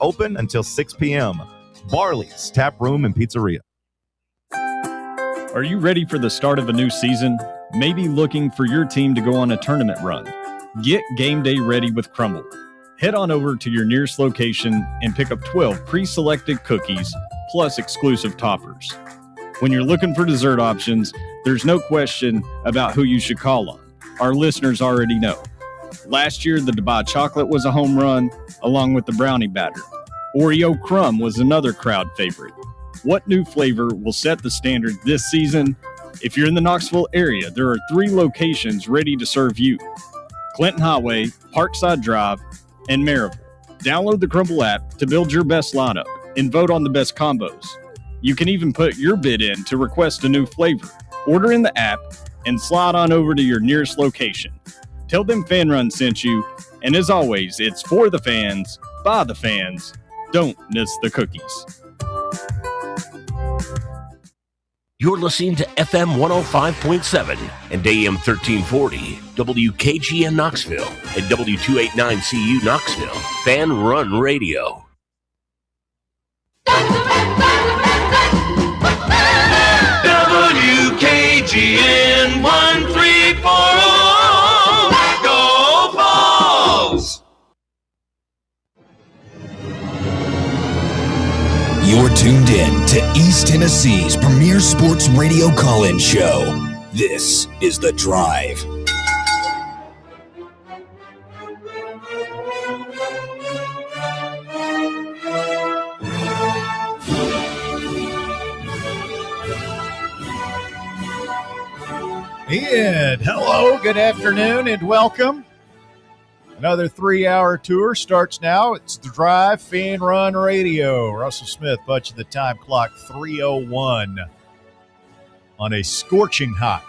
open until 6 p.m. Barley's Tap Room and Pizzeria. Are you ready for the start of a new season? Maybe looking for your team to go on a tournament run? Get game day ready with Crumble. Head on over to your nearest location and pick up 12 pre-selected cookies plus exclusive toppers. When you're looking for dessert options, there's no question about who you should call on. Our listeners already know. Last year, the Dubai chocolate was a home run, along with the brownie batter. Oreo crumb was another crowd favorite. What new flavor will set the standard this season? If you're in the Knoxville area, there are 3 locations ready to serve you: Clinton Highway, Parkside Drive, and Maryville. Download the Crumble app to build your best lineup and vote on the best combos. You can even put your bid in to request a new flavor. Order in the app and slide on over to your nearest location. Tell them Fan Run sent you, and as always, it's for the fans, by the fans. Don't miss the cookies. You're listening to FM 105.7 and AM 1340, WKGN Knoxville, and W289CU Knoxville, Fan Run Radio. WKGN 1340, go Vols! You're tuned in to East Tennessee's premier sports radio call-in show. This is The Drive. And hello, good afternoon, and welcome. Another 3-hour tour starts now. It's The Drive, Fan Run Radio. Russell Smith, Butch of the Time Clock, 3:01 on a scorching hot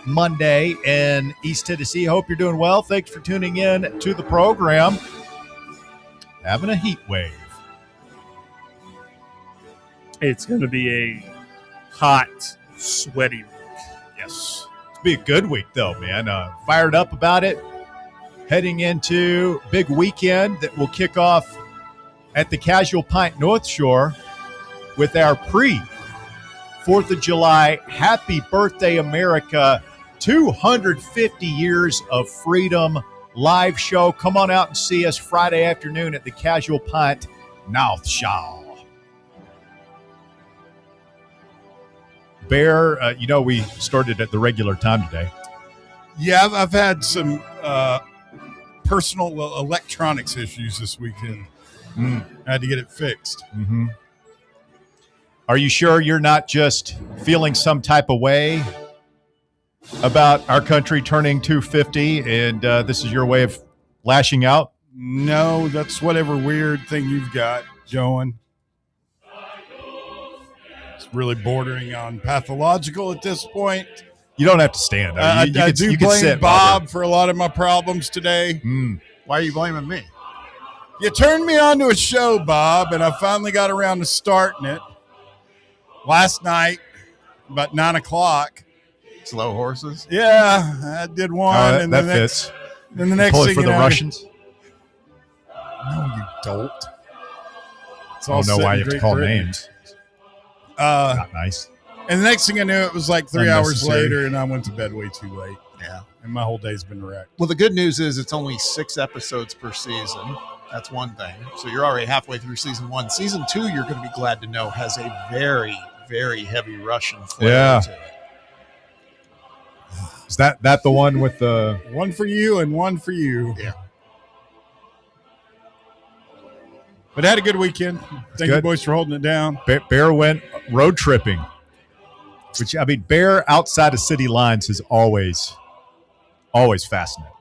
Monday in East Tennessee. Hope you're doing well. Thanks for tuning in to the program. Having a heat wave. It's going to be a hot, sweaty week. Yes. It's be a good week, though, man. Fired up about it. Heading into big weekend that will kick off at the Casual Pint North Shore with our pre-4th of July Happy Birthday America 250 Years of Freedom live show. Come on out and see us Friday afternoon at the Casual Pint North Shore. Bear, we started at the regular time today. Yeah, I've had some personal electronics issues this weekend. I had to get it fixed. Mm-hmm. Are you sure you're not just feeling some type of way about our country turning 250 and this is your way of lashing out? No, that's whatever weird thing you've got going. It's really bordering on pathological at this point. You don't have to stand. I do blame Bob for a lot of my problems today. Why are you blaming me? You turned me on to a show, Bob, and I finally got around to starting it last night about 9 o'clock. Slow horses? Yeah, I did one. And that fits. Then the next pull it thing for you the know, Russians? No, you don't. I don't know why you have to call names. Not nice. And the next thing I knew, it was like 3 hours Unnecessary. later, and I went to bed way too late. Yeah. And my whole day's been wrecked. Well, the good news is it's only 6 episodes per season. That's one thing. So you're already halfway through season 1. Season 2, you're going to be glad to know, has a very, very heavy Russian flair to it. Is that the one with the... One for you and one for you. Yeah. But I had a good weekend. Thank you, good. boys, for holding it down. Bear went road tripping. Which, Bear outside of city lines is always fascinating.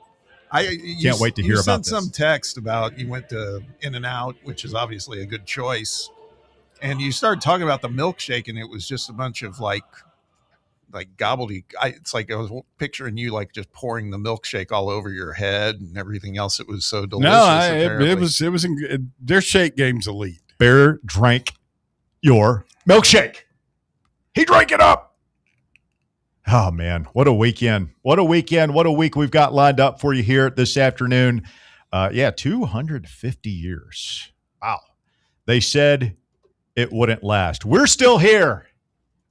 Can't wait to hear about this. You sent some text about you went to In-N-Out, which is obviously a good choice. And you started talking about the milkshake, and it was just a bunch of like gobbledygook. It's like I was picturing you like just pouring the milkshake all over your head and everything else. It was so delicious. No, it was their shake game's elite. Bear drank your milkshake. He drank it up. Oh, man. What a weekend. What a weekend. What a week we've got lined up for you here this afternoon. 250 years Wow. They said it wouldn't last. We're still here.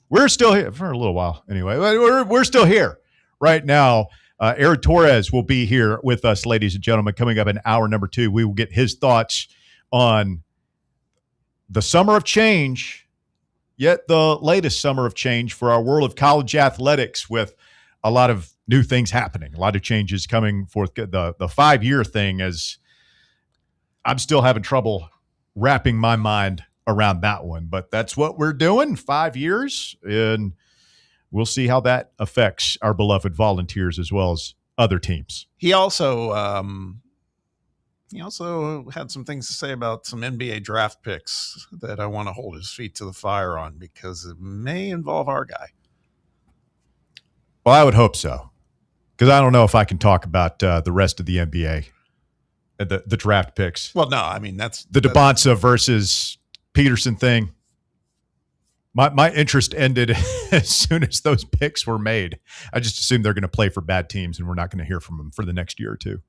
We're still here for a little while anyway. We're still here right now. Aaron Torres will be here with us, ladies and gentlemen, coming up in hour number 2. We will get his thoughts on the summer of change, yet the latest summer of change for our world of college athletics, with a lot of new things happening, a lot of changes coming forth. The 5-year thing, as I'm still having trouble wrapping my mind around that one, but that's what we're doing, 5 years, and we'll see how that affects our beloved Volunteers as well as other teams. He also had some things to say about some NBA draft picks that I want to hold his feet to the fire on, because it may involve our guy. Well, I would hope so, because I don't know if I can talk about the rest of the NBA, the draft picks. Well, no, I mean, that's the DeBonsa versus Peterson thing. My interest ended as soon as those picks were made. I just assumed they're going to play for bad teams, and we're not going to hear from them for the next year or two.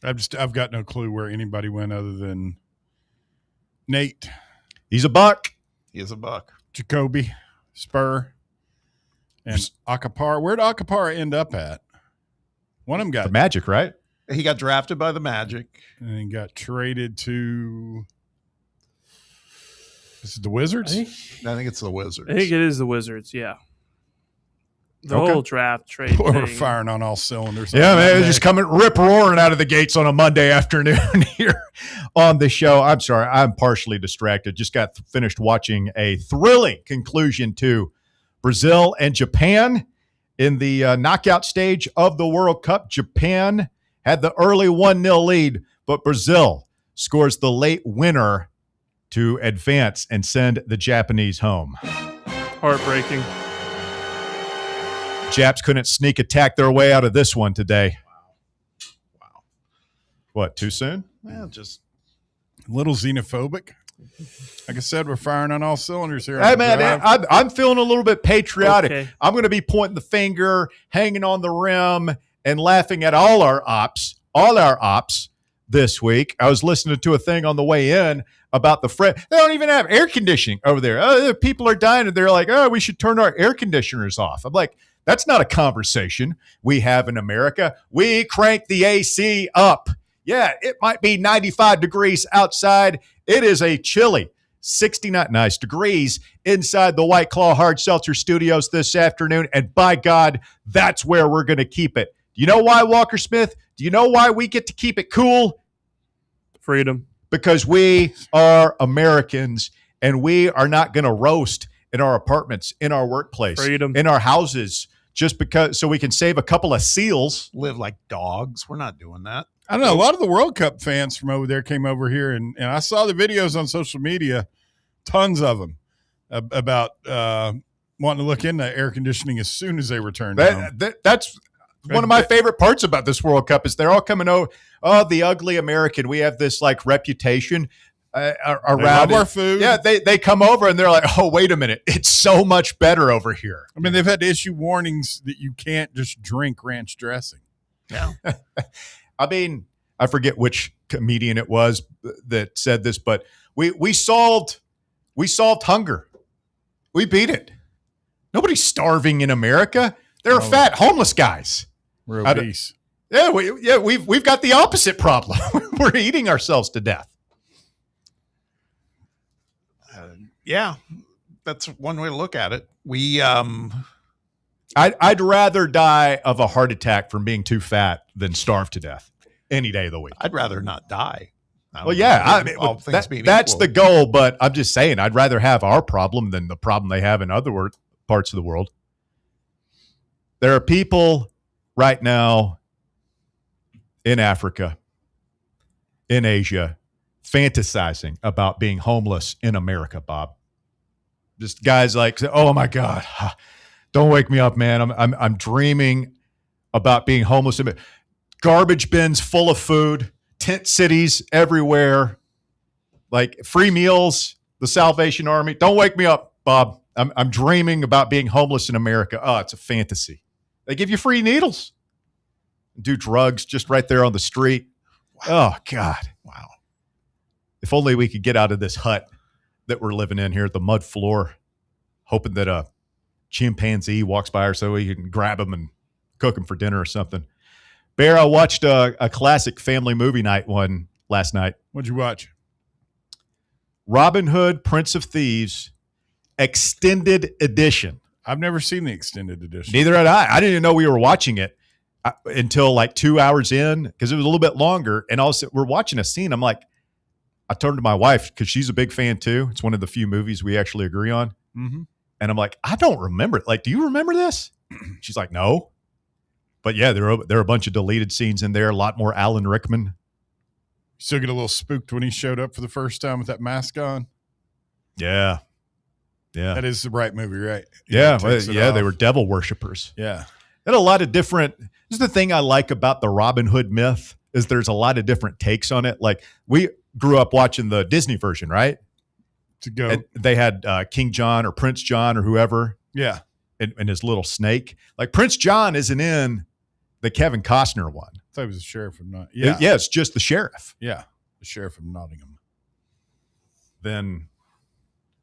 I've got no clue where anybody went other than Nate. He's a buck. He is a buck. Jacoby, Spur, and Acapara. Where'd Acapara end up at? One of them got the Magic, right? He got drafted by the Magic. And he got traded to Is it the Wizards? I think it's the Wizards. I think it is the Wizards, yeah. The whole draft trade We're thing. firing on all cylinders. Yeah, man, it's just coming rip roaring out of the gates on a Monday afternoon here on the show. I'm sorry, I'm partially distracted. Just got finished watching a thrilling conclusion to Brazil and Japan in the knockout stage of the World Cup. Japan had the early 1-0 lead, but Brazil scores the late winner to advance and send the Japanese home. Heartbreaking. Japs couldn't sneak attack their way out of this one today. Wow. What, too soon? Well, just a little xenophobic. Like I said, we're firing on all cylinders here. Hey, man, I'm feeling a little bit patriotic. Okay. I'm going to be pointing the finger, hanging on the rim, and laughing at all our ops this week. I was listening to a thing on the way in about the they don't even have air conditioning over there. People are dying, and they're like, oh, we should turn our air conditioners off. I'm like, that's not a conversation we have in America. We crank the AC up. Yeah, it might be 95 degrees outside. It is a chilly 69 nice degrees inside the White Claw Hard Seltzer Studios this afternoon. And by God, that's where we're going to keep it. Do you know why, Walker Smith? Do you know why we get to keep it cool? Freedom. Because we are Americans, and we are not going to roast in our apartments, in our workplace, Freedom. in our houses, just because so we can save a couple of seals. live like dogs. We're not doing that. I don't know. A lot of the World Cup fans from over there came over here, and I saw the videos on social media, tons of them, about wanting to look into air conditioning as soon as they return home. That's one of my favorite parts about this World Cup is they're all coming over. Oh, the ugly American. We have this like reputation around they love it. our food. Yeah, they come over and they're like, oh, wait a minute. It's so much better over here. I mean, they've had to issue warnings that you can't just drink ranch dressing. Yeah. I mean, I forget which comedian it was that said this, but we solved hunger. We beat it. Nobody's starving in America. There are fat homeless guys. We're obese. We've got the opposite problem. We're eating ourselves to death. Yeah, that's one way to look at it. We, I'd rather die of a heart attack from being too fat than starve to death any day of the week. I'd rather not die. Well, yeah, I mean, that's equal. the goal. But I'm just saying, I'd rather have our problem than the problem they have in other parts of the world. There are people right now in Africa, in Asia, fantasizing about being homeless in America, Bob. Just guys like, oh my God, don't wake me up, man. I'm dreaming about being homeless. Garbage bins full of food, tent cities everywhere, like free meals, the Salvation Army. Don't wake me up, Bob. I'm dreaming about being homeless in America. Oh, it's a fantasy. They give you free needles. Do drugs just right there on the street. Wow. Oh, God. Wow. if only we could get out of this hut that we're living in here, the mud floor, hoping that a chimpanzee walks by or so we can grab him and cook him for dinner or something. Bear, I watched a classic family movie night one last night. What'd you watch? Robin Hood, Prince of Thieves, extended edition. I've never seen the extended edition. Neither had I. I didn't even know we were watching it until like 2 hours in, because it was a little bit longer. And also, we're watching a scene. I'm like, I turned to my wife because she's a big fan too. It's one of the few movies we actually agree on. Mm-hmm. And I'm like, I don't remember it. Like, do you remember this? She's like, no. But yeah, there are a bunch of deleted scenes in there. A lot more Alan Rickman. Still get a little spooked when he showed up for the first time with that mask on. Yeah. Yeah. That is the right movie, right? Yeah. They were devil worshipers. Yeah. Had a lot of different. This is the thing I like about the Robin Hood myth is there's a lot of different takes on it. Like, we grew up watching the Disney version, right? To go. And they had King John or Prince John or whoever. Yeah. And his little snake. Like, Prince John isn't in the Kevin Costner one. I thought he was the sheriff of Nottingham. Yeah. Yeah, it's just the sheriff. Yeah. The sheriff of Nottingham. Then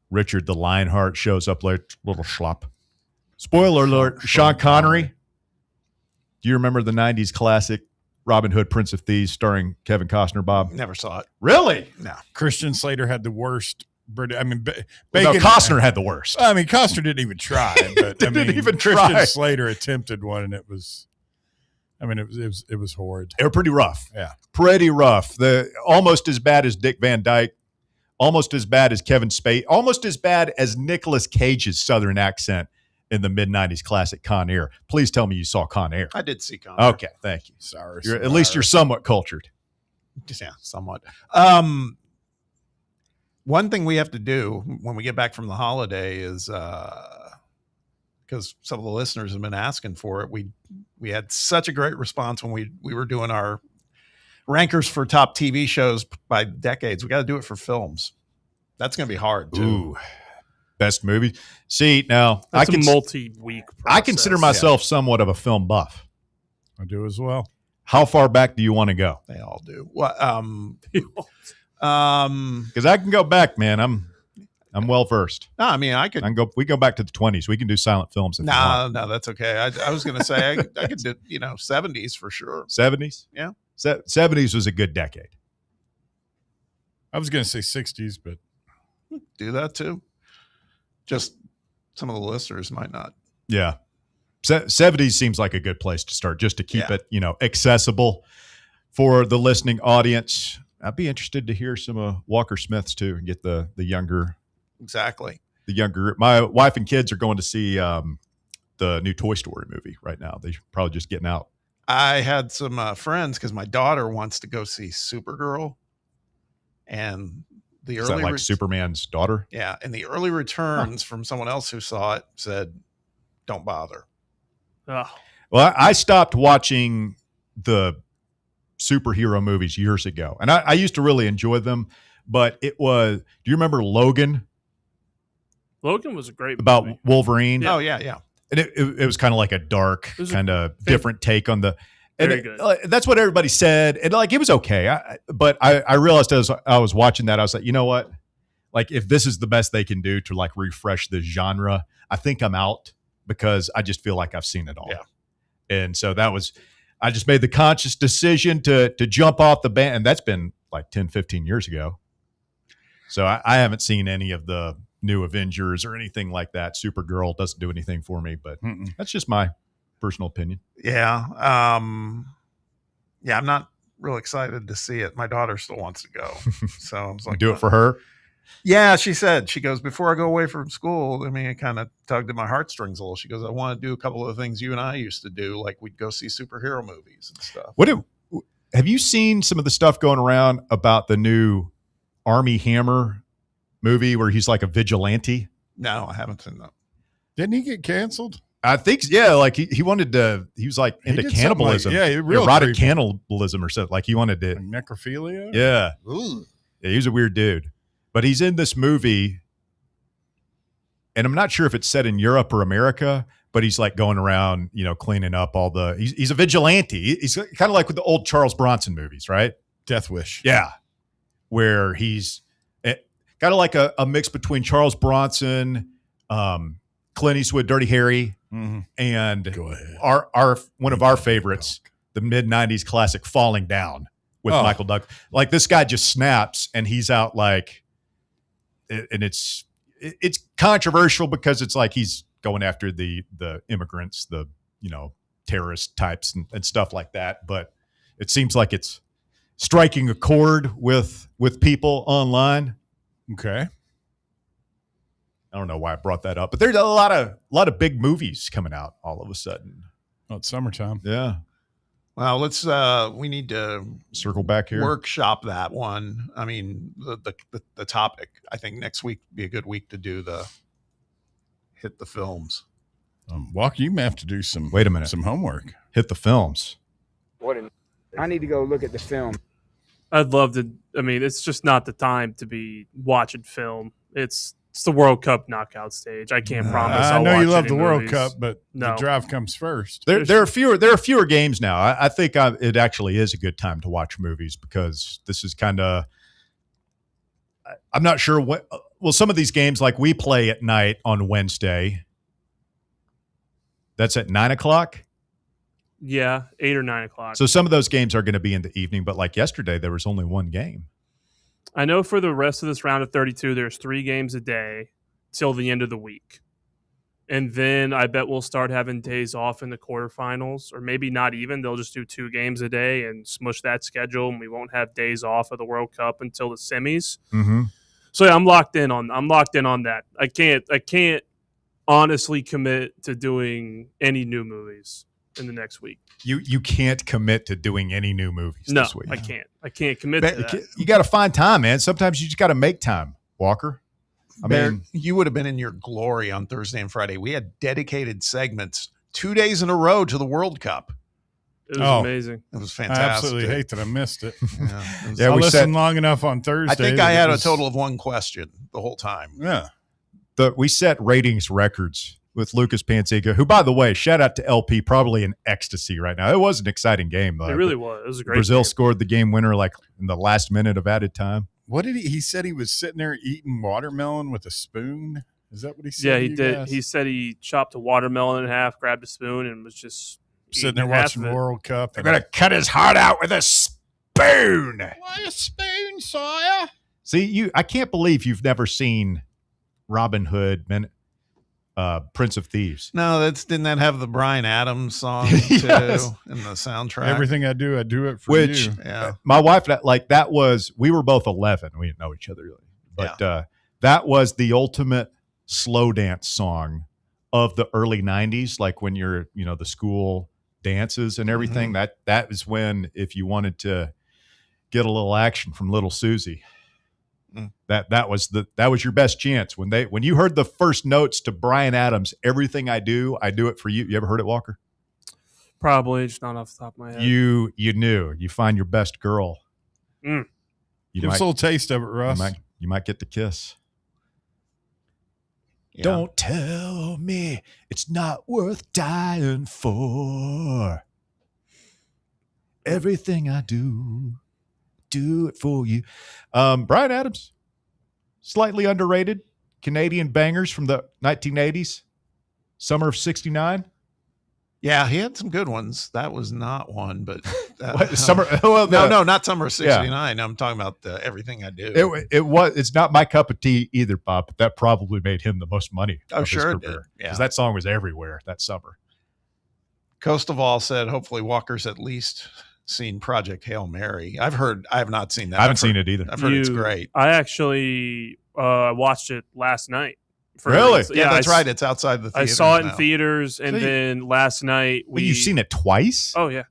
Richard the Lionheart shows up like little schlop. Spoiler alert, Sean Connery. Do you remember the 90s classic Robin Hood, Prince of Thieves starring Kevin Costner, Bob? Never saw it. Really? No. Christian Slater had the worst. Bacon. No, Costner had the worst. I mean, Costner didn't even try, but Didn't even Christian try. Slater attempted one, and it was. I mean, it was horrid. They were pretty rough. Yeah, pretty rough. Almost as bad as Dick Van Dyke, almost as bad as Kevin Spacey, almost as bad as Nicolas Cage's Southern accent in the mid-90s classic Con Air. Please tell me you saw Con Air. I did see Con Air. Okay, thank you. Sorry. At least you're somewhat cultured. Yeah, somewhat. One thing we have to do when we get back from the holiday is because some of the listeners have been asking for it. We had such a great response when we were doing our rankers for top TV shows by decades. We got to do it for films. That's going to be hard too. Ooh, best movie. See, now That's a multi-week process. I consider myself somewhat of a film buff. I do as well. How far back do you want to go? They all do. What? Because I can go back, man. I'm well versed. No, I mean I could. We go back to the 20s. We can do silent films. No, that's okay. I was going to say I could do 70s for sure. 70s. Yeah, 70s was a good decade. I was going to say 60s, but do that too. Just some of the listeners might not. Yeah, 70s seems like a good place to start, just to keep it accessible for the listening audience. I'd be interested to hear some Walker Smiths too, and get the younger. Exactly. The younger. My wife and kids are going to see the new Toy Story movie right now. They're probably just getting out. I had some friends because my daughter wants to go see Supergirl, and the Is early that like Superman's daughter? Yeah, and the early returns from someone else who saw it said, "Don't bother." Oh. Well, I stopped watching the superhero movies years ago, and I used to really enjoy them. But it was. Do you remember Logan? Logan was a great about movie. Wolverine. Oh yeah. And it was kind of like a dark, kind of different take on the. And Very good. That's what everybody said, and like it was okay. But I realized as I was watching that, I was like, you know what? Like, if this is the best they can do to like refresh the genre, I think I'm out, because I just feel like I've seen it all. Yeah. And so I just made the conscious decision to jump off the band, and that's been like 10, 15 years ago. So I haven't seen any of the new Avengers or anything like that. Supergirl doesn't do anything for me, but that's just my personal opinion. Yeah. I'm not real excited to see it. My daughter still wants to go. So I was like, do it for her. Yeah. She goes, before I go away from school, I mean, it kind of tugged at my heartstrings a little. She goes, I want to do a couple of the things you and I used to do. Like we'd go see superhero movies and stuff. Have you seen some of the stuff going around about the new Army Hammer movie where he's like a vigilante? No, I haven't seen that. Didn't he get canceled? I think, yeah, like he wanted to, he was like into cannibalism. Erotic cannibalism or something. Like he wanted to. Like necrophilia? Yeah. Ooh. Yeah, he was a weird dude. But he's in this movie, and I'm not sure if it's set in Europe or America, but he's like going around, cleaning up all the, he's a vigilante. He's kind of like with the old Charles Bronson movies, right? Death Wish. Yeah. where he's kind of like a mix between Charles Bronson, Clint Eastwood, Dirty Harry, and our one of our favorites, the mid-'90s classic Falling Down with Michael Douglas. Like, this guy just snaps and he's out like, and it's controversial because it's like he's going after the immigrants, the terrorist types and stuff like that. But it seems like it's striking a chord with people online. Okay. I don't know why I brought that up, but there's a lot of big movies coming out all of a sudden. Oh, it's summertime. Yeah. Well, we need to circle back here. Workshop that one. I mean, the topic. I think next week would be a good week to do hit the films. Walker, you may have to do some. Wait a minute. Some homework. Hit the films. I need to go look at the film. I'd love to. I mean, it's just not the time to be watching film. It's the World Cup knockout stage. I can't promise. I I'll know watch you love any the World movies. Cup, but No. the drive comes first. There are fewer games now. I think it actually is a good time to watch movies because this is kind of. I'm not sure what. Well, some of these games, like we play at night on Wednesday. That's at 9:00. Yeah, 8 or 9 o'clock. So some of those games are going to be in the evening, but like yesterday, there was only one game. I know for the rest of this round of 32, there's 3 games a day till the end of the week. And then I bet we'll start having days off in the quarterfinals, or maybe not even. They'll just do 2 games a day and smush that schedule, and we won't have days off of the World Cup until the semis. Mm-hmm. So yeah, I'm locked in on that. I can't honestly commit to doing any new movies in the next week. You can't commit to doing any new movies this week. I can't commit to that. You got to find time, man. Sometimes you just got to make time, Walker. I mean, you would have been in your glory on Thursday and Friday. We had dedicated segments 2 days in a row to the World Cup. It was amazing. It was I fantastic. absolutely hate that I missed it. Yeah, I listened long enough on Thursday. I think I had a total of 1 question the whole time. Yeah. We set ratings records with Lucas Panziga, who, by the way, shout out to LP, probably in ecstasy right now. It was an exciting game. It really was. It was a great Brazil game. scored the game winner like in the last minute of added time. What did he said he was sitting there eating watermelon with a spoon? Is that what he said? Yeah, to he you did. guys? He said he chopped a watermelon in half, grabbed a spoon, and was just Sitting there eating half watching of it. World Cup. They're going to cut his heart out with a spoon. Why a spoon, Sawyer? See, I can't believe you've never seen Robin Hood, Prince of Thieves. No, didn't that have the Bryan Adams song too Yes. in the soundtrack? Everything I do it for Which you. Yeah. my wife, we were both 11. We didn't know each other really. But that was the ultimate slow dance song of the early 90s. Like when you're, the school dances and everything, that was when, if you wanted to get a little action from Little Susie, that was your best chance. When you heard the first notes to Bryan Adams, Everything I Do It For You. You ever heard it, Walker? Probably, just not off the top of my head. You knew. You find your best girl. Mm. Give us a little taste of it, Russ. You might get the kiss. Yeah. Don't tell me it's not worth dying for. Everything I do it for you. Bryan Adams, slightly underrated. Canadian bangers from the 1980s. Summer of 69. Yeah, he had some good ones. That was not one, but Summer? No, not Summer of '69. I'm talking about Everything I Do. It's not my cup of tea either, Bob. But that probably made him the most money. Oh, of sure his it did. career, Yeah. because that song was everywhere that summer. Coastoval said, hopefully Walker's at least seen Project Hail Mary. I have not seen that. I haven't seen it either. I've heard it's great. I actually watched it last night. Really? Yeah, that's right. It's outside the I theaters saw it in now. theaters, and then last night You've seen it twice? Oh yeah,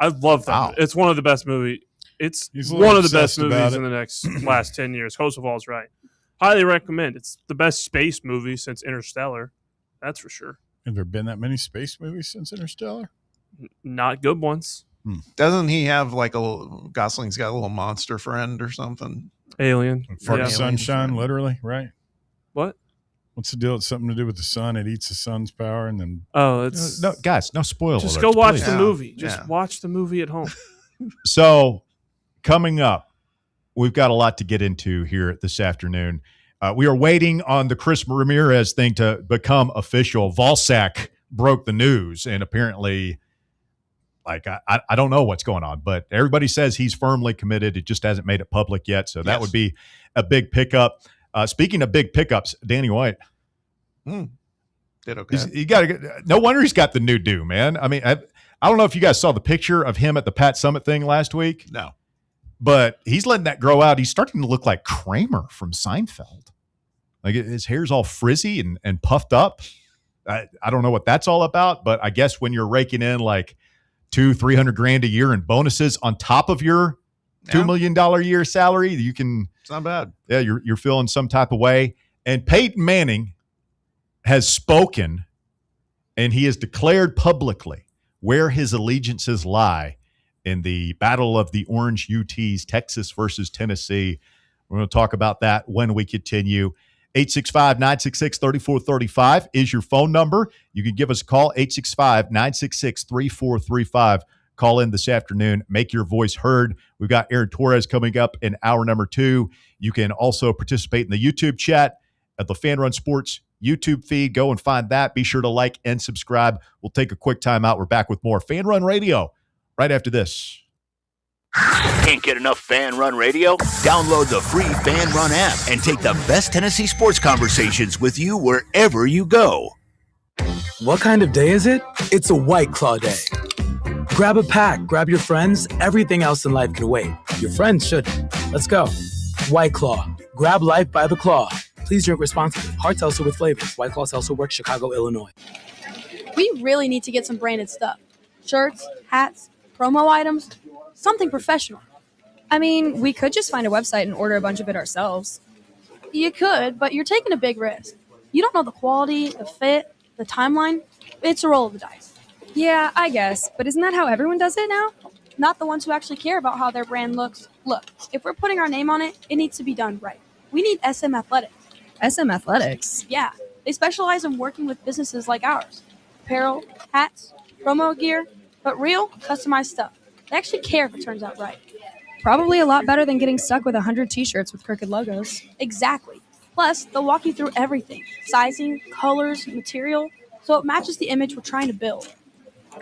I love that. Wow. It's one of the best movies. It's He's a little one of the best obsessed about movies it. in the last 10 years. Coastoval's right. Highly recommend. It's the best space movie since Interstellar. That's for sure. Have there been that many space movies since Interstellar? Not good ones. Doesn't he have like Gosling's got a little monster friend or something? Alien. For Yeah. the sunshine, literally, right? What? What's the deal? It's something to do with the sun. It eats the sun's power, and then Oh, it's No, guys, no spoiler. just alerts, go watch please. the Yeah. movie. Just Yeah. watch the movie at home. So, coming up, we've got a lot to get into here this afternoon. We are waiting on the Chris Ramirez thing to become official. Valsack broke the news, and apparently, like, I don't know what's going on, but everybody says he's firmly committed. It just hasn't made it public yet, so that would be a big pickup. Speaking of big pickups, Danny White. Did okay. You got to. No wonder he's got the new do, man. I mean, I don't know if you guys saw the picture of him at the Pat Summit thing last week. No. But he's letting that grow out. He's starting to look like Kramer from Seinfeld. Like his hair's all frizzy and puffed up. I don't know what that's all about, but I guess when you're raking in like $200,000-$300,000 a year in bonuses on top of your $2 million a year salary, you can. It's not bad. Yeah, you're feeling some type of way. And Peyton Manning has spoken, and he has declared publicly where his allegiances lie in the Battle of the Orange UTs, Texas versus Tennessee. We're going to talk about that when we continue. 865-966-3435 is your phone number. You can give us a call, 865-966-3435. Call in this afternoon. Make your voice heard. We've got Aaron Torres coming up in hour number 2. You can also participate in the YouTube chat at the Fan Run Sports YouTube feed. Go and find that. Be sure to like and subscribe. We'll take a quick time out. We're back with more Fan Run Radio right after this. Can't get enough Fan Run Radio? Download the free Fan Run app and take the best Tennessee sports conversations with you wherever you go. What kind of day is it? It's a White Claw day. Grab a pack, grab your friends. Everything else in life can wait. Your friends shouldn't. Let's go. White Claw. Grab life by the claw. Please drink responsibly. Hard seltzer with flavors. White Claw Seltzer Works, Chicago, Illinois. We really need to get some branded stuff. Shirts, hats, promo items, something professional. I mean, we could just find a website and order a bunch of it ourselves. You could, but you're taking a big risk. You don't know the quality, the fit, the timeline. It's a roll of the dice. Yeah, I guess. But isn't that how everyone does it now? Not the ones who actually care about how their brand looks. Look, if we're putting our name on it, it needs to be done right. We need SM Athletics. SM Athletics? Yeah. They specialize in working with businesses like ours. Apparel, hats, promo gear, but real, customized stuff. They actually care if it turns out right. Probably a lot better than getting stuck with 100 t-shirts with crooked logos. Exactly. Plus, they'll walk you through everything. Sizing, colors, material, so it matches the image we're trying to build.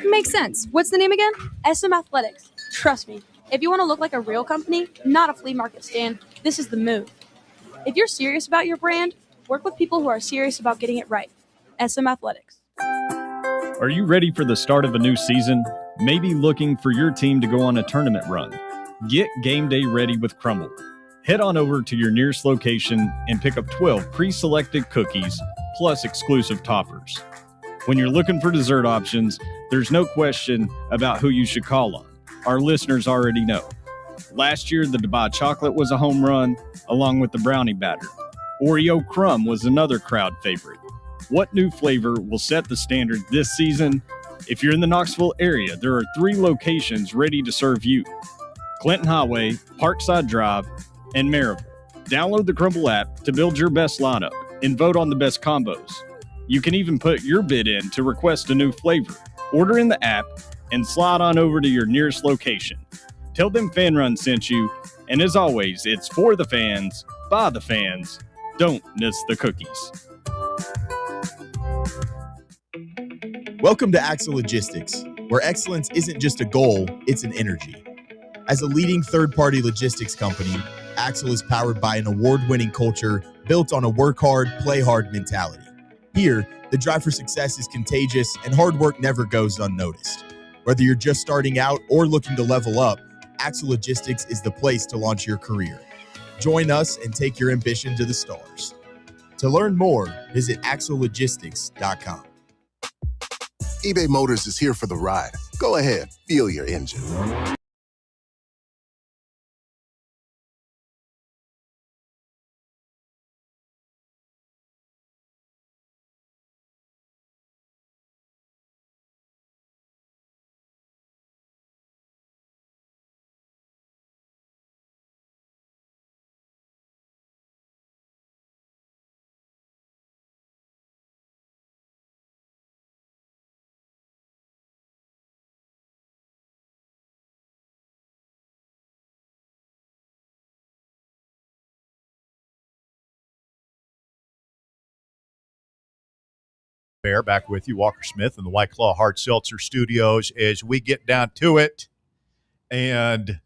Makes sense. What's the name again? SM Athletics. Trust me, if you want to look like a real company, not a flea market stand, this is the move. If you're serious about your brand, work with people who are serious about getting it right. SM Athletics. Are you ready for the start of a new season? Maybe looking for your team to go on a tournament run? Get game day ready with Crumble. Head on over to your nearest location and pick up 12 pre-selected cookies plus exclusive toppers. When you're looking for dessert options, there's no question about who you should call on. Our listeners already know. Last year, the Dubai chocolate was a home run, along with the brownie batter. Oreo crumb was another crowd favorite. What new flavor will set the standard this season? If you're in the Knoxville area, there are 3 locations ready to serve you: Clinton Highway, Parkside Drive, and Maryville. Download the Crumble app to build your best lineup and vote on the best combos. You can even put your bid in to request a new flavor. Order in the app and slide on over to your nearest location. Tell them Fan Run sent you, and as always, it's for the fans, by the fans. Don't miss the cookies. Welcome to Axle Logistics, where excellence isn't just a goal, it's an energy. As a leading third-party logistics company, Axle is powered by an award-winning culture built on a work hard, play hard mentality. Here, the drive for success is contagious and hard work never goes unnoticed. Whether you're just starting out or looking to level up, Axle Logistics is the place to launch your career. Join us and take your ambition to the stars. To learn more, visit axlelogistics.com. eBay Motors is here for the ride. Go ahead, feel your engine. Bear back with you, Walker Smith in the White Claw Hard Seltzer Studios as we get down to it. And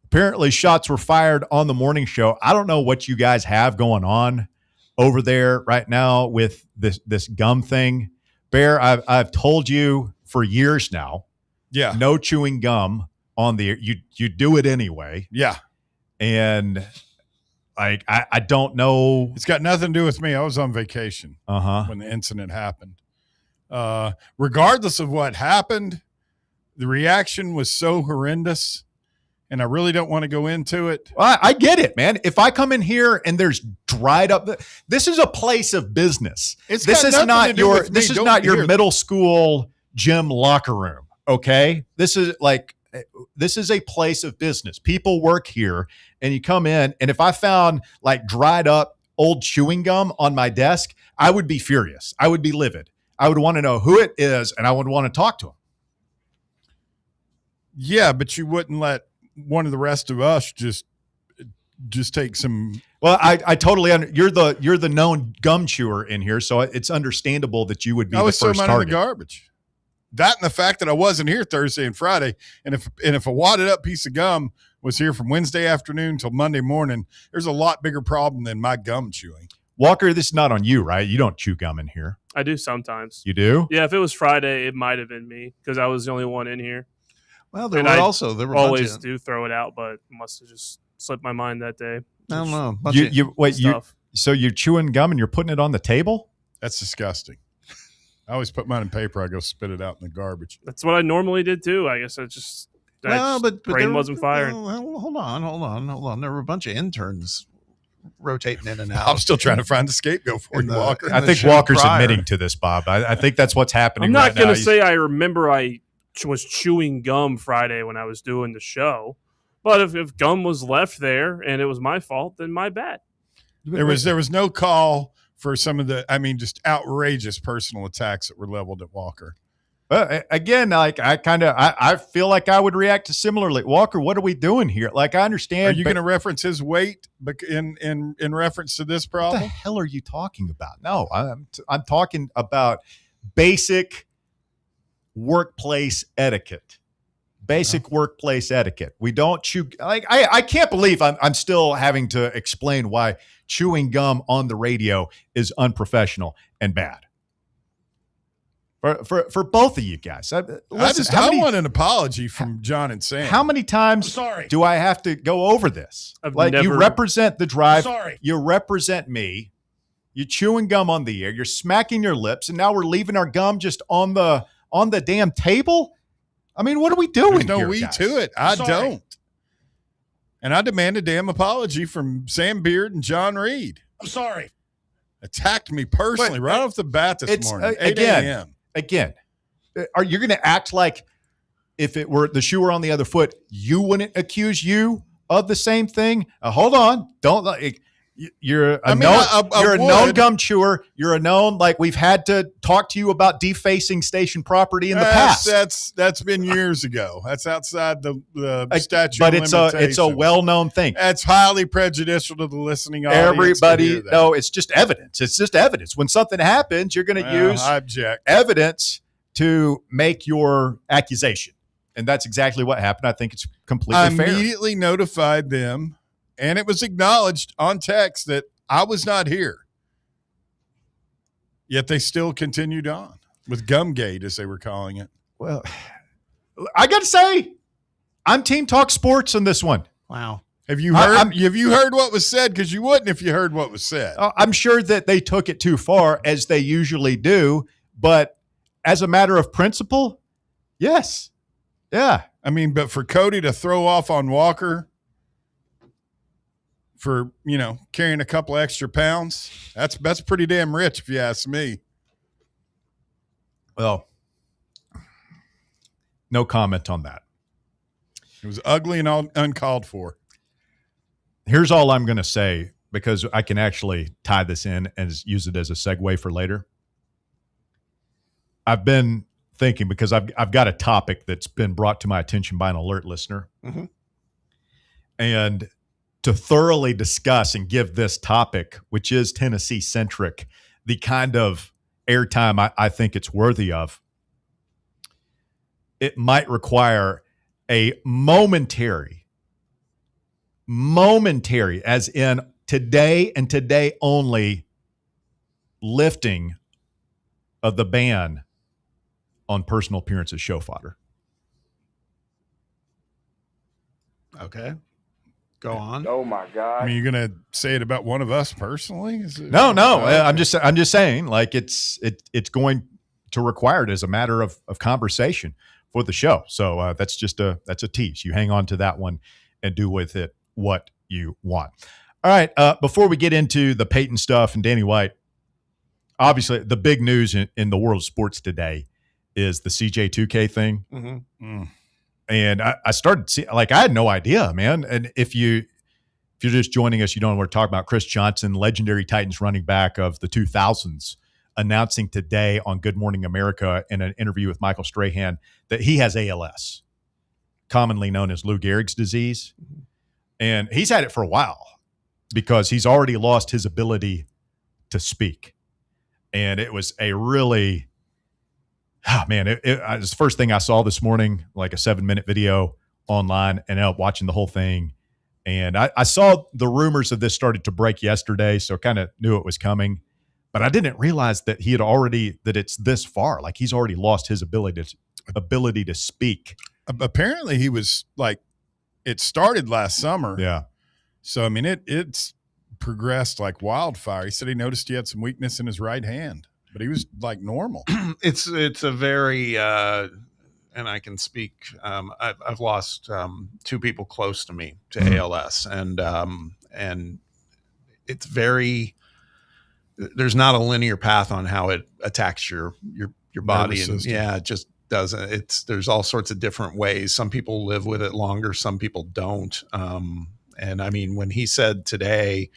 apparently shots were fired on the morning show. I don't know what you guys have going on over there right now with this gum thing. Bear, I've told you for years now, no chewing gum on the you do it anyway. Yeah. And like I don't know. It's got nothing to do with me. I was on vacation when the incident happened. Regardless of what happened, the reaction was so horrendous, and I really don't want to go into it. Well, I get it, man. If I come in here and there's dried up, this is a place of business. This is not your middle school gym locker room. Okay, this is a place of business. People work here, and you come in, and if I found like dried up old chewing gum on my desk, I would be furious. I would be livid. I would want to know who it is, and I would want to talk to them. Yeah, but you wouldn't let one of the rest of us just take some. Well, I totally you're the known gum chewer in here, so it's understandable that you would be the first target. In the garbage. That and the fact that I wasn't here Thursday and Friday, and if a wadded up piece of gum was here from Wednesday afternoon till Monday morning, there's a lot bigger problem than my gum chewing. Walker, this is not on you, right? You don't chew gum in here. I do sometimes. You do? Yeah, if it was Friday, it might have been me because I was the only one in here. Well, there were always do throw it out, but must have just slipped my mind that day. I don't know. So you're chewing gum and you're putting it on the table? That's disgusting. I always put mine in paper. I go spit it out in the garbage. That's what I normally did too. I guess but brain wasn't firing. Hold on. There were a bunch of interns rotating in and out. I'm still trying to find the scapegoat for you, Walker. I think Walker's admitting to this, Bob. I think that's what's happening. I'm not going to say I remember I was chewing gum Friday when I was doing the show, but if gum was left there and it was my fault, then my bad. There was no call for some of the, just outrageous personal attacks that were leveled at Walker. Again, like I feel like I would react similarly. Walker, what are we doing here? Like, I understand. Are you going to reference his weight in reference to this problem? What the hell are you talking about? No, I'm talking about basic workplace etiquette. Workplace etiquette. We don't chew. Like, I can't believe I'm still having to explain why chewing gum on the radio is unprofessional and bad. For both of you guys. I want an apology from John and Sam. How many times do I have to go over this? You represent the drive. You represent me. You're chewing gum on the air. You're smacking your lips, and now we're leaving our gum just on the damn table. I mean, what are we doing? There's no here, we guys? to it. I don't. And I demand a damn apology from Sam Beard and John Reed. I'm sorry. Attacked me personally right off the bat this morning. 8 a.m. Again, are you going to act like if it were the shoe were on the other foot, you wouldn't accuse you of the same thing? Hold on. Don't. You're a known gum chewer. You're a known, like, we've had to talk to you about defacing station property in the past. That's been years ago. That's outside the statute. But it's a well-known thing. That's highly prejudicial to the listening audience. Everybody, no, it's just evidence. It's just evidence. When something happens, you're going to use evidence to make your accusation. And that's exactly what happened. I think it's completely fair. I immediately notified them. And it was acknowledged on text that I was not here. Yet they still continued on with Gumgate, as they were calling it. Well, I got to say, I'm Team Talk Sports on this one. Wow. Have you heard? Have you heard what was said? Because you wouldn't if you heard what was said. I'm sure that they took it too far, as they usually do. But as a matter of principle, yes, yeah. But for Cody to throw off on Walker for, carrying a couple extra pounds, that's pretty damn rich if you ask me. Well, no comment on that. It was ugly and uncalled for. Here's all I'm going to say, because I can actually tie this in and use it as a segue for later. I've been thinking, because I've got a topic that's been brought to my attention by an alert listener. Mm-hmm. And to thoroughly discuss and give this topic, which is Tennessee-centric, the kind of airtime I think it's worthy of, it might require a momentary, as in today and today only, lifting of the ban on personal appearances show fodder. Okay. Go on. Oh my God. I mean, you're going to say it about one of us personally? No. I'm just saying, like, it's going to require it as a matter of conversation for the show. So that's a tease. You hang on to that one and do with it what you want. All right. Before we get into the Peyton stuff and Danny White, obviously the big news in the world of sports today is the CJ2K thing. Mm-hmm. And I started seeing, like, I had no idea, man. And if you're just joining us, you don't know what we're talking about. Chris Johnson, legendary Titans running back of the 2000s, announcing today on Good Morning America in an interview with Michael Strahan that he has ALS, commonly known as Lou Gehrig's disease. And he's had it for a while because he's already lost his ability to speak. And it was a really... it was the first thing I saw this morning, like a 7-minute video online, and ended up watching the whole thing. And I saw the rumors of this started to break yesterday, so kind of knew it was coming. But I didn't realize that that it's this far. Like, he's already lost his ability to speak. Apparently he was like, it started last summer. Yeah. So, I mean, it's progressed like wildfire. He said he noticed he had some weakness in his right hand, but he was like normal. It's a very, and I can speak, I've lost 2 people close to me to ALS, and it's very, there's not a linear path on how it attacks your body. And yeah, it just doesn't. There's all sorts of different ways. Some people live with it longer, some people don't. And I mean, when he said today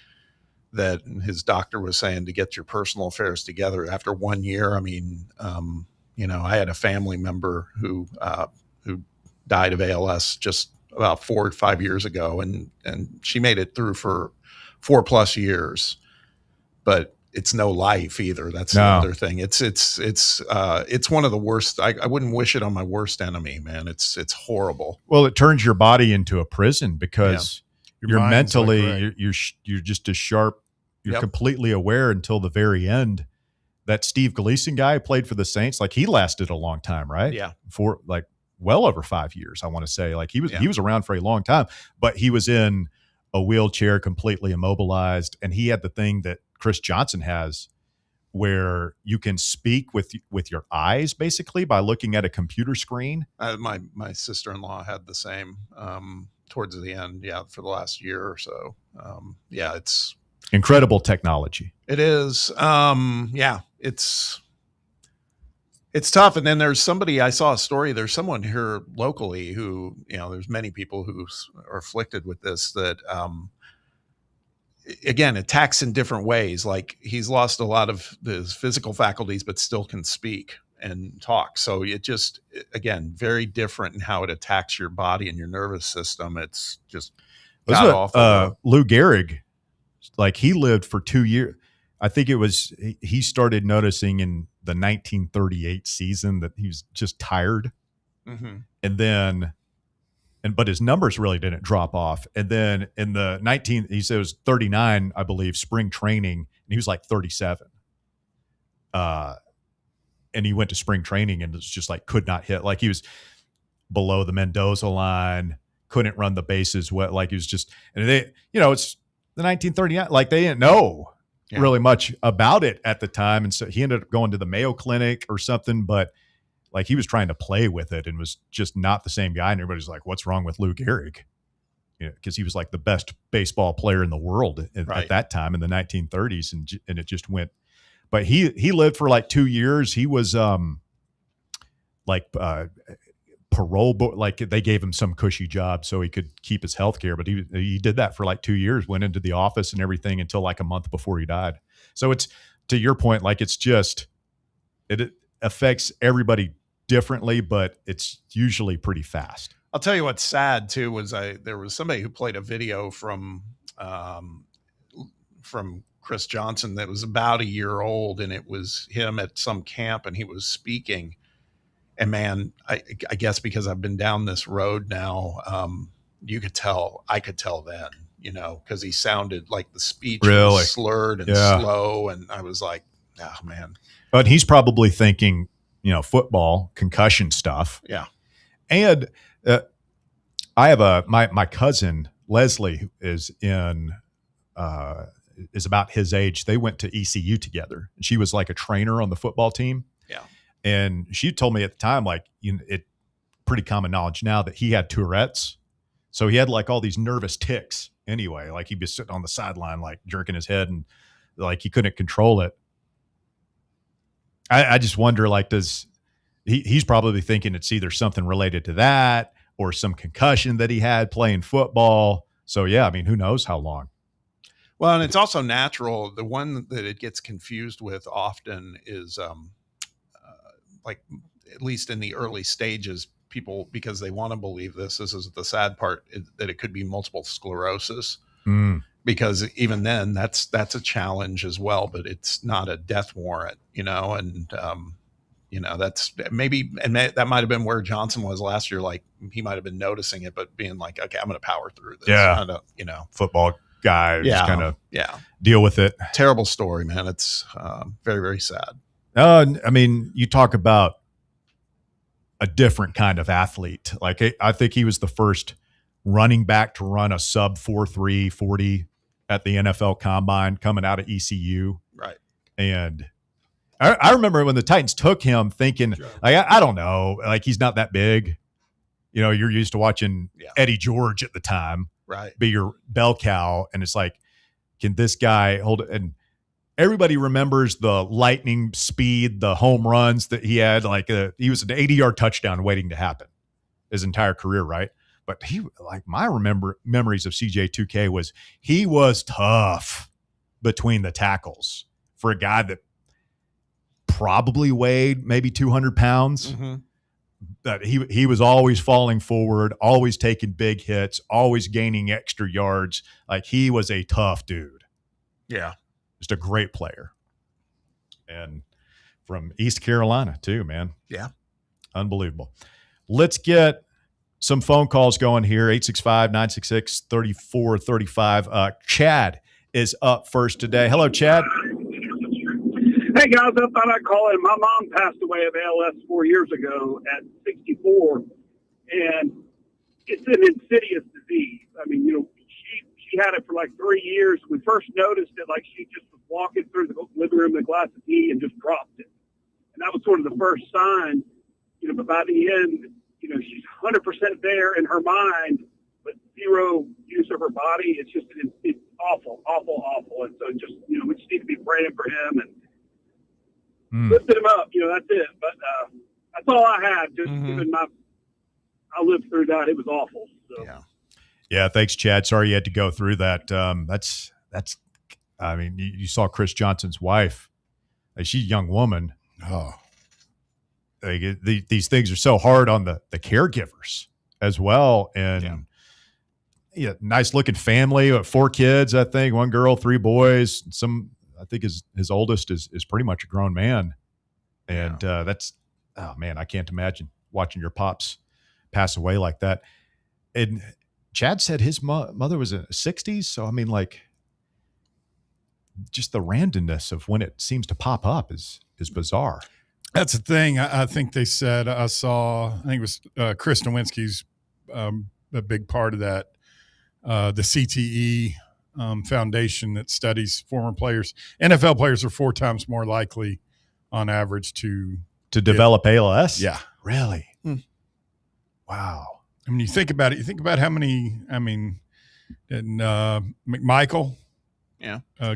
that his doctor was saying to get your personal affairs together after 1 year, I mean, I had a family member who died of ALS just about 4 or 5 years ago, and she made it through for 4+ years, but it's no life either. That's the other thing. It's one of the worst. I wouldn't wish it on my worst enemy, man. It's horrible. Well, it turns your body into a prison because you're mentally, like, you're just as sharp. You're Yep. completely aware until the very end. That Steve Gleason guy who played for the Saints, like, he lasted a long time, right? Yeah. For like well over 5 years, I want to say. Like, he was around for a long time, but he was in a wheelchair, completely immobilized, and he had the thing that Chris Johnson has, where you can speak with your eyes, basically by looking at a computer screen. My sister-in-law had the same towards the end. Yeah, for the last year or so. It's incredible technology. It is. It's tough. And then there's somebody, I saw a story, there's someone here locally who, there's many people who are afflicted with this, that, again, attacks in different ways. Like, he's lost a lot of his physical faculties, but still can speak and talk. So it just, again, very different in how it attacks your body and your nervous system. It's just awful. Lou Gehrig, like, he lived for 2 years. I think it was, he started noticing in the 1938 season that he was just tired. Mm-hmm. And then, but his numbers really didn't drop off. And then in the he said it was 39, I believe, spring training, and he was like 37. And he went to spring training and was just like, could not hit. Like, he was below the Mendoza line, couldn't run the bases. Like, he was just, and they, it's the 1939, like, they didn't know really much about it at the time. And so he ended up going to the Mayo Clinic or something, but like, he was trying to play with it and was just not the same guy. And everybody's like, what's wrong with Lou Gehrig? Because he was like the best baseball player in the world at that time in the 1930s. And it just went, but he lived for like 2 years. He was parole, like, they gave him some cushy job so he could keep his health care. But he did that for like 2 years, went into the office and everything until like a month before he died. So it's, to your point, like, it's just, it affects everybody differently, but it's usually pretty fast. I'll tell you what's sad too was there was somebody who played a video from Chris Johnson that was about a year old, and it was him at some camp, and he was speaking. And man, I guess because I've been down this road now, I could tell then, because he sounded like the speech was slurred and slow. And I was like, oh man. But he's probably thinking, football, concussion stuff. Yeah. And I have my cousin, Leslie, who is is about his age. They went to ECU together. She was like a trainer on the football team. Yeah. And she told me at the time, like, it pretty common knowledge now that he had Tourette's. So he had like all these nervous tics anyway. Like he'd be sitting on the sideline, like jerking his head, and like he couldn't control it. I just wonder, like, he's probably thinking it's either something related to that or some concussion that he had playing football. So yeah, I mean, who knows how long? Well, and it's also natural. The one that it gets confused with often is like, at least in the early stages, people, because they want to believe this is the sad part, that it could be multiple sclerosis. Because even then that's a challenge as well, but it's not a death warrant, and that's maybe, and that might've been where Johnson was last year. Like he might've been noticing it, but being like, okay, I'm going to power through this. Yeah. Football guy. Just kind of deal with it. Terrible story, man. It's very, very sad. I mean, you talk about a different kind of athlete. Like I think he was the first running back to run a sub 4.3 40 at the NFL Combine coming out of ECU. Right. And I remember when the Titans took him thinking, like, I don't know, like he's not that big. You're used to watching Eddie George at the time be your bell cow. And it's like, can this guy hold it? And everybody remembers the lightning speed, the home runs that he had. Like he was an 80-yard touchdown waiting to happen his entire career, right? But my memories of CJ2K was he was tough between the tackles for a guy that probably weighed maybe 200 pounds. Mm-hmm. But he was always falling forward, always taking big hits, always gaining extra yards. Like he was a tough dude. Yeah. Just a great player. And from East Carolina too, man. Yeah. Unbelievable. Let's get some phone calls going here. 865-966-3435. Chad is up first today. Hello, Chad. Hey, guys, I thought I'd call in. My mom passed away of ALS 4 years ago at 64, and it's an insidious disease. I mean, she had it for like 3 years. We first noticed it like she just was walking through the living room with a glass of tea and just dropped it. And that was sort of the first sign, but by the end, she's 100% there in her mind, but zero use of her body. It's just, it's awful, awful, awful. And so just, we just need to be praying for him and lifting him up. That's it. But that's all I had. Just given I lived through that. It was awful. So. Yeah. Thanks, Chad. Sorry you had to go through that. That's, I mean, you saw Chris Johnson's wife. She's a young woman. Oh. These things are so hard on the caregivers as well. And nice looking family, 4 kids, I think, 1 girl, 3 boys. I think his oldest is pretty much a grown man. And that's, oh man, I can't imagine watching your pops pass away like that. And Chad said his mother was in the 60s. So, I mean, like, just the randomness of when it seems to pop up is bizarre. That's the thing. I think they said, I think it was Chris Nowinski's a big part of that, the CTE foundation that studies former players. NFL players are 4 times more likely on average to develop ALS? Yeah. Really? Wow. I mean, you think about it. You think about how many, and McMichael,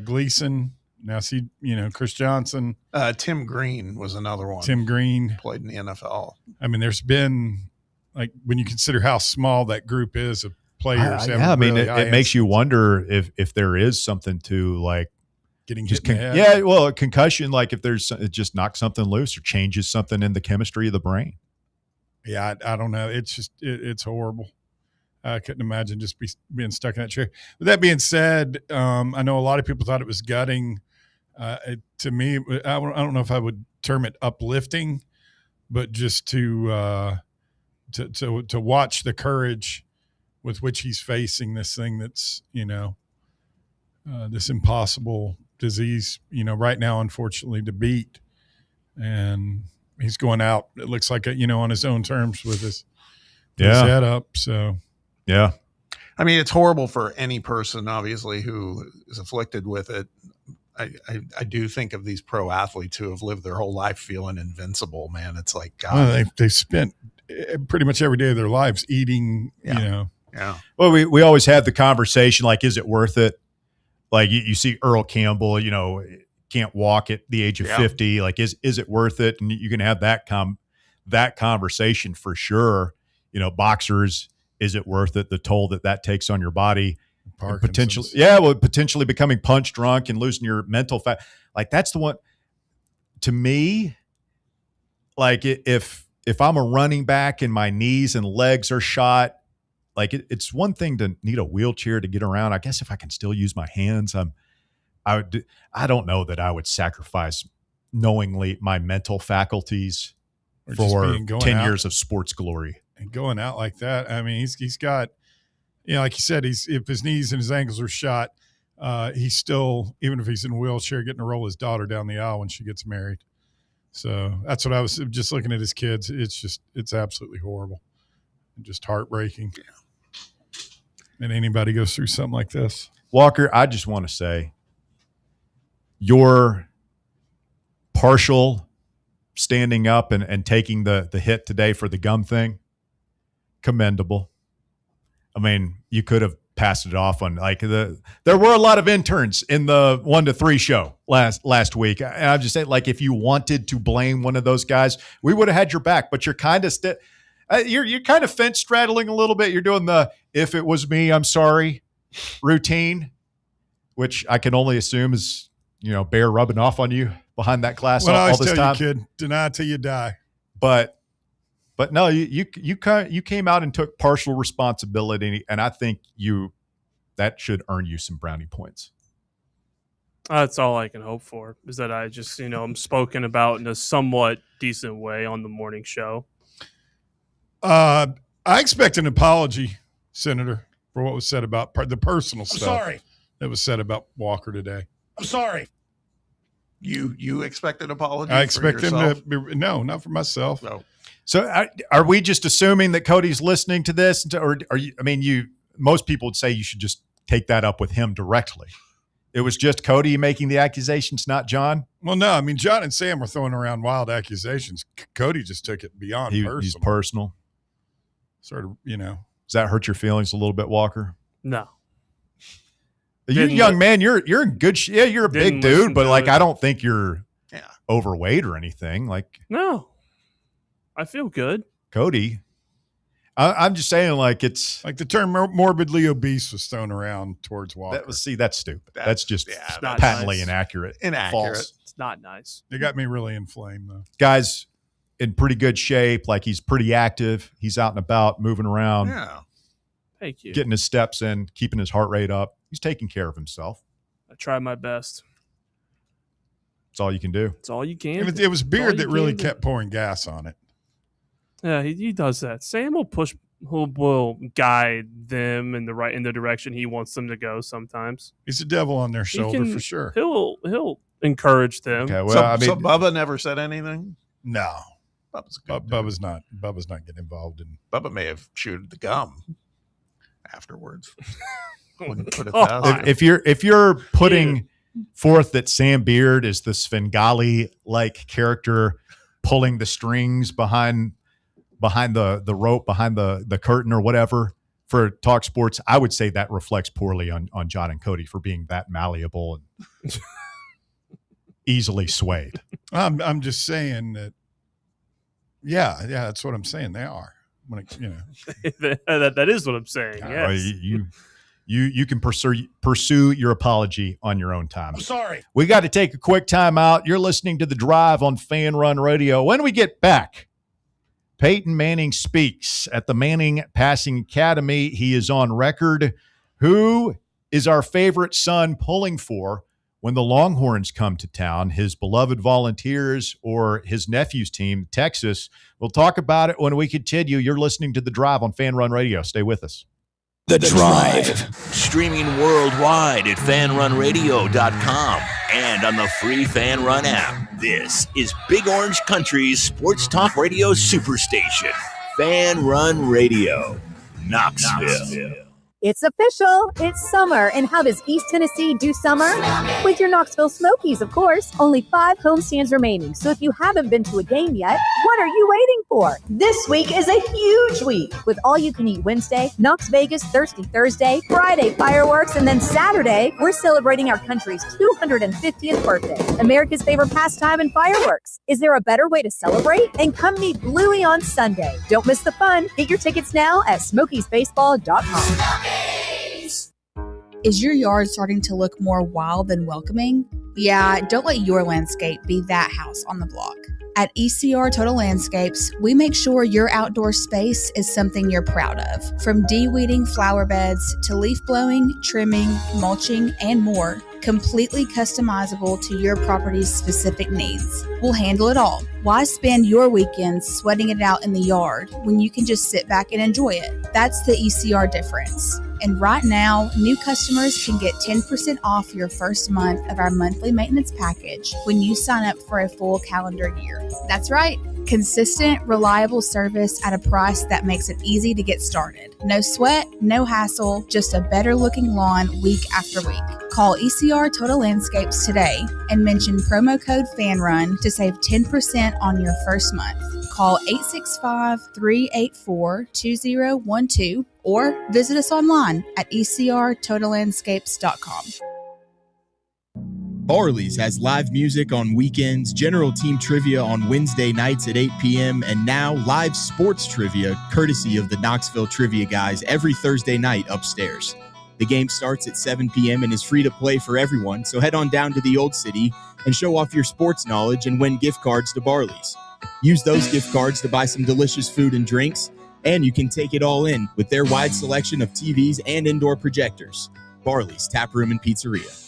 Gleason, now see, Chris Johnson. Tim Green was another one. Tim Green. Played in the NFL. I mean, there's been, like, when you consider how small that group is of players. I mean, it makes you wonder if there is something to, like, getting hit in the head. Yeah, well, a concussion, like if it just knocks something loose or changes something in the chemistry of the brain. Yeah, I don't know. It's just it's horrible. I couldn't imagine just being stuck in that chair. With that being said, I know a lot of people thought it was gutting. To me, I don't know if I would term it uplifting, but just to watch the courage with which he's facing this thing that's, this impossible disease, right now, unfortunately, to beat. And he's going out, it looks like, on his own terms with his head up. So, yeah. I mean, it's horrible for any person, obviously, who is afflicted with it. I do think of these pro athletes who have lived their whole life feeling invincible, man. It's like, God. Well, they spent pretty much every day of their lives eating, Yeah. Well, we always have the conversation, like, is it worth it? Like you see Earl Campbell, can't walk at the age of 50. Like, is it worth it? And you can have that conversation for sure. Boxers, is it worth it? The toll that takes on your body, potentially becoming punch drunk and losing your mental fat. Like, that's the one. To me, like, if I'm a running back and my knees and legs are shot, like, it's one thing to need a wheelchair to get around. I guess if I can still use my hands, I don't know that I would sacrifice knowingly my mental faculties for 10 years of sports glory. And going out like that, I mean, he's got, like you said, if his knees and his ankles are shot, he's still, even if he's in a wheelchair, getting to roll his daughter down the aisle when she gets married. So that's what I was just looking at his kids. It's absolutely horrible and just heartbreaking. Yeah. And anybody goes through something like this. Walker, I just want to say, your partial standing up and taking the hit today for the gum thing, commendable. I mean, you could have passed it off on there were a lot of interns in the 1 to 3 show last week. And I'm just saying, like, if you wanted to blame one of those guys, we would have had your back, but you're kind of you're kind of fence straddling a little bit. You're doing the, if it was me, I'm sorry routine, which I can only assume is, Bear rubbing off on you behind that glass all this time. You, kid, deny till you die. But no, you came out and took partial responsibility, and I think that should earn you some brownie points. That's all I can hope for, is that I just, I'm spoken about in a somewhat decent way on the morning show. I expect an apology, Senator, for what was said about the personal stuff that was said about Walker today. I'm sorry. You expect an apology? I expect him to. No, not for myself. No. So are we just assuming that Cody's listening to this, or are you? I mean, most people would say you should just take that up with him directly. It was just Cody making the accusations, not John. Well, no, I mean, John and Sam were throwing around wild accusations. Cody just took it beyond personal. He's personal. Sort of, Does that hurt your feelings a little bit, Walker? No. You're a young man. You're in good shape. Yeah, you're a big dude, but I don't think you're overweight or anything. Like, no, I feel good. Cody, I'm just saying, like, it's like the term morbidly obese was thrown around towards Walker. That's stupid. That's just patently nice. Inaccurate. False. It's not nice. They got me really inflamed, though. Guy's in pretty good shape. Like, he's pretty active. He's out and about, moving around. Yeah. Thank you. Getting his steps in, keeping his heart rate up. He's taking care of himself. I try my best. That's all you can do. It's all you can. It was Beard that really kept pouring gas on it. Yeah, he does that. Sam will guide them in the direction he wants them to go sometimes. He's the devil on their shoulder for sure. He'll encourage them. Okay, well, so Bubba never said anything? No. Bubba's not getting involved in. Bubba may have chewed the gum afterwards. Wouldn't put it past him. If you're putting forth that Sam Beard is the Svengali-like character pulling the strings behind the rope, behind the curtain or whatever for Talk Sports, I would say that reflects poorly on John and Cody for being that malleable and easily swayed. I'm just saying that. Yeah, that's what I'm saying. They are. That is what I'm saying. Yes. You can pursue your apology on your own time. I'm sorry. We got to take a quick time out. You're listening to The Drive on Fan Run Radio. When we get back, Peyton Manning speaks at the Manning Passing Academy. He is on record. Who is our favorite son pulling for when the Longhorns come to town? His beloved Volunteers or his nephew's team, Texas? We'll talk about it when we continue. You're listening to The Drive on Fan Run Radio. Stay with us. The Drive. Streaming worldwide at fanrunradio.com and on the free Fan Run app. This is Big Orange Country's sports talk radio superstation, Fan Run Radio, Knoxville. It's official. It's summer. And how does East Tennessee do summer? With your Knoxville Smokies, of course. Only 5 homestands remaining. So if you haven't been to a game yet, what are you waiting for? This week is a huge week with all-you-can-eat Wednesday, Knox Vegas Thirsty Thursday, Friday fireworks, and then Saturday, we're celebrating our country's 250th birthday. America's favorite pastime and fireworks. Is there a better way to celebrate? And come meet Bluey on Sunday. Don't miss the fun. Get your tickets now at SmokiesBaseball.com. Is your yard starting to look more wild than welcoming? Yeah, don't let your landscape be that house on the block. At ECR Total Landscapes, we make sure your outdoor space is something you're proud of. From de-weeding flower beds to leaf blowing, trimming, mulching, and more, completely customizable to your property's specific needs. We'll handle it all. Why spend your weekends sweating it out in the yard when you can just sit back and enjoy it? That's the ECR difference. And right now, new customers can get 10% off your first month of our monthly maintenance package when you sign up for a full calendar year. That's right. Consistent, reliable service at a price that makes it easy to get started. No sweat, no hassle, just a better looking lawn week after week. Call ECR Total Landscapes today and mention promo code FANRUN to save 10% on your first month. Call 865-384-2012 or visit us online at ecrtotallandscapes.com. Barley's has live music on weekends, general team trivia on Wednesday nights at 8 p.m., and now live sports trivia courtesy of the Knoxville Trivia Guys every Thursday night upstairs. The game starts at 7 p.m. and is free to play for everyone, so head on down to the Old City and show off your sports knowledge and win gift cards to Barley's. Use those gift cards to buy some delicious food and drinks, and you can take it all in with their wide selection of TVs and indoor projectors. Barley's Tap Room and Pizzeria.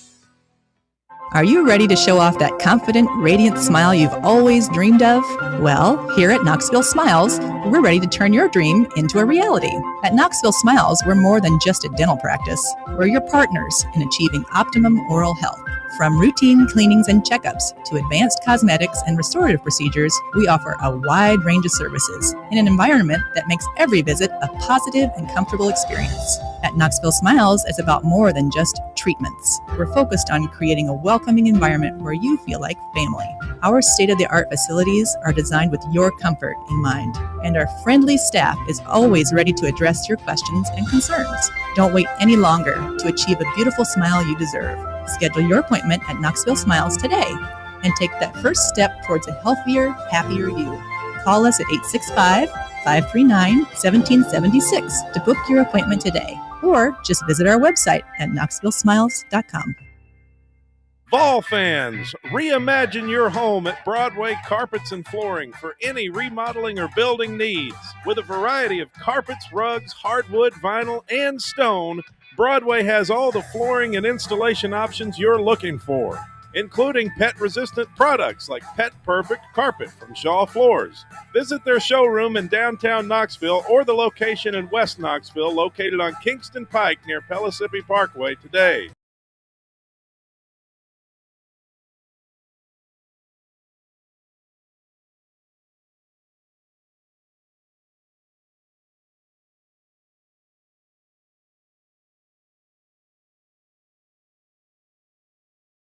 Are you ready to show off that confident, radiant smile you've always dreamed of? Well, here at Knoxville Smiles, we're ready to turn your dream into a reality. At Knoxville Smiles, we're more than just a dental practice. We're your partners in achieving optimum oral health. From routine cleanings and checkups to advanced cosmetics and restorative procedures, we offer a wide range of services in an environment that makes every visit a positive and comfortable experience. At Knoxville Smiles, it's about more than just treatments. We're focused on creating a welcoming environment where you feel like family. Our state-of-the-art facilities are designed with your comfort in mind, and our friendly staff is always ready to address your questions and concerns. Don't wait any longer to achieve a beautiful smile you deserve. Schedule your appointment at Knoxville Smiles today and take that first step towards a healthier, happier you. Call us at 865-539-1776 to book your appointment today, or just visit our website at knoxvillesmiles.com. Vol fans, reimagine your home at Broadway Carpets and Flooring for any remodeling or building needs. With a variety of carpets, rugs, hardwood, vinyl, and stone, Broadway has all the flooring and installation options you're looking for, including pet-resistant products like Pet Perfect Carpet from Shaw Floors. Visit their showroom in downtown Knoxville or the location in West Knoxville located on Kingston Pike near Pellissippi Parkway today.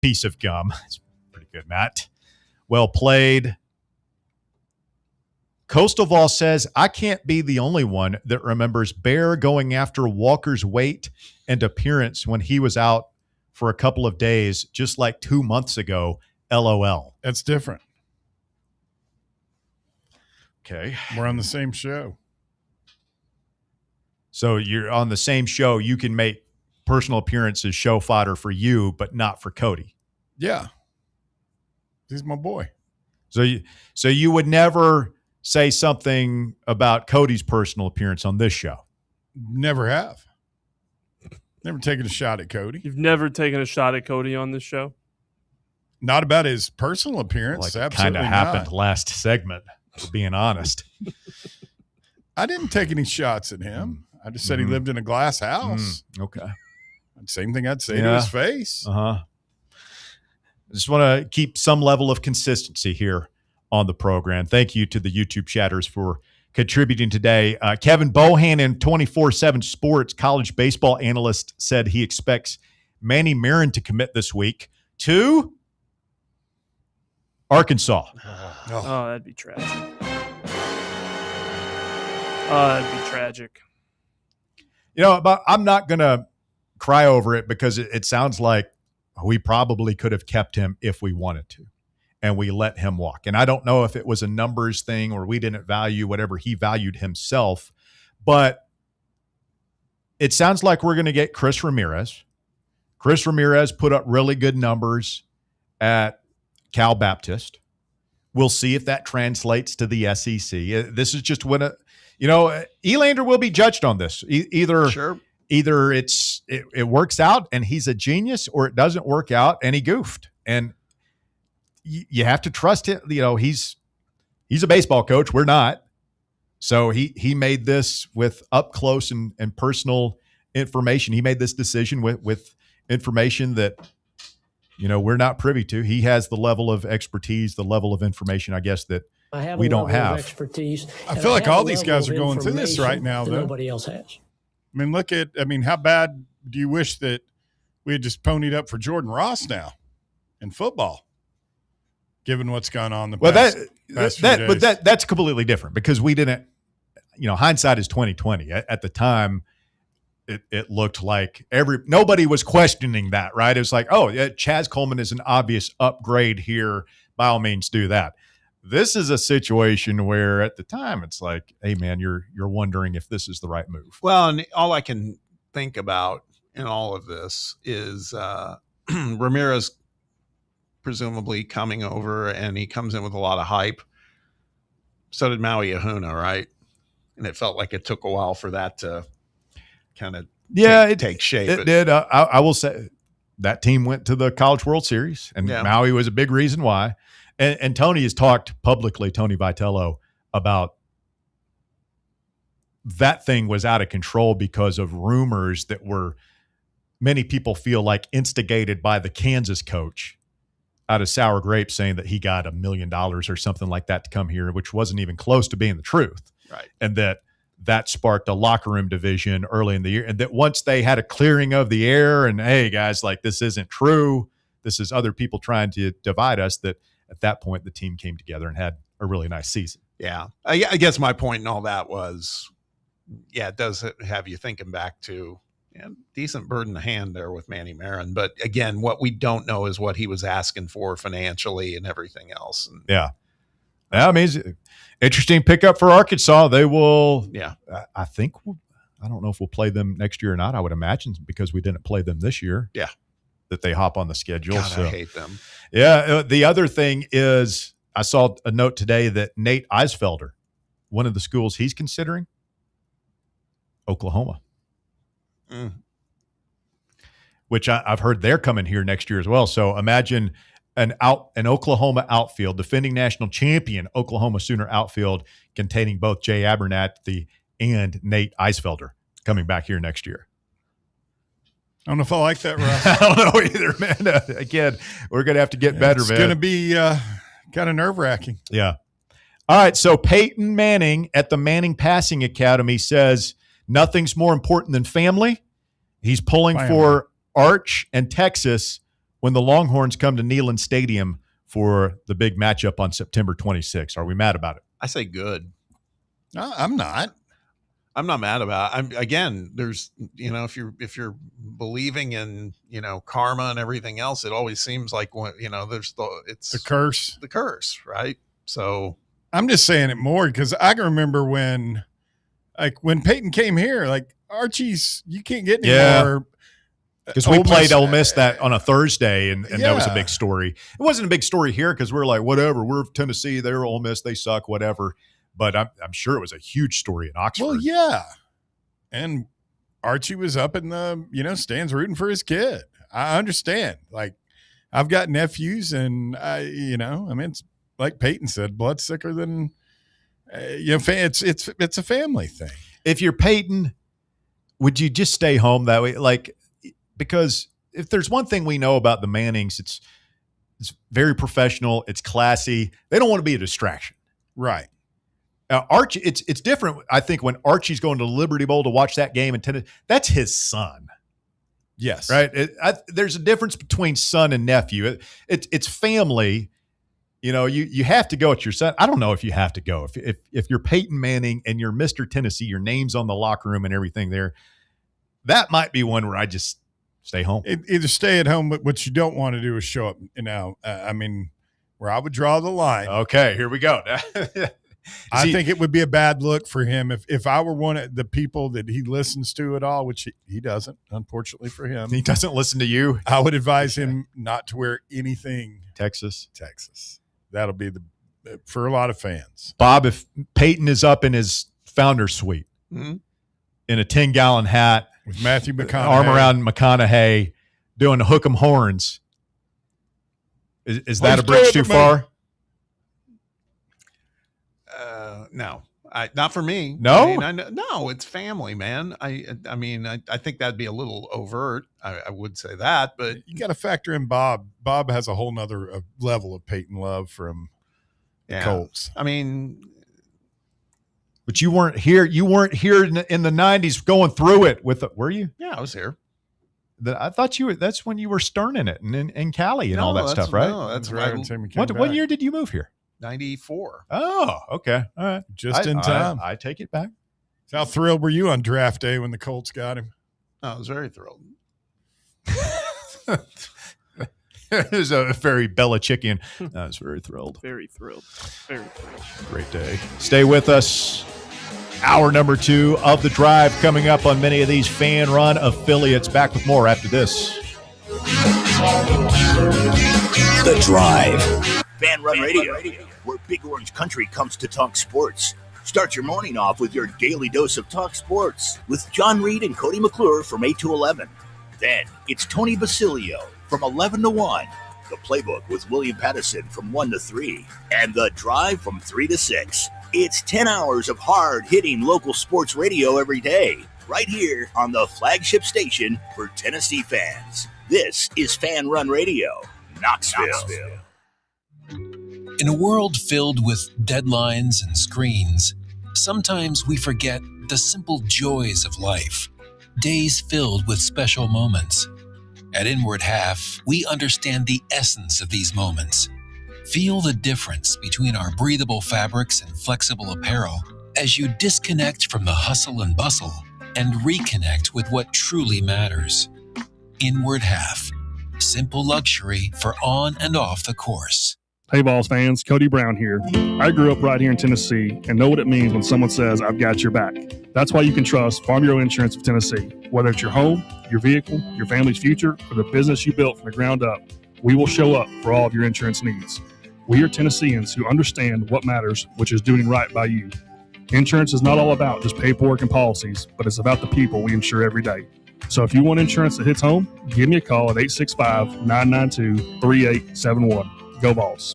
Piece of gum. It's pretty good, Matt. Well played. Coastal Vol says, I can't be the only one that remembers Bear going after Walker's weight and appearance when he was out for a couple of days, just like 2 months ago. LOL. That's different. Okay. We're on the same show. So you're on the same show. You can make personal appearances show fodder for you, but not for Cody. Yeah. He's my boy. So you would never say something about Cody's personal appearance on this show? Never have. Never taken a shot at Cody. You've never taken a shot at Cody on this show? Not about his personal appearance. Like it Absolutely kind of happened not. last segment, for being honest. I didn't take any shots at him. I just said he lived in a glass house. Okay. Same thing I'd say to his face. I just want to keep some level of consistency here on the program. Thank you to the YouTube chatters for contributing today. Kevin Bohannon, 24/7 Sports college baseball analyst, said he expects Manny Marin to commit this week to Arkansas. Oh, that'd be tragic. That'd be tragic. You know, but I'm not going to cry over it because it sounds like we probably could have kept him if we wanted to, and we let him walk. And I don't know if it was a numbers thing or we didn't value whatever he valued himself, but it sounds like we're going to get Chris Ramirez. Chris Ramirez put up really good numbers at Cal Baptist. We'll see if that translates to the SEC. This is just when Elander will be judged on this. Either it works out and he's a genius, or it doesn't work out and he goofed. And you have to trust him. You know, he's a baseball coach. We're not. So he made this with up close and personal information. He made this decision with information that, we're not privy to. He has the level of expertise, the level of information, I guess, that we don't have. Expertise. I feel like all these guys are going through this right now, though. Nobody else has. I mean, how bad do you wish that we had just ponied up for Jordan Ross now in football, given what's gone on the past few days? But that's completely different because we didn't, hindsight is 2020. At the time, it looked like nobody was questioning that, right? It was like, oh, yeah, Chaz Coleman is an obvious upgrade here. By all means, do that. This is a situation where at the time it's like, hey, man, you're wondering if this is the right move. Well, and all I can think about in all of this is Ramirez presumably coming over, and he comes in with a lot of hype. So did Maui Ahuna, right? And it felt like it took a while for that to kind of take shape. It did. I will say that team went to the College World Series, and Maui was a big reason why. And Tony has talked publicly, Tony Vitello, about that thing was out of control because of rumors that were, many people feel like, instigated by the Kansas coach out of Sour Grapes, saying that he got $1 million or something like that to come here, which wasn't even close to being the truth. Right. And that sparked a locker room division early in the year. And that once they had a clearing of the air and, hey, guys, like, this isn't true, this is other people trying to divide us, that at that point the team came together and had a really nice season. Yeah. I guess my point in all that was, it does have you thinking back to decent bird in the hand there with Manny Marin. But again, what we don't know is what he was asking for financially and everything else. And, I mean, interesting pickup for Arkansas. They will, I think, I don't know if we'll play them next year or not. I would imagine, because we didn't play them this year. Yeah. That they hop on the schedule. God, I hate them. Yeah. The other thing is, I saw a note today that Nate Eisfelder, one of the schools he's considering, Oklahoma. Which I've heard they're coming here next year as well. So imagine an Oklahoma outfield, defending national champion Oklahoma Sooner outfield, containing both Jay Abernathy and Nate Eisfelder coming back here next year. I don't know if I like that, Russ. I don't know either, man. Again, we're going to have to get better, man. It's going to be kind of nerve-wracking. Yeah. All right, so Peyton Manning at the Manning Passing Academy says nothing's more important than family. He's pulling for Arch and Texas when the Longhorns come to Neyland Stadium for the big matchup on September 26th. Are we mad about it? I say good. No, I'm not. I'm not mad about it. Again, there's, if you're believing in, karma and everything else, it always seems like, there's it's the curse, right? So I'm just saying it more because I can remember when Peyton came here, like, Archie's, you can't get any more. Because we played Ole Miss that on a Thursday, and that was a big story. It wasn't a big story here because we're like, whatever, we're Tennessee, they're Ole Miss, they suck, whatever. but I'm sure it was a huge story in Oxford. Well, yeah. And Archie was up in the, stands rooting for his kid. I understand. Like, I've got nephews, and it's like Peyton said, blood sicker than, it's a family thing. If you're Peyton, would you just stay home that way? Like, because if there's one thing we know about the Mannings, it's very professional. It's classy. They don't want to be a distraction. Right. Archie, it's different. I think when Archie's going to Liberty Bowl to watch that game in Tennessee, that's his son. Yes. Right. There's a difference between son and nephew. It's family. You have to go at your son. I don't know if you have to go. If you're Peyton Manning and you're Mr. Tennessee, your name's on the locker room and everything there, that might be one where I just stay home. Either stay at home, but what you don't want to do is show up. Where I would draw the line. Okay, here we go. I think it would be a bad look for him if I were one of the people that he listens to at all, which he doesn't, unfortunately for him. He doesn't listen to you. I would advise him not to wear anything Texas. That'll be for a lot of fans. Bob, if Peyton is up in his founder suite in a 10-gallon hat with Matthew McConaughey, arm around McConaughey, doing the hook 'em horns, is that a bridge too far? No, not for me. No, no, it's family, man. I think that'd be a little overt. I would say that, but you got to factor in Bob. Bob has a whole nother level of Peyton love from the Colts. But you weren't here. You weren't here in the 90s going through it with were you? Yeah, I was here. I thought you were. That's when you were Sterning it and in Cali and all that stuff, right? No, that's right. What year did you move here? 94. Oh, okay. All right. Just in time. I take it back. So how thrilled were you on draft day when the Colts got him? I was very thrilled. It was a very Belichickian. I was very thrilled. Very thrilled. Very thrilled. Great day. Stay with us. Hour number 2 of The Drive coming up on many of these fan-run affiliates. Back with more after this. The Drive. Fan Run Radio, where Big Orange Country comes to talk sports. Start your morning off with your daily dose of talk sports with John Reed and Cody McClure from 8 to 11. Then it's Tony Basilio from 11 to 1. The Playbook with William Pattison from 1 to 3. And The Drive from 3 to 6. It's 10 hours of hard-hitting local sports radio every day, right here on the flagship station for Tennessee fans. This is Fan Run Radio, Knoxville. In a world filled with deadlines and screens, sometimes we forget the simple joys of life, days filled with special moments. At Inward Half, we understand the essence of these moments. Feel the difference between our breathable fabrics and flexible apparel as you disconnect from the hustle and bustle and reconnect with what truly matters. Inward Half, simple luxury for on and off the course. Hey, Vols fans, Cody Brown here. I grew up right here in Tennessee and know what it means when someone says, I've got your back. That's why you can trust Farm Bureau Insurance of Tennessee. Whether it's your home, your vehicle, your family's future, or the business you built from the ground up, we will show up for all of your insurance needs. We are Tennesseans who understand what matters, which is doing right by you. Insurance is not all about just paperwork and policies, but it's about the people we insure every day. So if you want insurance that hits home, give me a call at 865-992-3871. Go Vols.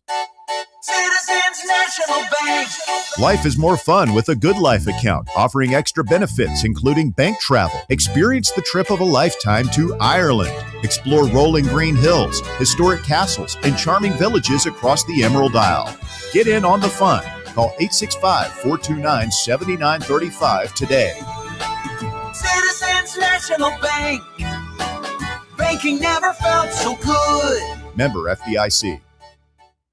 Citizens National Bank. Life is more fun with a Good Life account, offering extra benefits, including bank travel. Experience the trip of a lifetime to Ireland. Explore rolling green hills, historic castles, and charming villages across the Emerald Isle. Get in on the fun. Call 865-429-7935 today. Citizens National Bank. Banking never felt so good. Member FDIC.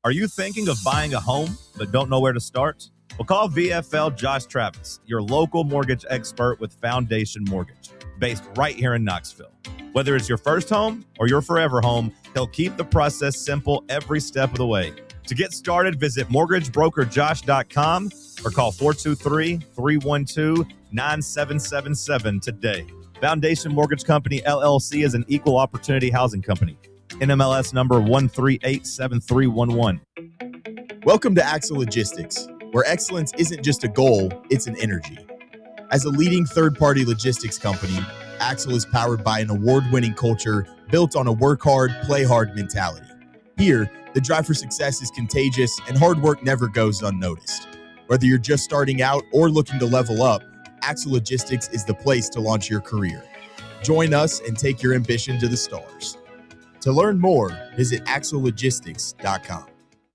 Are you thinking of buying a home but don't know where to start? Well, call VFL Josh Travis, your local mortgage expert with Foundation Mortgage, based right here in Knoxville. Whether it's your first home or your forever home, he'll keep the process simple every step of the way. To get started, visit mortgagebrokerjosh.com or call 423-312-9777 today. Foundation Mortgage Company, LLC is an equal opportunity housing company. NMLS number 1387311. Welcome to Axel Logistics, where excellence isn't just a goal, it's an energy. As a leading third-party logistics company, Axle is powered by an award-winning culture built on a work hard, play hard mentality. Here, the drive for success is contagious and hard work never goes unnoticed. Whether you're just starting out or looking to level up, Axle Logistics is the place to launch your career. Join us and take your ambition to the stars. To learn more, visit axlelogistics.com.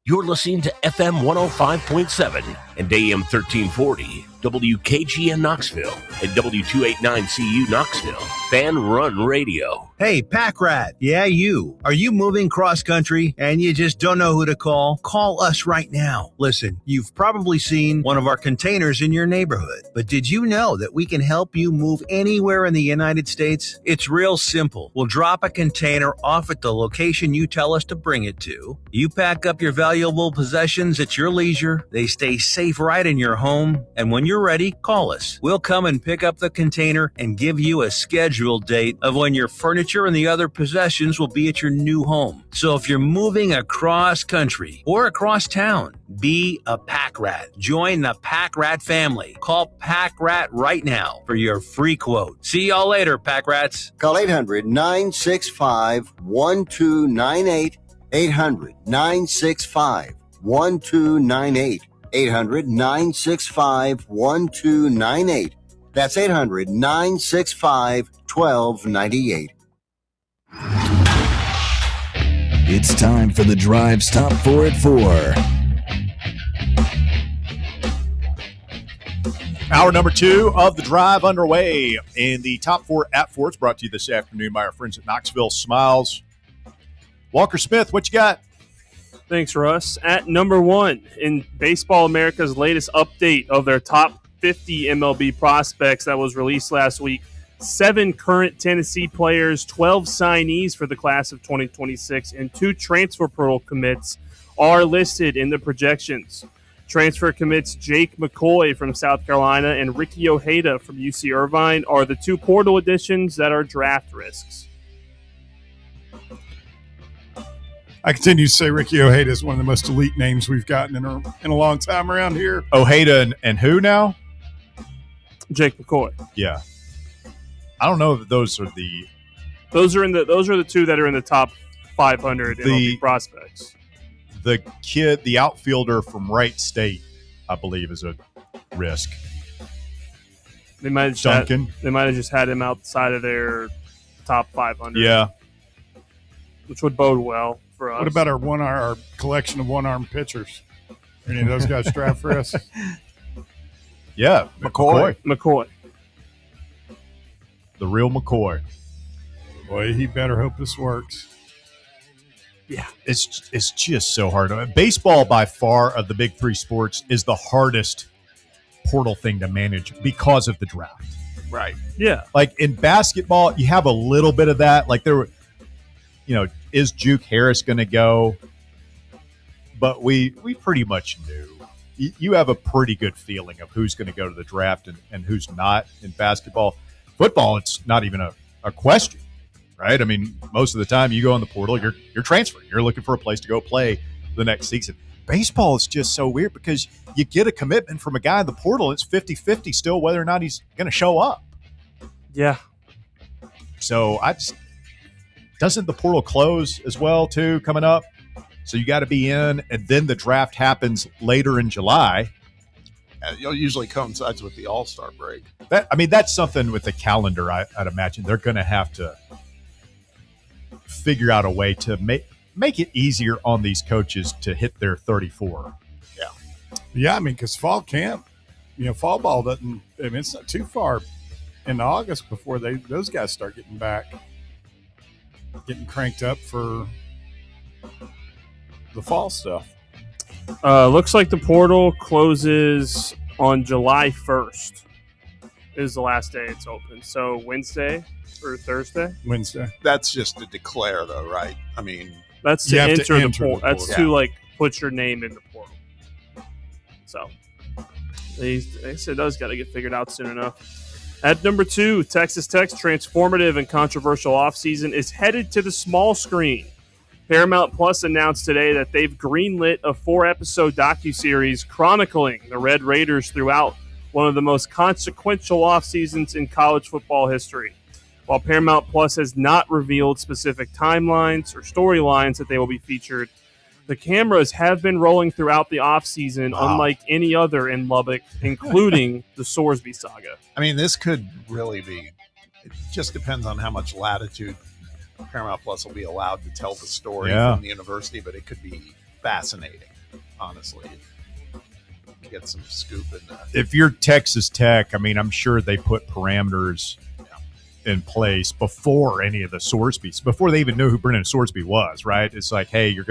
You're listening to FM 105.7 and AM 1340, WKGN Knoxville, and W289CU Knoxville, Fan Run Radio. Hey, Pack Rat. Yeah, you. Are you moving cross country and you just don't know who to call? Call us right now. Listen, you've probably seen one of our containers in your neighborhood, but did you know that we can help you move anywhere in the United States? It's real simple. We'll drop a container off at the location you tell us to bring it to. You pack up your valuable possessions at your leisure. They stay safe right in your home. And when you're ready, call us. We'll come and pick up the container and give you a scheduled date of when your furniture and the other possessions will be at your new home. So if you're moving across country or across town, be a Pack Rat. Join the Pack Rat family. Call Pack Rat right now for your free quote. See y'all later, Pack Rats. Call 800-965-1298. 800-965-1298. 800-965-1298. That's 800-965-1298. It's time for the Drive's Top 4 at 4. Hour number 2 of the Drive underway. And the Top 4 at 4 is brought to you this afternoon by our friends at Knoxville Smiles. Walker Smith, what you got? Thanks, Russ. At number 1 in Baseball America's latest update of their top 50 MLB prospects that was released last week, 7 current Tennessee players, 12 signees for the class of 2026, and 2 transfer portal commits are listed in the projections. Transfer commits Jake McCoy from South Carolina and Ricky Ojeda from UC Irvine are the 2 portal additions that are draft risks. I continue to say Ricky Ojeda is one of the most elite names we've gotten in a long time around here. Ojeda and who now? Jake McCoy. Yeah. I don't know if those are the... Those are the 2 that are in the top 500 MLB prospects. The kid, the outfielder from Wright State, I believe, is a risk. They might have just had him outside of their top 500. Yeah. Which would bode well for us. What about our collection of one-arm pitchers? Any of those guys draft for us? Yeah, McCoy. The real McCoy. Boy, he better hope this works. Yeah, it's just so hard. Baseball, by far, of the big 3 sports, is the hardest portal thing to manage because of the draft. Right. Yeah. Like in basketball, you have a little bit of that. Like is Juke Harris going to go? But we pretty much knew. You have a pretty good feeling of who's going to go to the draft and who's not in basketball. Football, it's not even a question, right? I mean, most of the time you go in the portal, you're transferring. You're looking for a place to go play the next season. Baseball is just so weird because you get a commitment from a guy in the portal. It's 50-50 still whether or not he's going to show up. Yeah. So doesn't the portal close as well too coming up? So you got to be in, and then the draft happens later in July. It usually coincides with the All-Star break. That's something with the calendar. I'd imagine they're going to have to figure out a way to make it easier on these coaches to hit their 34. Yeah, because fall camp, fall ball doesn't. It's not too far in August before those guys start getting cranked up for the fall stuff. Looks like the portal closes on July 1st is the last day it's open. So Wednesday or Thursday? Wednesday. That's just to declare, though, right? That's to enter the portal. That's to put your name in the portal. So they said those got to get figured out soon enough. At number 2, Texas Tech's transformative and controversial offseason is headed to the small screen. Paramount Plus announced today that they've greenlit a 4-episode docuseries chronicling the Red Raiders throughout one of the most consequential off seasons in college football history. While Paramount Plus has not revealed specific timelines or storylines that they will be featured, the cameras have been rolling throughout the offseason unlike any other in Lubbock, including the Sorsby saga. I mean, this could really be, it just depends on how much latitude Paramount Plus will be allowed to tell the story from the university, but it could be fascinating, honestly. Get some scoop in that. If you're Texas Tech, I mean, I'm sure they put parameters in place before any of the Sorsbys, before they even knew who Brennan Sorsby was, right? It's like, hey, you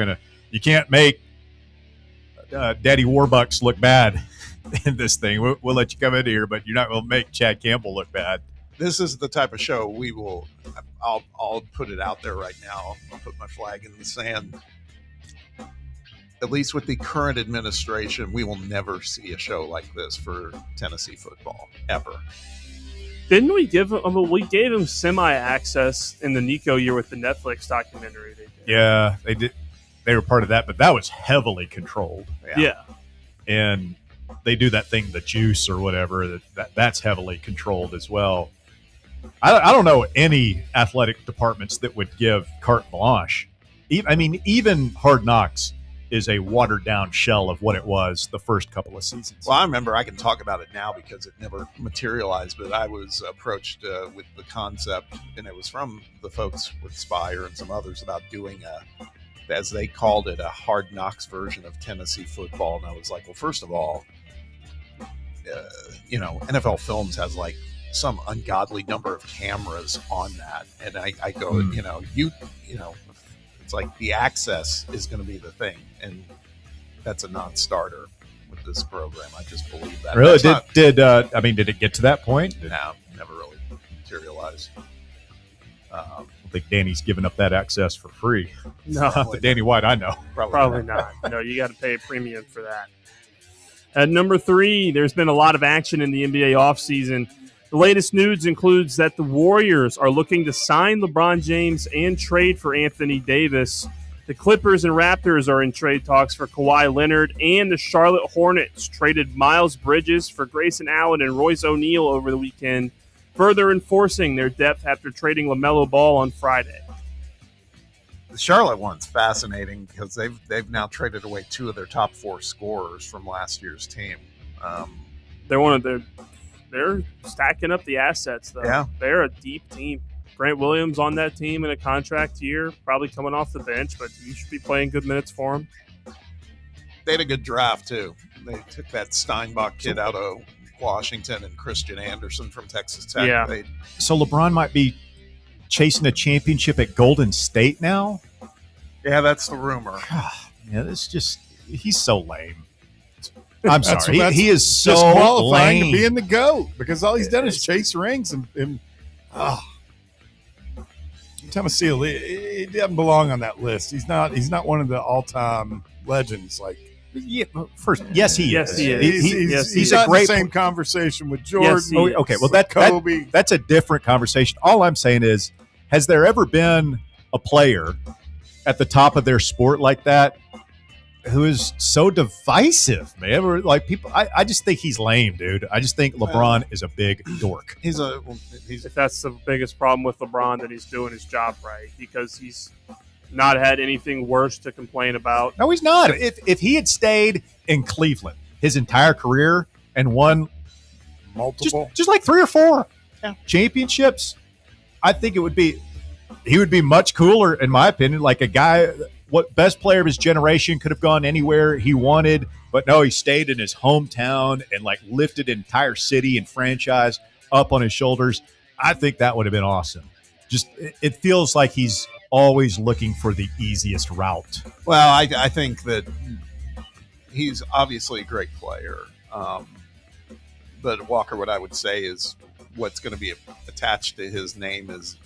can't make Daddy Warbucks look bad in this thing. We'll let you come in here, but you're not going to make Chad Campbell look bad. This is the type of show we will. I'll put it out there right now. I'll put my flag in the sand. At least with the current administration, we will never see a show like this for Tennessee football ever. Didn't we give him? We gave him semi-access in the Nico year with the Netflix documentary. They did. Yeah, they did. They were part of that, but that was heavily controlled. Yeah. And they do that thing, the juice or whatever. That's heavily controlled as well. I don't know any athletic departments that would give carte blanche. Even Hard Knocks is a watered down shell of what it was the first couple of seasons. Well, I remember, I can talk about it now because it never materialized, but I was approached with the concept, and it was from the folks with Spire and some others, about doing as they called it, a Hard Knocks version of Tennessee football. And I was like, well, first of all, NFL Films has like some ungodly number of cameras on that. And I go, it's like the access is going to be the thing. And that's a non-starter with this program. I just believe that. Really? Did it get to that point? No, never really materialized. I don't think Danny's giving up that access for free. No. The Danny White I know. Probably not. No, you got to pay a premium for that. At number 3, there's been a lot of action in the NBA offseason. The latest news includes that the Warriors are looking to sign LeBron James and trade for Anthony Davis. The Clippers and Raptors are in trade talks for Kawhi Leonard, and the Charlotte Hornets traded Miles Bridges for Grayson Allen and Royce O'Neal over the weekend, further enforcing their depth after trading LaMelo Ball on Friday. The Charlotte one's fascinating because they've now traded away 2 of their top 4 scorers from last year's team. They're stacking up the assets, though. Yeah. They're a deep team. Grant Williams on that team in a contract year, probably coming off the bench, but you should be playing good minutes for him. They had a good draft, too. They took that Steinbach kid out of Washington and Christian Anderson from Texas Tech. Yeah. So LeBron might be chasing a championship at Golden State now? Yeah, that's the rumor. Yeah, he's so lame. I'm sorry. He is so disqualifying lame to being the GOAT because all he's done is chase rings and Thomasile, he doesn't belong on that list. He's not one of the all-time legends. Like, yeah, yes, he is. He's not in the same conversation with Jordan. Yes, okay, well Kobe. That's a different conversation. All I'm saying is, has there ever been a player at the top of their sport like that who is so divisive, man? Like, people, I just think he's lame, dude. I just think LeBron is a big dork. If that's the biggest problem with LeBron, then he's doing his job right, because he's not had anything worse to complain about. No, he's not. If he had stayed in Cleveland his entire career and won multiple, just like 3 or 4 championships, I think he would be much cooler, in my opinion. Like a guy, what best player of his generation, could have gone anywhere he wanted, but no, he stayed in his hometown and like lifted an entire city and franchise up on his shoulders. I think that would have been awesome. Just, it feels like he's always looking for the easiest route. Well, I think that he's obviously a great player. But Walker, what I would say is what's going to be attached to his name is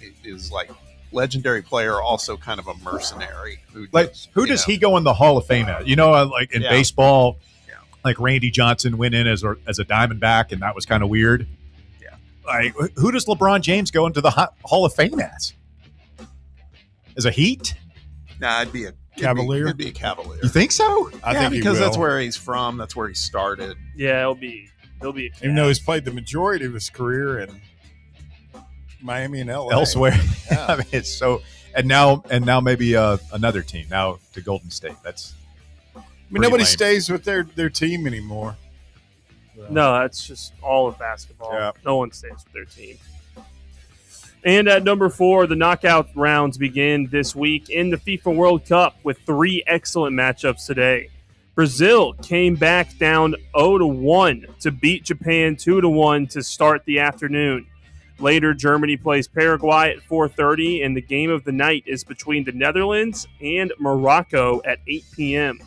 like legendary player, also kind of a mercenary. Who does he go in the Hall of Fame at? Like in baseball, like Randy Johnson went in as a Diamondback, and that was kind of weird. Yeah. Like, who does LeBron James go into the Hall of Fame as? As a Heat? Nah, it'd be a Cavalier? It'd be a Cavalier. You think so? I think he because that's will. where he's from. That's where he started. Yeah, he'll be a Even though he's played the majority of his career in Miami and LA. Elsewhere. Yeah. I mean, it's so and now maybe another team now to Golden State. That's I mean, nobody stays with their team anymore. No, that's just all of basketball. Yeah. No one stays with their team. And at number 4, the knockout rounds begin this week in the FIFA World Cup with 3 excellent matchups today. Brazil came back down 0-1 to beat Japan 2-1 to start the afternoon. Later, Germany plays Paraguay at 4:30, and the game of the night is between the Netherlands and Morocco at 8 p.m.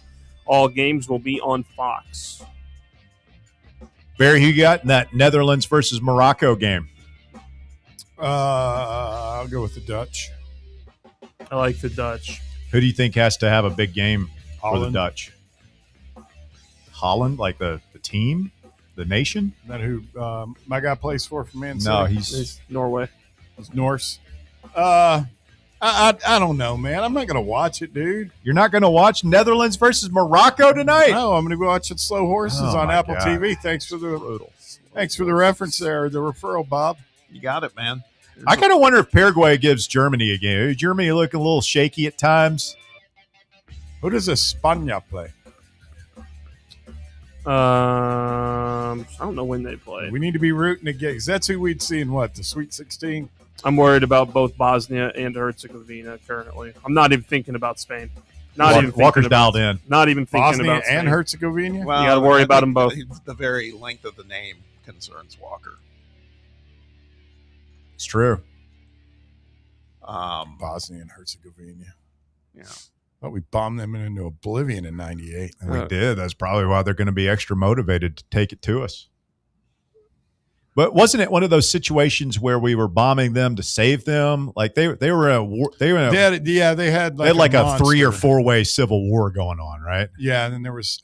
All games will be on Fox. Barry, who you got in that Netherlands versus Morocco game? I'll go with the Dutch. I like the Dutch. Who do you think has to have a big game for the Holland. Dutch? Holland, like the team, the nation? Is that who my guy plays for Man City? No, It's Norway. He's Norse. I don't know, man. I'm not going to watch it, dude. You're not going to watch Netherlands versus Morocco tonight? No, I'm going to go watch it Slow Horses Oh, on my Apple God. TV. Thanks for the reference there, the referral, Bob. You got it, man. I kind of wonder if Paraguay gives Germany a game. Germany looking a little shaky at times. Who does España play? I don't know when they play. We need to be rooting against. That's who we'd see in what, the Sweet 16? I'm worried about both Bosnia and Herzegovina currently. I'm not even thinking about Spain. Walker's thinking dialed in. Not even thinking Bosnia about Spain. and Herzegovina? Well, You gotta worry I about think them both. The very length of the name concerns Walker. It's true. Bosnia and Herzegovina. Yeah. But we bombed them into oblivion in 98. And we did. That's probably why they're going to be extra motivated to take it to us. But wasn't it one of those situations where we were bombing them to save them? Like they were in a war. They were in a, they had they had like a 3 or monster. 4 way civil war going on, right? Yeah, and then there was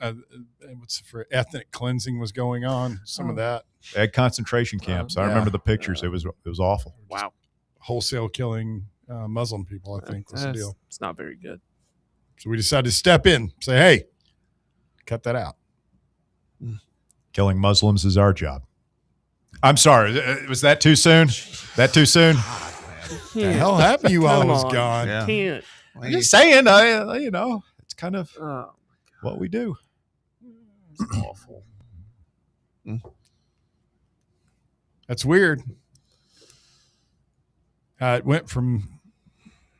ethnic cleansing was going on. Some of that They had concentration camps. I yeah. remember the pictures. It was awful. Wow. wholesale killing Muslim people. I think was the deal. It's not very good. So we decided to step in, say, "Hey, cut that out." Killing Muslims is our job. I'm sorry. Was that too soon? That too soon? The hell happened? You Come almost on. gone. Yeah. Can't. I'm just saying. It's kind of what we do. It's awful. That's weird. It went from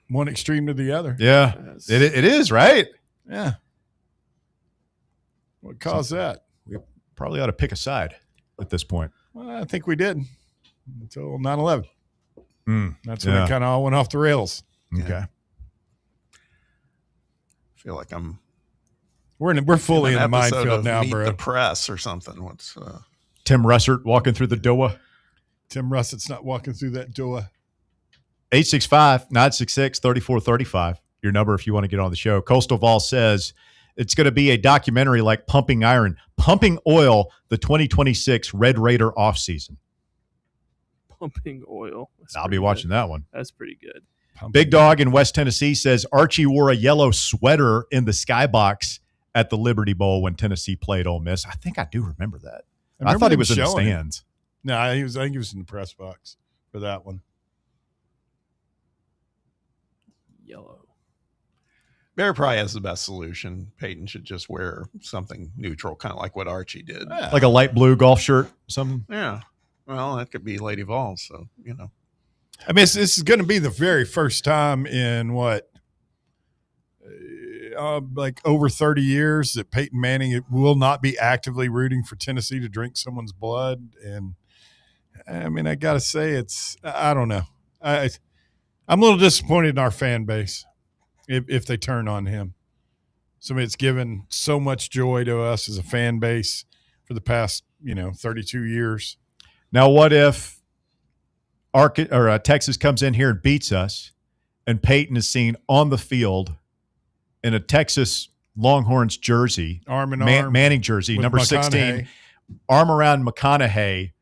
one extreme to the other. Yeah, it is, right? Yeah. What caused that? We probably ought to pick a side at this point. Well, I think we did until 9/11. That's when yeah. it kind of all went off the rails. Okay. I feel like We're fully in the an episode minefield of now, Meet bro. the Press or something. What's Tim Russert walking through the door. Tim Russett's not walking through that door. 865-966-3435. Your number if you want to get on the show. Coastal Vol says it's going to be a documentary like Pumping Iron, Pumping Oil, the 2026 Red Raider offseason. Pumping oil. I'll be watching that one. That's pretty good. Big Dog in West Tennessee says Archie wore a yellow sweater in the skybox at the Liberty Bowl when Tennessee played Ole Miss. I think I do remember that. I thought he was in the stands. No, I think he was in the press box for that one. Yellow. Bear probably has the best solution. Peyton should just wear something neutral, kind of like what Archie did. Yeah. Like a light blue golf shirt, something. Yeah. Well, that could be Lady Vols, so I mean, this is going to be the very first time in what, like over 30 years that Peyton Manning will not be actively rooting for Tennessee to drink someone's blood. And I mean, I got to say, I don't know. I'm a little disappointed in our fan base if they turn on him. So I mean, it's given so much joy to us as a fan base for the past, 32 years. Now, what if Texas comes in here and beats us, and Peyton is seen on the field in a Texas Longhorns jersey, arm in arm, Manning jersey, with number McConaughey. 16, arm around McConaughey,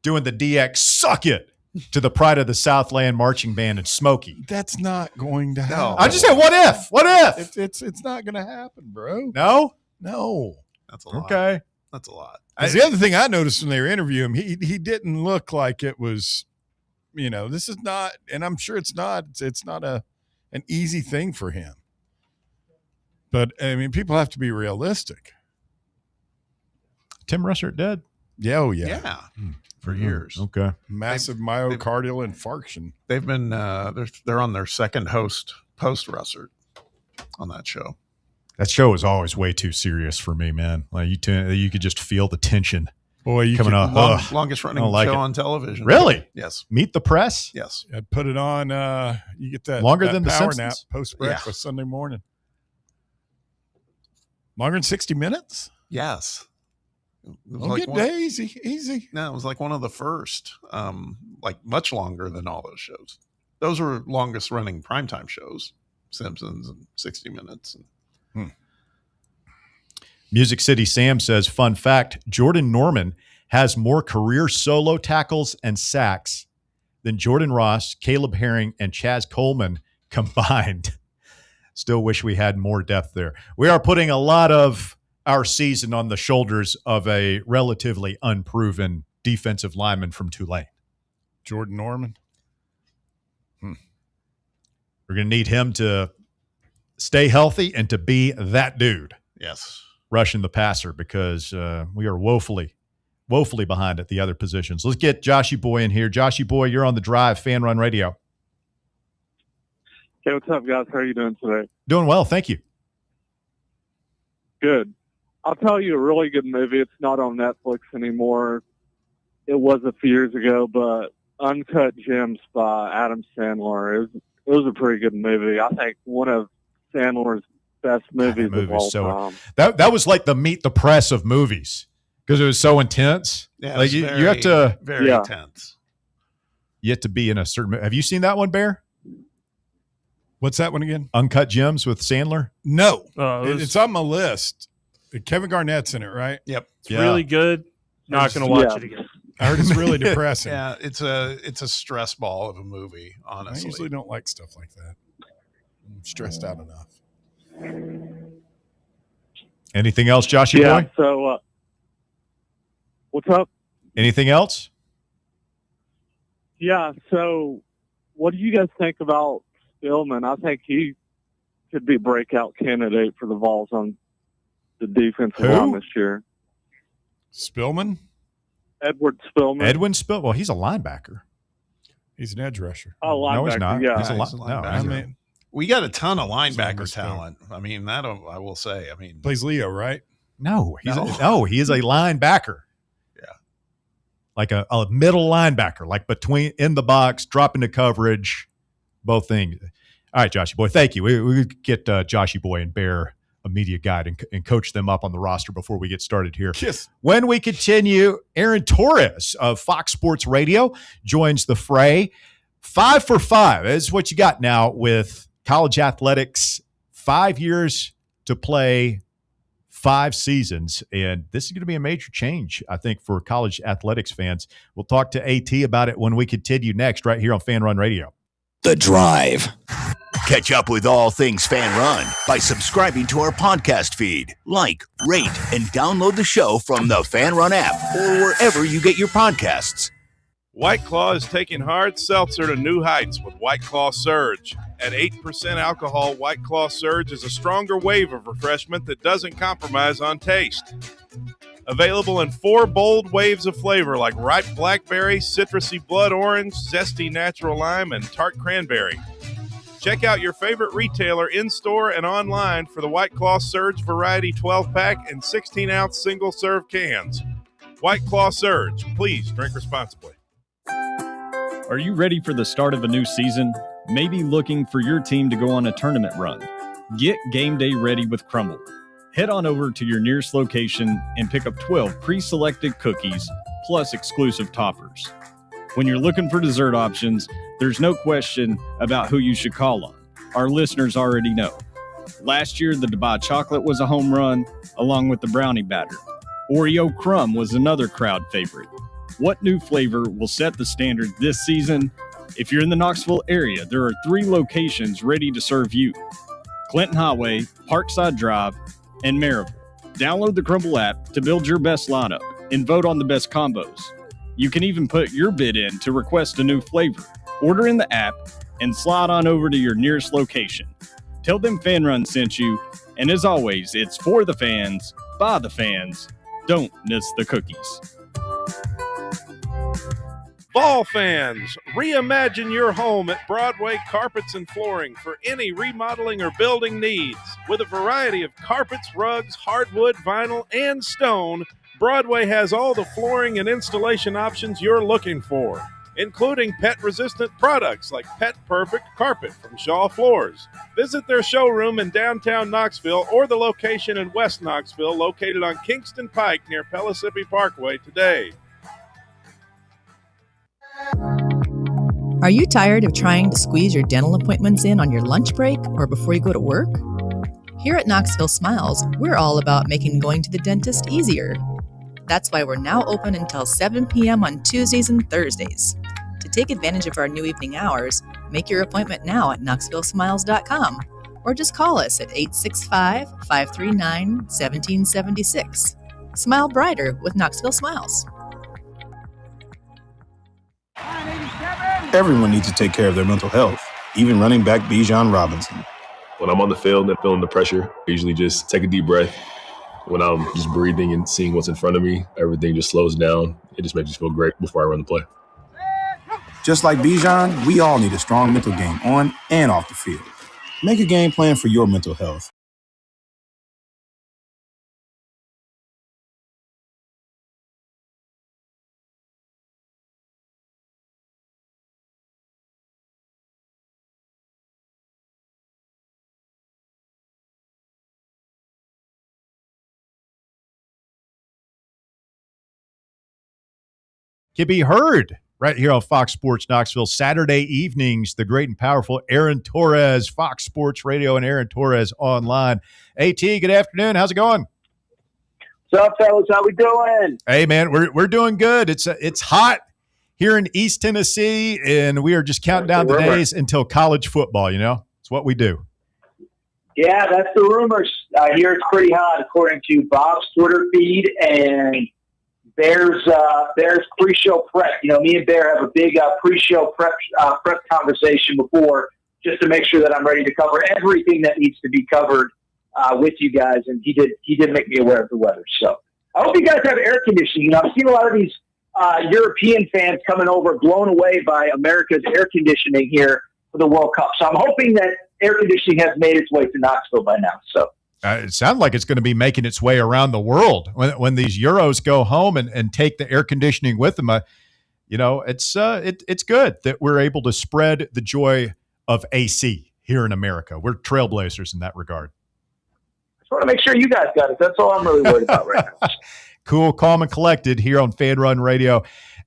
doing the DX suck it to the Pride of the Southland marching band in Smoky. That's not going to happen. I just said, what if? What if? It's not going to happen, bro. No? No. That's a lot. Okay. That's a lot. The other thing I noticed when they were interviewing him, he didn't look like it was, this is not, and I'm sure it's not an easy thing for him. But, I mean, people have to be realistic. Tim Russert dead? Yeah, oh, yeah. Yeah, for years. Okay. Massive myocardial infarction. They've been, they're on their second post Russert on that show. That show was always way too serious for me, man. Like you could just feel the tension. Boy, coming up. Longest running show on television. Really? Yes. Meet the Press? Yes. I'd put it on. You get that longer than the power Simpsons? nap post breakfast Sunday morning. Longer than 60 minutes? Yes. Get easy. No, it was like one of the first, like much longer than all those shows. Those were longest running primetime shows, Simpsons and 60 Minutes. Music City Sam says, fun fact, Jordan Norman has more career solo tackles and sacks than Jordan Ross, Caleb Herring, and Chaz Coleman combined. Still wish we had more depth there. We are putting a lot of our season on the shoulders of a relatively unproven defensive lineman from Tulane. Jordan Norman. We're going to need him to stay healthy and to be that dude. Yes. Rushing the passer, because we are woefully behind at the other positions. Let's get Joshy Boy in here. Joshy Boy, you're on the drive, Fan Run Radio. Hey, what's up, guys? How are you doing today? Doing well, thank you. Good. I'll tell you a really good movie. It's not on Netflix anymore. It was a few years ago, but Uncut Gems by Adam Sandler. It was a pretty good movie. I think one of Sandler's best movies of all time. That was like the Meet the Press of movies because it was so intense. Yeah, like you have to very intense. You have to be in a certain. Have you seen that one, Bear? What's that one again? Uncut Gems with Sandler? No, it's on my list. Kevin Garnett's in it, right? Yep. It's really good. Not going to watch it again. I heard it's really depressing. Yeah, it's a stress ball of a movie, honestly. I usually don't like stuff like that. I'm stressed out enough. Anything else, Joshy Boy? So, what's up? Anything else? Yeah, so what do you guys think about Spillman? I think he could be a breakout candidate for the Vols on the defensive line this year. Spillman? Edward Spillman. Edwin Spillman? Well, he's a linebacker. He's an edge rusher. Oh, linebacker, no, he's not. yeah. He's a linebacker. No, I mean, we got a ton of linebacker talent. I mean, that I will say. I mean, plays Leo, right? No, he is a linebacker. Yeah, like a middle linebacker, like between in the box, drop into coverage, both things. All right, Joshy Boy, thank you. We get Joshy Boy and Bear a media guide and coach them up on the roster before we get started here. Yes. When we continue, Aaron Torres of Fox Sports Radio joins the fray. 5 for 5 is what you got now with college athletics. 5 years to play 5 seasons. And this is going to be a major change, I think, for college athletics fans. We'll talk to AT about it when we continue next right here on Fan Run Radio. The Drive. Catch up with all things Fan Run by subscribing to our podcast feed. Like, rate, and download the show from the Fan Run app or wherever you get your podcasts. White Claw is taking hard seltzer to new heights with White Claw Surge. At 8% alcohol, White Claw Surge is a stronger wave of refreshment that doesn't compromise on taste. Available in 4 bold waves of flavor like ripe blackberry, citrusy blood orange, zesty natural lime, and tart cranberry. Check out your favorite retailer in-store and online for the White Claw Surge Variety 12-pack and 16-ounce single-serve cans. White Claw Surge. Please drink responsibly. Are you ready for the start of a new season? Maybe looking for your team to go on a tournament run? Get game day ready with Crumble. Head on over to your nearest location and pick up 12 pre-selected cookies plus exclusive toppers. When you're looking for dessert options, there's no question about who you should call on. Our listeners already know. Last year, the Dubai chocolate was a home run, along with the brownie batter. Oreo crumb was another crowd favorite. What new flavor will set the standard this season? If you're in the Knoxville area, there are 3 locations ready to serve you: Clinton Highway, Parkside Drive, and Maryville. Download the Crumble app to build your best lineup and vote on the best combos. You can even put your bid in to request a new flavor. Order in the app and slide on over to your nearest location. Tell them Fan Run sent you, and as always, it's for the fans, by the fans. Don't miss the cookies. Fall fans, reimagine your home at Broadway Carpets and Flooring for any remodeling or building needs. With a variety of carpets, rugs, hardwood, vinyl, and stone, Broadway has all the flooring and installation options you're looking for, including pet-resistant products like Pet Perfect Carpet from Shaw Floors. Visit their showroom in downtown Knoxville or the location in West Knoxville located on Kingston Pike near Pellissippi Parkway today. Are you tired of trying to squeeze your dental appointments in on your lunch break or before you go to work? Here at Knoxville Smiles, we're all about making going to the dentist easier. That's why we're now open until 7 p.m. on Tuesdays and Thursdays. To take advantage of our new evening hours, make your appointment now at knoxvillesmiles.com or just call us at 865-539-1776. Smile brighter with Knoxville Smiles. Everyone needs to take care of their mental health, even running back Bijan Robinson. When I'm on the field and feeling the pressure, I usually just take a deep breath. When I'm just breathing and seeing what's in front of me, everything just slows down. It just makes me feel great before I run the play. Just like Bijan, we all need a strong mental game on and off the field. Make a game plan for your mental health. Can be heard right here on Fox Sports Knoxville, Saturday evenings. The great and powerful Aaron Torres, Fox Sports Radio and Aaron Torres online. AT, good afternoon. How's it going? What's up, fellas? How we doing? Hey, man, we're doing good. It's hot here in East Tennessee, and we are just counting down the days until college football, you know? It's what we do. Yeah, that's the rumors. I hear it's pretty hot, according to Bob's Twitter feed, and Bears pre-show prep. You know, me and Bear have a big pre-show prep conversation before, just to make sure that I'm ready to cover everything that needs to be covered with you guys. And he did make me aware of the weather. So I hope you guys have air conditioning. You know, I've seen a lot of these European fans coming over, blown away by America's air conditioning here for the World Cup. So I'm hoping that air conditioning has made its way to Knoxville by now. So. It sounds like it's going to be making its way around the world when these Euros go home and take the air conditioning with them. You know, it's good that we're able to spread the joy of AC here in America. We're trailblazers in that regard. Just want to make sure you guys got it. That's all I'm really worried about right now. Cool, calm, and collected here on Fan Run Radio.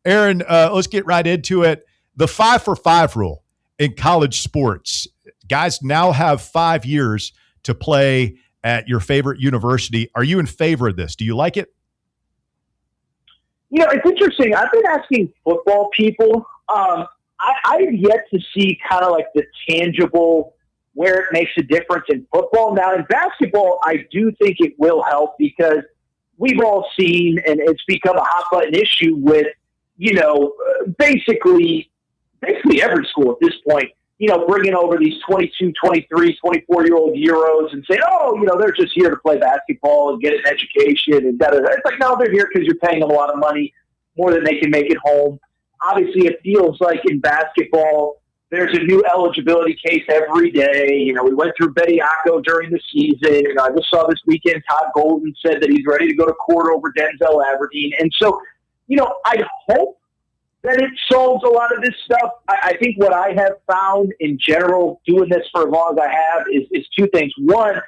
Aaron, let's get right into it. The 5-for-5 rule in college sports. Guys now have 5 years to play at your favorite university. Are you in favor of this? Do you like it? You know, it's interesting. I've been asking football people. I've yet to see kind of like the tangible where it makes a difference in football. Now, in basketball, I do think it will help because we've all seen, and it's become a hot button issue with, you know, basically every school at this point, you know, bringing over these 22, 23, 24-year-old Euros and saying, oh, you know, they're just here to play basketball and get an education and da-da-da. It's like, no, they're here because you're paying them a lot of money, more than they can make at home. Obviously, it feels like in basketball, there's a new eligibility case every day. You know, we went through Bediako during the season. And I just saw this weekend Todd Golden said that he's ready to go to court over Denzel Aberdeen. And so, you know, I hope that it solves a lot of this stuff. I think what I have found in general, doing this for as long as I have, is two things. One,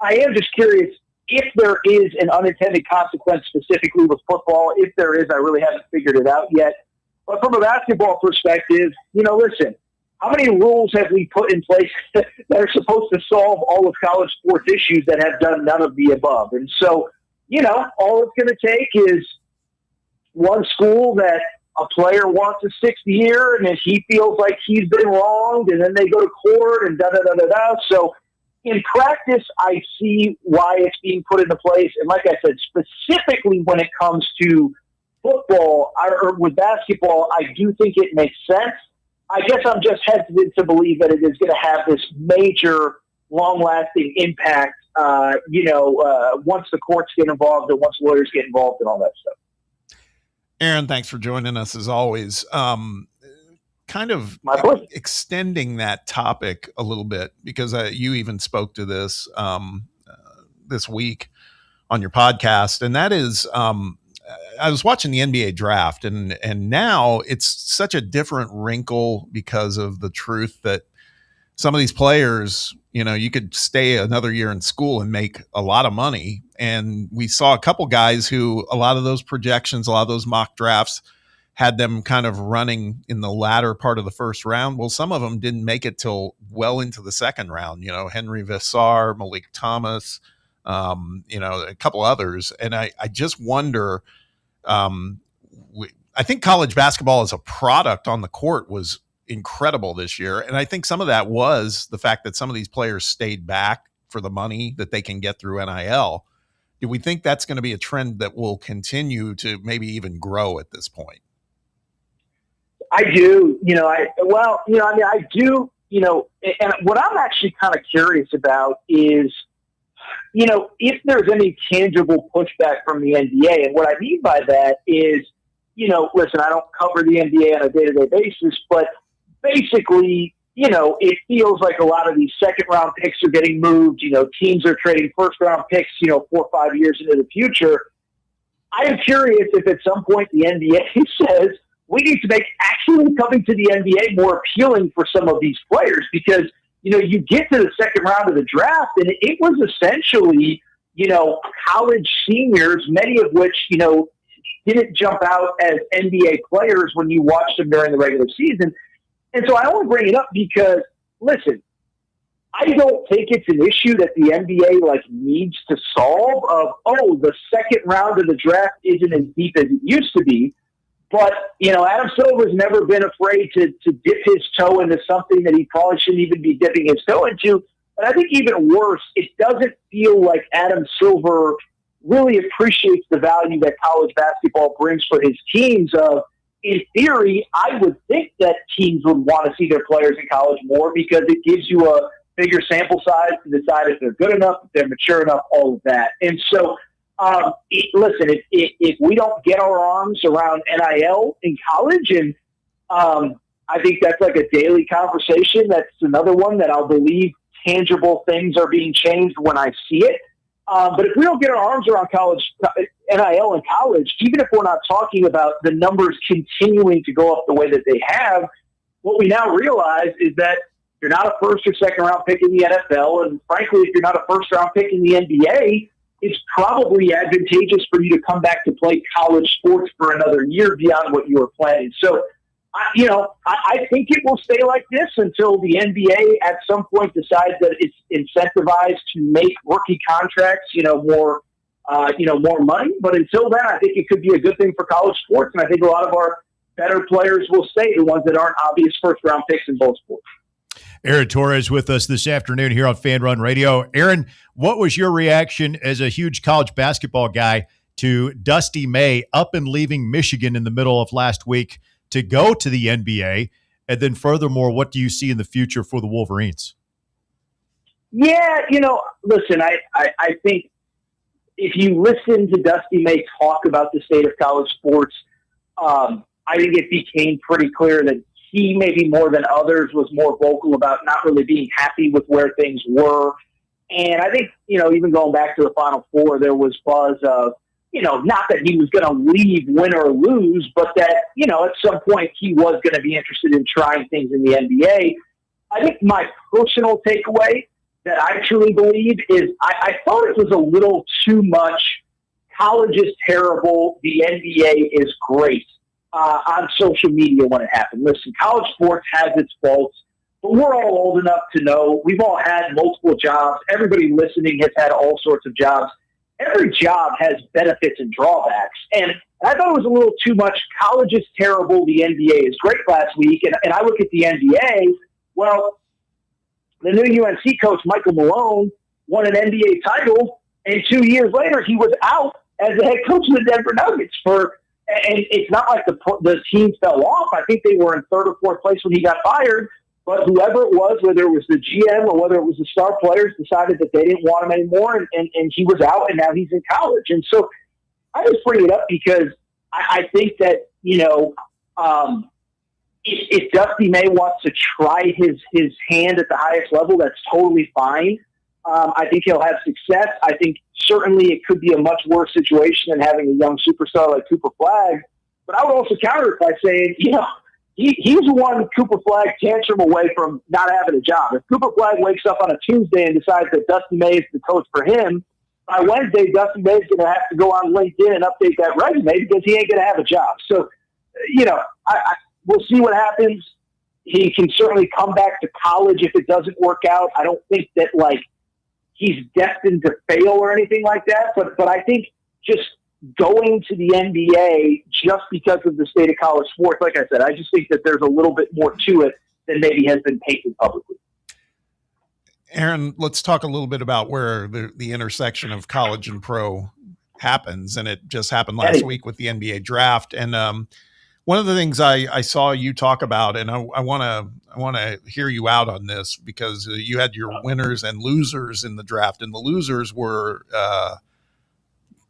I am just curious if there is an unintended consequence specifically with football. If there is, I really haven't figured it out yet. But from a basketball perspective, you know, listen, how many rules have we put in place that are supposed to solve all of college sports issues that have done none of the above? And so, you know, all it's going to take is one school that a player wants a 6th year, and then he feels like he's been wronged, and then they go to court and da-da-da-da-da. So in practice, I see why it's being put into place. And like I said, specifically when it comes to football or with basketball, I do think it makes sense. I guess I'm just hesitant to believe that it is going to have this major, long-lasting impact, once the courts get involved and once lawyers get involved and all that stuff. Aaron, thanks for joining us as always. Kind of extending that topic a little bit, because you even spoke to this this week on your podcast, and that is I was watching the NBA draft, and now it's such a different wrinkle because of the truth that some of these players, you could stay another year in school and make a lot of money. And we saw a couple guys who, a lot of those projections, a lot of those mock drafts had them kind of running in the latter part of the first round. Well, some of them didn't make it till well into the second round, Henry Vassar, Malik Thomas, a couple others. And I just wonder, I think college basketball as a product on the court was incredible this year. And I think some of that was the fact that some of these players stayed back for the money that they can get through NIL. Do we think that's going to be a trend that will continue to maybe even grow at this point? I do, I do, and what I'm actually kind of curious about is, if there's any tangible pushback from the NBA. And what I mean by that is, listen, I don't cover the NBA on a day-to-day basis, but basically, it feels like a lot of these second-round picks are getting moved. Teams are trading first-round picks, 4 or 5 years into the future. I am curious if at some point the NBA says we need to make actually coming to the NBA more appealing for some of these players, because, you get to the second round of the draft and it was essentially, college seniors, many of which, didn't jump out as NBA players when you watched them during the regular season. And so I only bring it up because, listen, I don't think it's an issue that the NBA needs to solve of, the second round of the draft isn't as deep as it used to be. But, Adam Silver's never been afraid to dip his toe into something that he probably shouldn't even be dipping his toe into. But I think even worse, it doesn't feel like Adam Silver really appreciates the value that college basketball brings for his teams. In theory, I would think that teams would want to see their players in college more because it gives you a bigger sample size to decide if they're good enough, if they're mature enough, all of that. And so, listen, if we don't get our arms around NIL in college, and I think that's like a daily conversation, that's another one that I'll believe tangible things are being changed when I see it. But if we don't get our arms around NIL in college, even if we're not talking about the numbers continuing to go up the way that they have, what we now realize is that you're not a first or second round pick in the NFL. And frankly, if you're not a first round pick in the NBA, it's probably advantageous for you to come back to play college sports for another year beyond what you were planning. So, I think it will stay like this until the NBA at some point decides that it's incentivized to make rookie contracts, more money. But until then, I think it could be a good thing for college sports. And I think a lot of our better players will stay, the ones that aren't obvious first-round picks in both sports. Aaron Torres with us this afternoon here on Fan Run Radio. Aaron, what was your reaction as a huge college basketball guy to Dusty May up and leaving Michigan in the middle of last week to go to the NBA? And then furthermore, what do you see in the future for the Wolverines? Yeah, listen, I think if you listen to Dusty May talk about the state of college sports, I think it became pretty clear that he, maybe more than others, was more vocal about not really being happy with where things were. And I think, even going back to the Final Four, there was buzz of, not that he was going to leave, win or lose, but that, at some point he was going to be interested in trying things in the NBA. I think my personal takeaway that I truly believe is I thought it was a little too much. College is terrible. The NBA is great on social media when it happened. Listen, college sports has its faults, but we're all old enough to know we've all had multiple jobs. Everybody listening has had all sorts of jobs. every job has benefits and drawbacks. And I thought it was a little too much. College is terrible. The NBA is great last week. And I look at the NBA. Well, the new UNC coach, Michael Malone, won an NBA title. And 2 years later, he was out as the head coach of the Denver Nuggets and it's not like the team fell off. I think they were in third or fourth place when he got fired. But whoever it was, whether it was the GM or whether it was the star players, decided that they didn't want him anymore, and he was out, and now he's in college. And so I just bring it up because I think that, if Dusty May wants to try his hand at the highest level, that's totally fine. I think he'll have success. I think certainly it could be a much worse situation than having a young superstar like Cooper Flagg. But I would also counter it by saying, he's one Cooper Flagg tantrum away from not having a job. If Cooper Flagg wakes up on a Tuesday and decides that Dusty May is the coach for him, by Wednesday, Dusty May is going to have to go on LinkedIn and update that resume because he ain't going to have a job. So, we'll see what happens. He can certainly come back to college if it doesn't work out. I don't think that, he's destined to fail or anything like that. But I think just going to the NBA just because of the state of college sports, like I said, I just think that there's a little bit more to it than maybe has been painted publicly. Aaron, let's talk a little bit about where the intersection of college and pro happens. And it just happened last week with the NBA draft. And one of the things I saw you talk about, and I want to hear you out on this because you had your winners and losers in the draft, and the losers were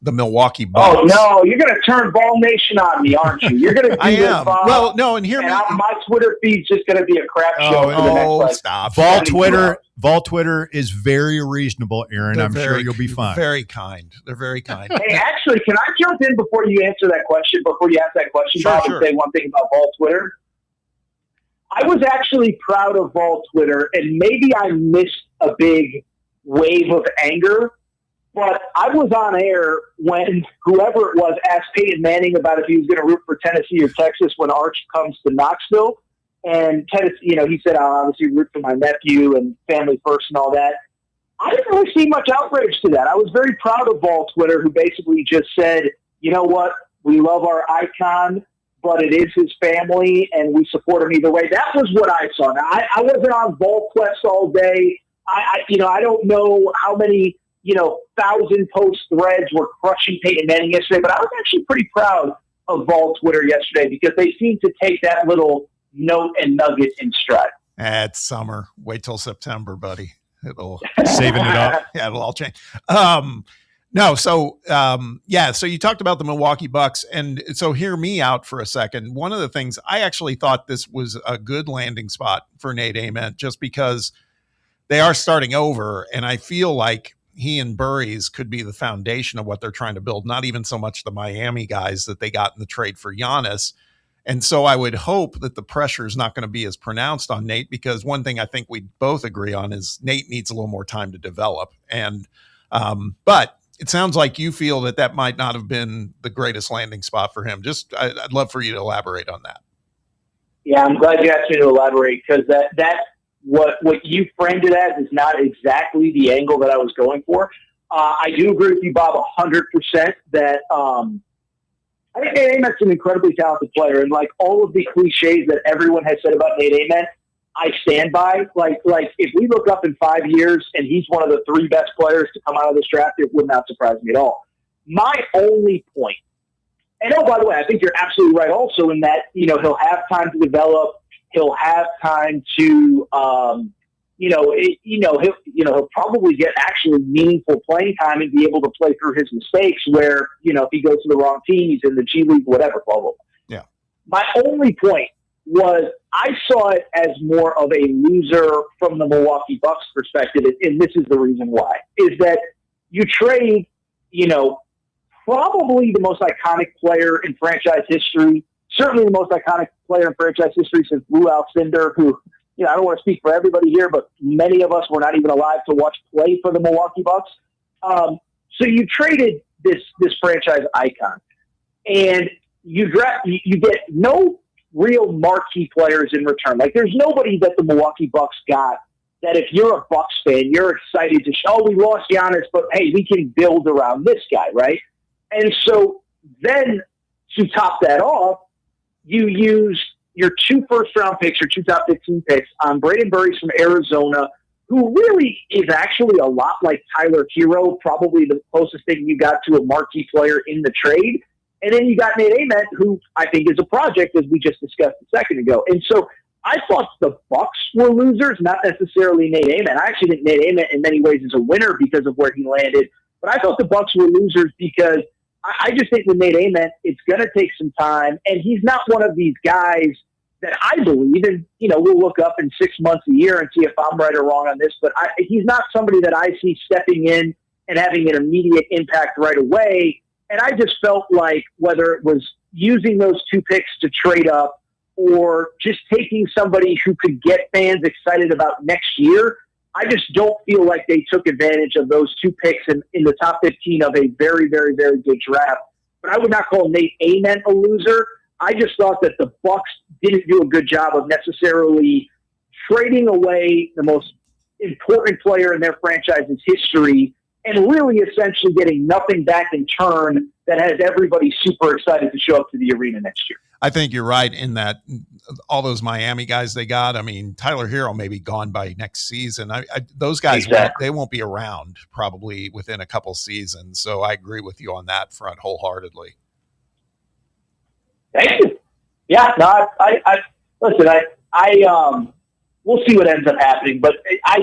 the Milwaukee Bucks. Oh no, you're going to turn Ball Nation on me, aren't you? You're going to do I this. am. Well, no, and hear me. My Twitter feed's just going to be a crap show. Oh, stop. Vol Twitter is very reasonable, Aaron. I'm sure you'll be fine. Very kind. They're very kind. Hey, actually, can I jump in before you answer that question? Before you ask that question, Sure. and say one thing about Vol Twitter. I was actually proud of Vol Twitter, and maybe I missed a big wave of anger. But I was on air when whoever it was asked Peyton Manning about if he was going to root for Tennessee or Texas when Arch comes to Knoxville. And Tennessee, he said, I'll obviously root for my nephew and family first and all that. I didn't really see much outrage to that. I was very proud of Vol Twitter, who basically just said, you know what, we love our icon, but it is his family, and we support him either way. That was what I saw. Now, I wasn't on Vol Quest all day. I don't know how many 1,000-post threads were crushing Peyton Manning yesterday, but I was actually pretty proud of Vol Twitter yesterday because they seemed to take that little note and nugget in stride. It's summer. Wait till September, buddy. It'll saving it up. Yeah, it'll all change. So you talked about the Milwaukee Bucks, and so hear me out for a second. One of the things, I actually thought this was a good landing spot for Nate Ament just because they are starting over, and I feel like he and Burries could be the foundation of what they're trying to build, not even so much the Miami guys that they got in the trade for Giannis. And so I would hope that the pressure is not going to be as pronounced on Nate, because one thing I think we both agree on is Nate needs a little more time to develop. And but it sounds like you feel that might not have been the greatest landing spot for him. I'd love for you to elaborate on that. Yeah, I'm glad you asked me to elaborate because that what you framed it as is not exactly the angle that I was going for. I do agree with you, Bob, 100% that I think Nate Ament's an incredibly talented player, and like all of the cliches that everyone has said about Nate Ament, I stand by. Like if we look up in 5 years and he's one of the 3 best players to come out of this draft, it would not surprise me at all. My only point, and by the way, I think you're absolutely right also in that, he'll have time to develop. He'll have time to, he'll probably get actually meaningful playing time and be able to play through his mistakes where, if he goes to the wrong team, he's in the G League, whatever, blah, blah, blah. Yeah. My only point was I saw it as more of a loser from the Milwaukee Bucks perspective, and this is the reason why, is that you trade, probably the most iconic player in franchise history, certainly the most iconic player in franchise history since Lou Alcindor, who, I don't want to speak for everybody here, but many of us were not even alive to watch play for the Milwaukee Bucks. So you traded this franchise icon, and you get no real marquee players in return. Like there's nobody that the Milwaukee Bucks got that if you're a Bucks fan, you're excited to show, we lost Giannis, but hey, we can build around this guy, right? And so then to top that off, you use your 2 first-round picks, your 2 top 15 picks on Braden Burries from Arizona, who really is actually a lot like Tyler Hero, probably the closest thing you got to a marquee player in the trade. And then you got Nate Ament, who I think is a project, as we just discussed a second ago. And so I thought the Bucks were losers, not necessarily Nate Ament. I actually think Nate Ament in many ways is a winner because of where he landed. But I thought the Bucks were losers because I just think with Nate Ament, it's going to take some time. And he's not one of these guys that I believe, and, we'll look up in 6 months, a year, and see if I'm right or wrong on this, but he's not somebody that I see stepping in and having an immediate impact right away. And I just felt like whether it was using those 2 picks to trade up or just taking somebody who could get fans excited about next year, I just don't feel like they took advantage of those 2 picks in the top 15 of a very, very, very good draft. But I would not call Nate Ament a loser. I just thought that the Bucks didn't do a good job of necessarily trading away the most important player in their franchise's history and really essentially getting nothing back in turn that has everybody super excited to show up to the arena next year. I think you're right in that all those Miami guys they got, I mean, Tyler Hero may be gone by next season. Those guys, exactly. They won't be around probably within a couple seasons. So I agree with you on that front wholeheartedly. Thank you. Yeah, no, I listen, we'll see what ends up happening, but I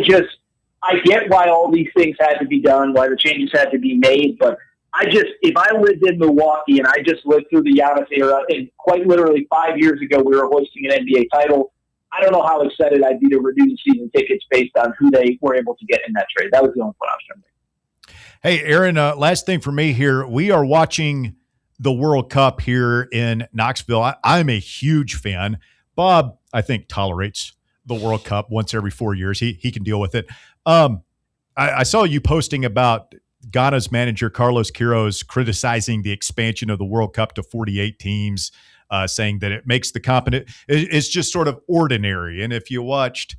get why all these things had to be done, why the changes had to be made, but if I lived in Milwaukee and I just lived through the Giannis era, and quite literally 5 years ago we were hoisting an NBA title, I don't know how excited I'd be to renew season tickets based on who they were able to get in that trade. That was the only point I was trying to make. Hey, Aaron, last thing for me here. We are watching the World Cup here in Knoxville. I'm a huge fan. Bob, I think, tolerates the World Cup once every 4 years. He can deal with it. I saw you posting about Ghana's manager, Carlos Queiroz, criticizing the expansion of the World Cup to 48 teams, saying that it makes the competent. It's just sort of ordinary. And if you watched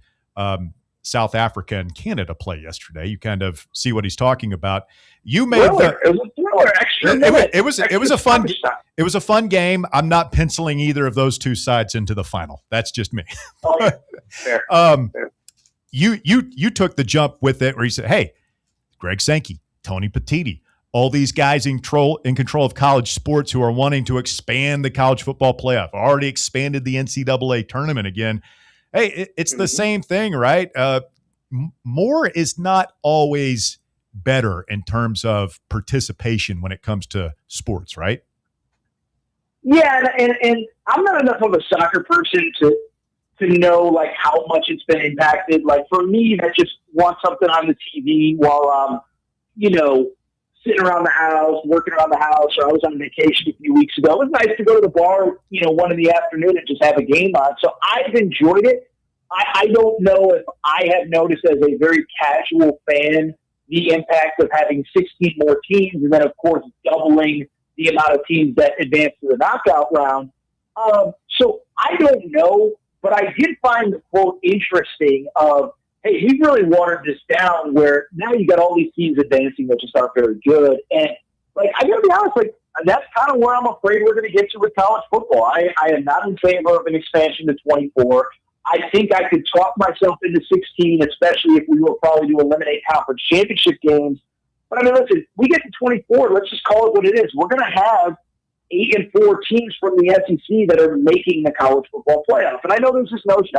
South Africa and Canada play yesterday, you kind of see what he's talking about. You made it was a thriller. It was a fun game. I'm not penciling either of those two sides into the final. That's just me. Oh, yeah. Fair. Fair. You took the jump with it where you said, hey, Greg Sankey, Tony Petitti, all these guys in control of college sports who are wanting to expand the college football playoff, already expanded the NCAA tournament again. Hey, it's the same thing, right? More is not always better in terms of participation when it comes to sports, right? Yeah, and I'm not enough of a soccer person to know like how much it's been impacted. Like for me, I just want something on the TV while I'm, sitting around the house, working around the house, or I was on vacation a few weeks ago. It was nice to go to the bar, 1 in the afternoon and just have a game on. So I've enjoyed it. I don't know if I have noticed as a very casual fan the impact of having 16 more teams and then, of course, doubling the amount of teams that advance to the knockout round. So I don't know, but I did find the quote interesting of, hey, he really watered this down where now you got all these teams advancing that just aren't very good. And, I got to be honest, that's kind of where I'm afraid we're going to get to with college football. I am not in favor of an expansion to 24. I think I could talk myself into 16, especially if we were probably to eliminate conference championship games. But, listen, we get to 24, let's just call it what it is. We're going to have 8 and 4 teams from the SEC that are making the college football playoff. And I know there's this notion,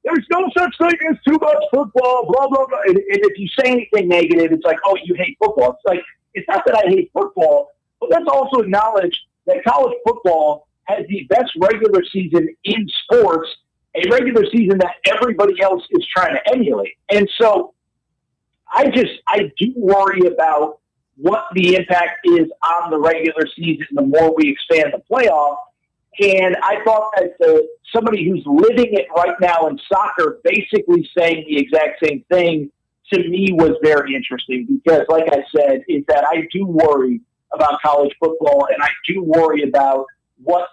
there's no such thing as too much football, blah, blah, blah. And if you say anything negative, it's like, oh, you hate football. It's not that I hate football, but let's also acknowledge that college football has the best regular season in sports, a regular season that everybody else is trying to emulate. And so I do worry about what the impact is on the regular season the more we expand the playoff. And I thought that somebody who's living it right now in soccer basically saying the exact same thing to me was very interesting because, like I said, is that I do worry about college football and I do worry about what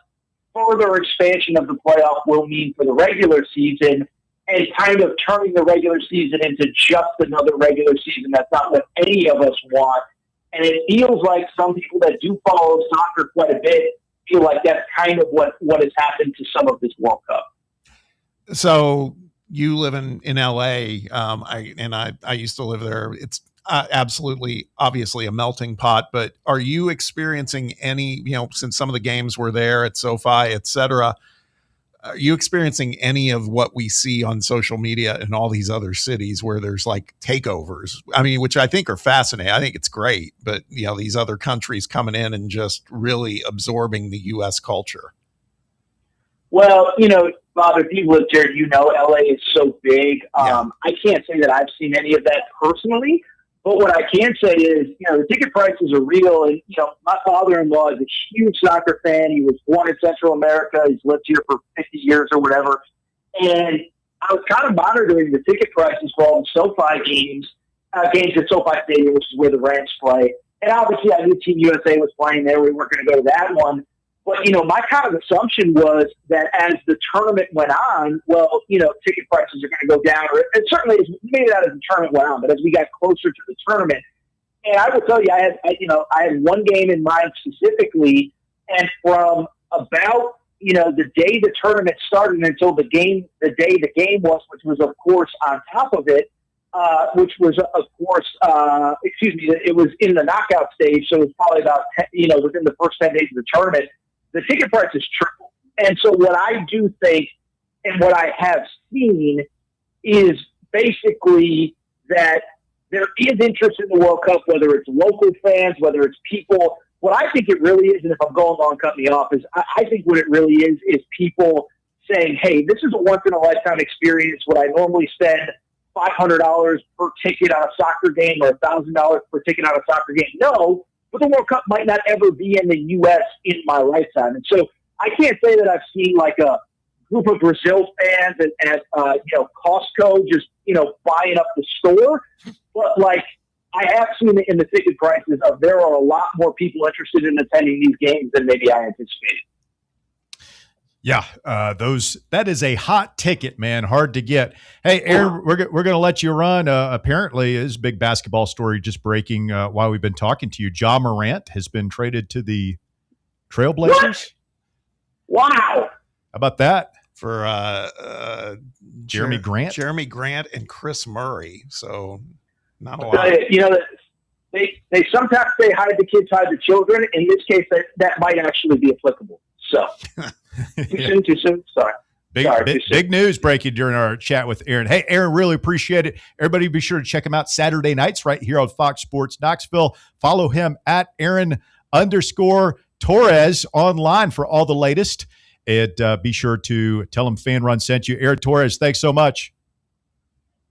further expansion of the playoff will mean for the regular season. and kind of turning the regular season into just another regular season. That's not what any of us want. And it feels like some people that do follow soccer quite a bit feel like that's kind of what has happened to some of this World Cup. So you live in LA. I used to live there. It's absolutely, obviously a melting pot, but are you experiencing any, since some of the games were there at SoFi, et cetera, are you experiencing any of what we see on social media in all these other cities where there's like takeovers? I mean, which I think are fascinating. I think it's great, but these other countries coming in and just really absorbing the U.S. culture. Well, Bob, if you've lived here, LA is so big. I can't say that I've seen any of that personally, but what I can say is, the ticket prices are real. And, my father-in-law is a huge soccer fan. He was born in Central America. He's lived here for 50 years or whatever. And I was kind of monitoring the ticket prices for all the SoFi games at SoFi Stadium, which is where the Rams play. And obviously I knew Team USA was playing there. We weren't going to go to that one. But, my kind of assumption was that as the tournament went on, ticket prices are going to go down. And certainly, maybe not as the tournament went on, but as we got closer to the tournament. And I will tell you, I had one game in mind specifically, and from about, the day the tournament started until the day the game was, which was, of course, on top of it, which was, of course, it was in the knockout stage, so it was probably about, within the first 10 days of the tournament, the ticket prices tripled. And so what I do think and what I have seen is basically that there is interest in the World Cup, whether it's local fans, whether it's people. What I think it really is, and if I'm going long, cut me off, is I think what it really is people saying, hey, this is a once-in-a-lifetime experience. Would I normally spend $500 per ticket on a soccer game or $1,000 per ticket on a soccer game? No. But the World Cup might not ever be in the U.S. in my lifetime. And so I can't say that I've seen like a group of Brazil fans at Costco just, buying up the store. But like I have seen it in the ticket prices of there are a lot more people interested in attending these games than maybe I anticipated. Yeah, that is a hot ticket, man. Hard to get. Hey, Aaron, we're going to let you run. Apparently, this is a big basketball story just breaking while we've been talking to you. Ja Morant has been traded to the Trailblazers. What? Wow. How about that? For Jeremy Grant? Jeremy Grant and Chris Murray. So not a lot. They sometimes say hide the kids, hide the children. In this case, that might actually be applicable. So too soon. Sorry. Big news breaking during our chat with Aaron. Hey, Aaron, really appreciate it. Everybody be sure to check him out Saturday nights right here on Fox Sports Knoxville. Follow him at Aaron_Torres online for all the latest. And be sure to tell him Fan Run sent you. Aaron Torres, thanks so much.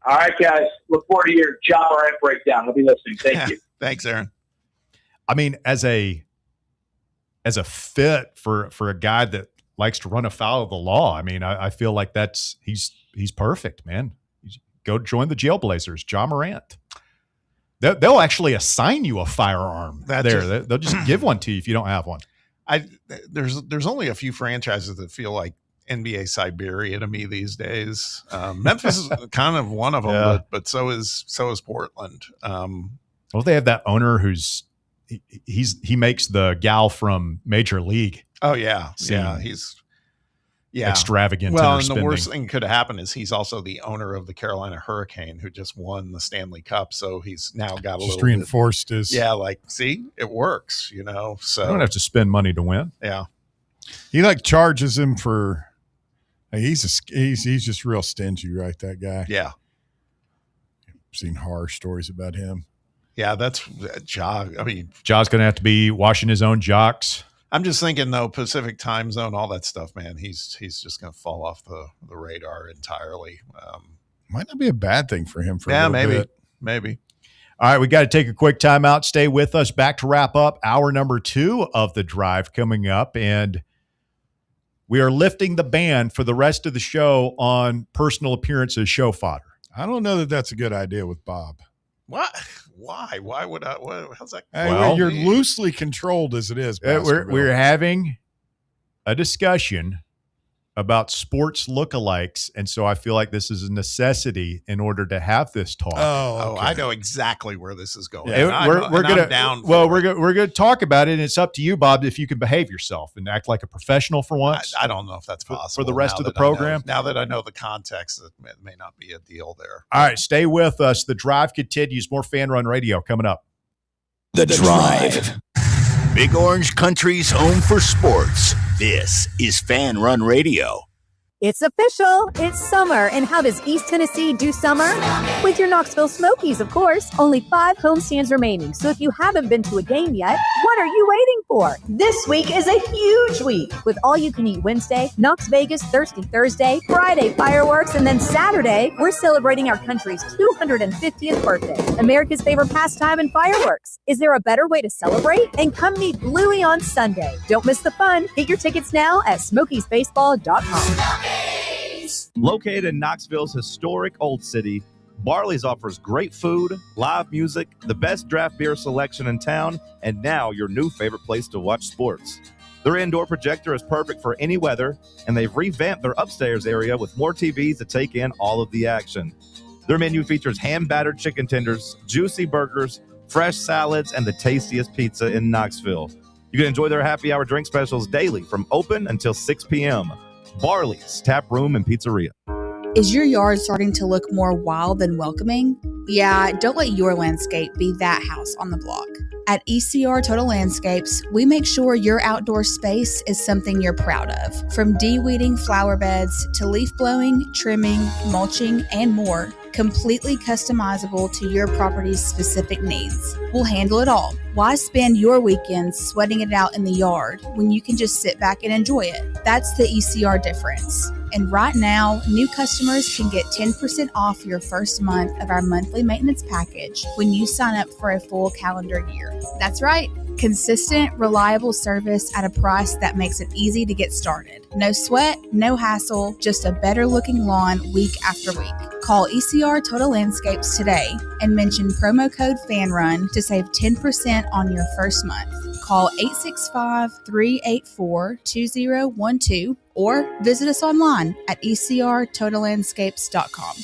All right, guys. Look forward to your Ja Morant breakdown. I'll be listening. Thank you. Thanks, Aaron. I mean, as a fit for a guy that likes to run afoul of the law, I mean, I feel like he's perfect, man. Go join the Jailblazers, Ja Morant. They'll actually assign you a firearm they'll just give one to you if you don't have one. There's only a few franchises that feel like NBA Siberia to me these days. Memphis is kind of one of them, but so is Portland. Well, they have that owner he makes the gal from Major League. Oh yeah, he's extravagant. Well, and the worst thing could happen is he's also the owner of the Carolina Hurricane, who just won the Stanley Cup. So he's now got a little reinforced his. Yeah, see, it works. So you don't have to spend money to win. Yeah, he charges him for. He's just real stingy, right? That guy. Yeah, I've seen horror stories about him. Yeah, that's Ja. I mean, Ja's going to have to be washing his own jocks. I'm just thinking, though, Pacific time zone, all that stuff, man. He's just going to fall off the radar entirely. Might not be a bad thing for him for a little bit. Maybe. All right, we got to take a quick timeout. Stay with us. Back to wrap up hour number 2 of the drive coming up, and we are lifting the ban for the rest of the show on personal appearances show fodder. I don't know that that's a good idea with Bob. What? Why? Why would I? How's that? Well, you're loosely controlled as it is. We're having a discussion about sports lookalikes, and so I feel like this is a necessity in order to have this talk. Oh, I know exactly where this is going. Yeah, we're gonna talk about it, and it's up to you, Bob, if you can behave yourself and act like a professional for once. I don't know if that's possible for the rest of the program. Now that I know the context, it may not be a deal there. All right, stay with us. The drive continues. More Fan Run Radio coming up. The Drive. Big Orange Country's home for sports. This is Fan Run Radio. It's official. It's summer. And how does East Tennessee do summer? With your Knoxville Smokies, of course. Only 5 homestands remaining. So if you haven't been to a game yet, what are you waiting for? This week is a huge week with all-you-can-eat Wednesday, Knox Vegas Thirsty Thursday, Friday fireworks, and then Saturday, we're celebrating our country's 250th birthday. America's favorite pastime and fireworks. Is there a better way to celebrate? And come meet Bluey on Sunday. Don't miss the fun. Get your tickets now at SmokiesBaseball.com. Located in Knoxville's historic Old City, Barley's offers great food, live music, the best draft beer selection in town, and now your new favorite place to watch sports. Their indoor projector is perfect for any weather, and they've revamped their upstairs area with more TVs to take in all of the action. Their menu features hand-battered chicken tenders, juicy burgers, fresh salads, and the tastiest pizza in Knoxville. You can enjoy their happy hour drink specials daily from open until 6 p.m. Barley's Tap Room and Pizzeria. Is your yard starting to look more wild than welcoming? Yeah, don't let your landscape be that house on the block. At ECR Total Landscapes, we make sure your outdoor space is something you're proud of. From de-weeding flower beds to leaf blowing, trimming, mulching, and more, completely customizable to your property's specific needs. We'll handle it all. Why spend your weekends sweating it out in the yard when you can just sit back and enjoy it? That's the ECR difference. And right now, new customers can get 10% off your first month of our monthly maintenance package when you sign up for a full calendar year. That's right. Consistent, reliable service at a price that makes it easy to get started. No sweat, no hassle, just a better looking lawn week after week. Call ECR Total Landscapes today and mention promo code FANRUN to save 10% on your first month. Call 865-384-2012 or visit us online at ecrtotallandscapes.com.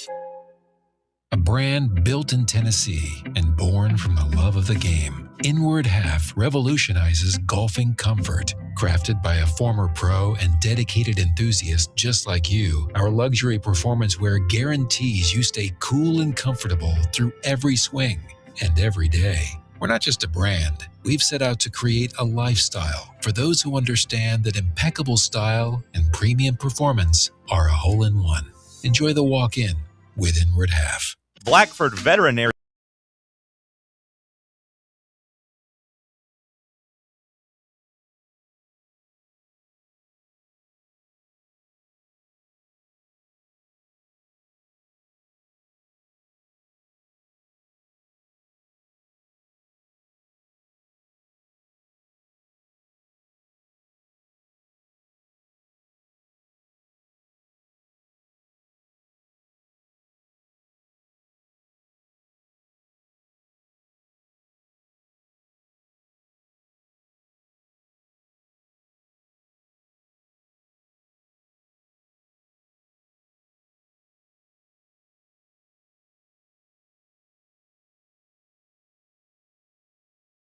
A brand built in Tennessee and born from the love of the game, Inward Half revolutionizes golfing comfort. Crafted by a former pro and dedicated enthusiast just like you, our luxury performance wear guarantees you stay cool and comfortable through every swing and every day. We're not just a brand. We've set out to create a lifestyle for those who understand that impeccable style and premium performance are a hole-in-one. Enjoy the walk-in with Inward Half. Blackford Veterinary.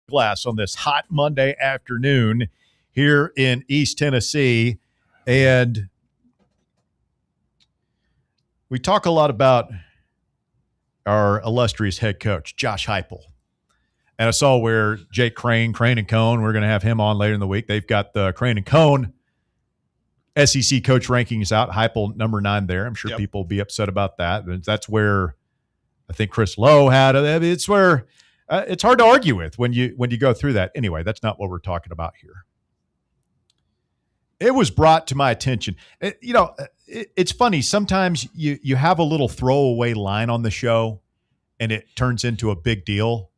Glass on this hot Monday afternoon here in East Tennessee. And we talk a lot about our illustrious head coach, Josh Heupel. And I saw where Jake Crane and Cone, we're going to have him on later in the week. They've got the Crane and Cone SEC coach rankings out. Heupel number 9 there. I'm sure people will be upset about that. And that's where I think Chris Lowe had it. I mean, it's where it's hard to argue with when you go through that. Anyway, that's not what we're talking about here. It was brought to my attention. It's funny. Sometimes you have a little throwaway line on the show, and it turns into a big deal.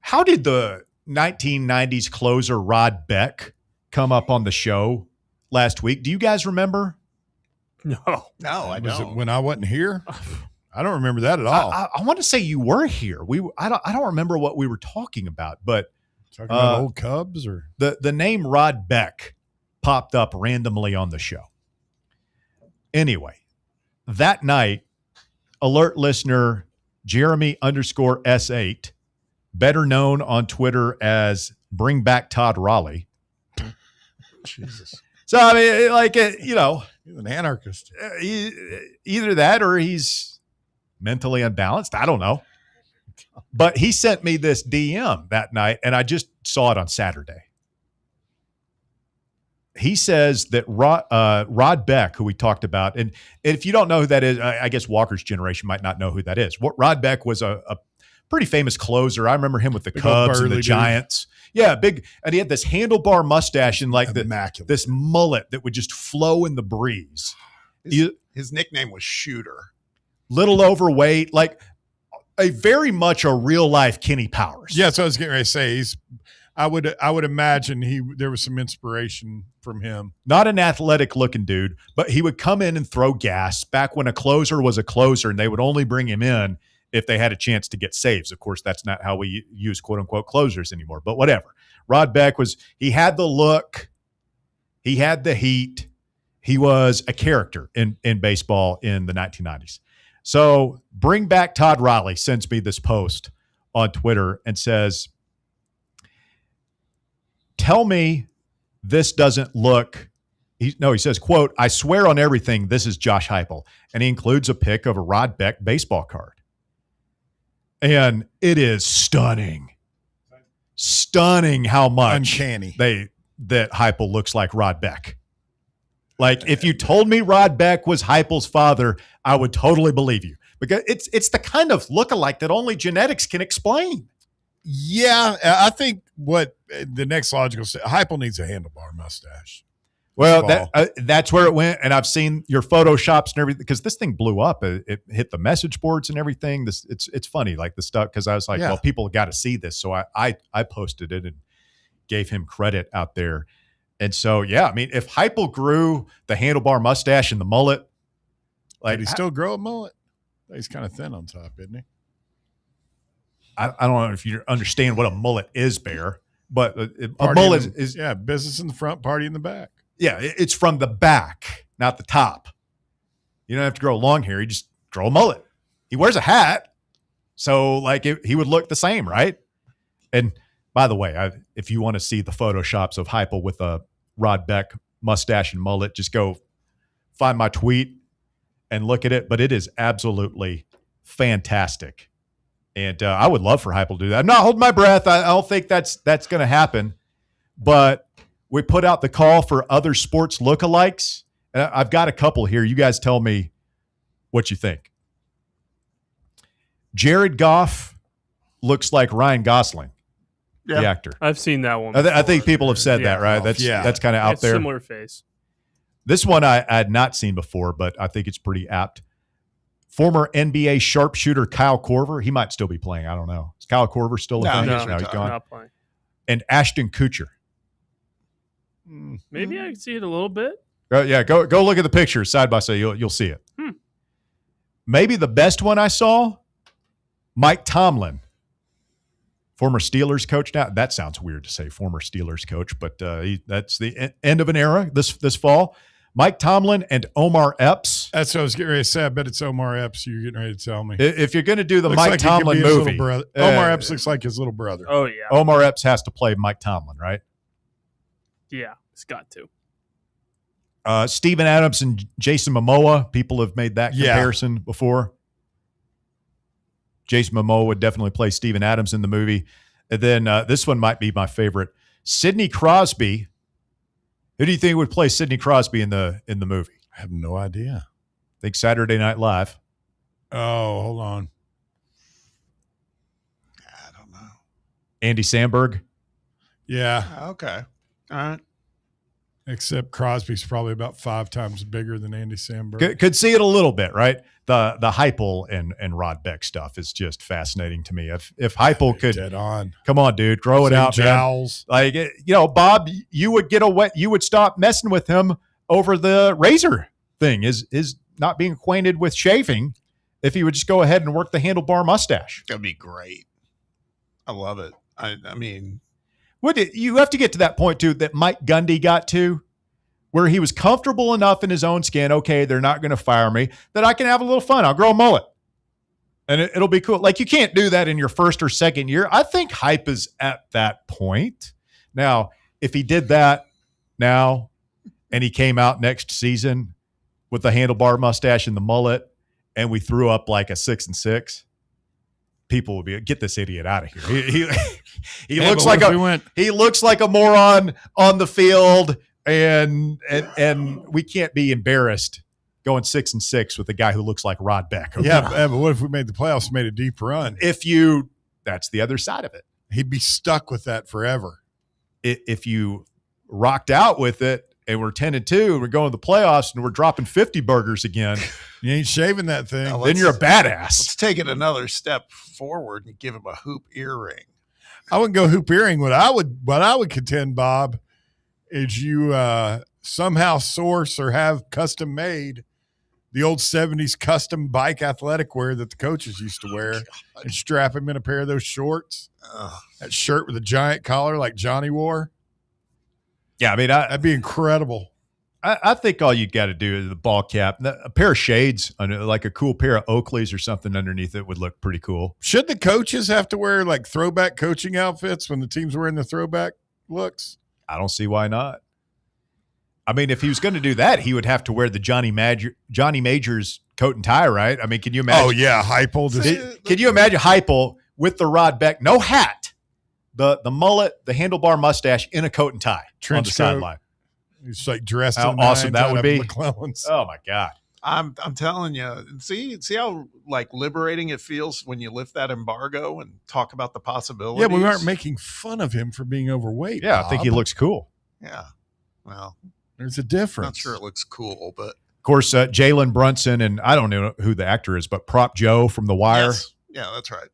How did the 1990s closer Rod Beck come up on the show last week? Do you guys remember? No, I was don't. it when I wasn't here? I don't remember that at all. I want to say you were here. I don't remember what we were talking about, but talking about old Cubs or the name Rod Beck popped up randomly on the show. Anyway, that night, alert listener Jeremy_S8, better known on Twitter as Bring Back Todd Raleigh. Jesus. So, I mean, like, you know, he's an anarchist. Either that or he's mentally unbalanced. I don't know. But he sent me this DM that night, and I just saw it on Saturday. He says that Rod Beck, who we talked about, and if you don't know who that is, I guess Walker's generation might not know who that is. Rod Beck was a pretty famous closer. I remember him with the Cubs and the Giants. Yeah, big, and he had this handlebar mustache and like this mullet that would just flow in the breeze. His nickname was Shooter. Little overweight, like a very much a real life Kenny Powers. Yeah, so I was getting ready to say I would imagine there was some inspiration from him. Not an athletic looking dude, but he would come in and throw gas back when a closer was a closer, and they would only bring him in if they had a chance to get saves. Of course, that's not how we use quote unquote closers anymore, but whatever. Rod Beck he had the look, he had the heat, he was a character in baseball in the 1990s. So Bring Back Todd Raleigh sends me this post on Twitter and says, tell me this doesn't look, he says, quote, I swear on everything, this is Josh Heupel. And he includes a pic of a Rod Beck baseball card. And it is stunning how much uncanny that Heupel looks like Rod Beck. Like if you told me Rod Beck was Heupel's father, I would totally believe you, because it's the kind of lookalike that only genetics can explain. Yeah, I think what the next logical step, Heupel needs a handlebar mustache. Well, that's where it went, and I've seen your Photoshops and everything, because this thing blew up. It hit the message boards and everything. It's funny, like the stuff, because I was like, well, people got to see this, so I posted it and gave him credit out there. And so, yeah, I mean, if Heupel grew the handlebar mustache and the mullet, like, did he still grow a mullet? He's kind of thin on top, isn't he? I don't know if you understand what a mullet is, Bear, but a mullet is business in the front, party in the back. Yeah, it's from the back, not the top. You don't have to grow long hair. You just grow a mullet. He wears a hat, so like he would look the same, right? And by the way, if you want to see the Photoshops of Heupel with a Rod Beck mustache and mullet, just go find my tweet and look at it. But it is absolutely fantastic. And I would love for Heupel to do that. I'm not holding my breath. I don't think that's going to happen. But we put out the call for other sports lookalikes. And I've got a couple here. You guys tell me what you think. Jared Goff looks like Ryan Gosling, the actor. I've seen that one. I think people have said that, right? That's kind of out there. Similar face. This one I had not seen before, but I think it's pretty apt. Former NBA sharpshooter Kyle Korver. He might still be playing. I don't know. Is Kyle Korver still a thing? No, he's gone. Not playing. And Ashton Kutcher. Maybe I can see it a little bit. Yeah, go look at the pictures side by side. You'll see it. Maybe the best one I saw, Mike Tomlin, former Steelers coach. Now that sounds weird to say former Steelers coach, but that's the end of an era this fall. Mike Tomlin and Omar Epps. That's what I was getting ready to say. I bet it's Omar Epps you're getting ready to tell me. If you're going to do the Mike Tomlin movie. Omar Epps looks like his little brother. Oh, yeah. Omar Epps has to play Mike Tomlin, right? Yeah, it's got to. Steven Adams and Jason Momoa. People have made that comparison before. Jason Momoa would definitely play Steven Adams in the movie. And then this one might be my favorite. Sidney Crosby. Who do you think would play Sidney Crosby in the movie? I have no idea. Think Saturday Night Live. Oh, hold on. I don't know. Andy Samberg. Yeah. Okay. All right. Except Crosby's probably about 5 times bigger than Andy Samberg. Could see it a little bit, right? The Heupel and Rod Beck stuff is just fascinating to me. If Heupel could, dead on. Come on, dude, grow it out, jowls. Man. Like Bob, you would stop messing with him over the razor thing. Is not being acquainted with shaving. If he would just go ahead and work the handlebar mustache, that'd be great. I love it. I mean. You have to get to that point too that Mike Gundy got to, where he was comfortable enough in his own skin. Okay, they're not going to fire me, that I can have a little fun. I'll grow a mullet and it'll be cool. Like, you can't do that in your first or second year. I think hype is at that point. Now, if he did that now and he came out next season with the handlebar mustache and the mullet and we threw up like a 6-6, people would be, get this idiot out of here. He looks like he looks like a moron on the field, and we can't be embarrassed going 6-6 with a guy who looks like Rod Beck. Yeah, but what if we made the playoffs, made a deep run? That's the other side of it. He'd be stuck with that forever. If you rocked out with it and we're 10-2 and we're going to the playoffs and we're dropping 50 burgers again, you ain't shaving that thing. Now, then you're a badass. Let's take it another step forward and give him a hoop earring. I wouldn't go hoop earring. What I would contend, Bob, is you somehow source or have custom made the old 70s custom bike athletic wear that the coaches used to wear and strap him in a pair of those shorts. That shirt with a giant collar like Johnny wore. Yeah, I mean, that'd be incredible. I think all you got to do is the ball cap, a pair of shades, like a cool pair of Oakleys or something underneath it would look pretty cool. Should the coaches have to wear like throwback coaching outfits when the team's wearing the throwback looks? I don't see why not. I mean, if he was going to do that, he would have to wear the Johnny Majors coat and tie, right? I mean, can you imagine? Oh, yeah, Heupel. Can you imagine Heupel with the Rod Beck, no hat, the mullet, the handlebar mustache, in a coat and tie on the sideline? He's like dressed. How awesome that would be! McClellan's. Oh my God! I'm telling you. See how like liberating it feels when you lift that embargo and talk about the possibilities. Yeah, we aren't making fun of him for being overweight. Yeah, Bob. I think he looks cool. Yeah, well, there's a difference. Not sure it looks cool, but of course, Jalen Brunson, and I don't know who the actor is, but Prop Joe from The Wire. yes. Yeah, that's right.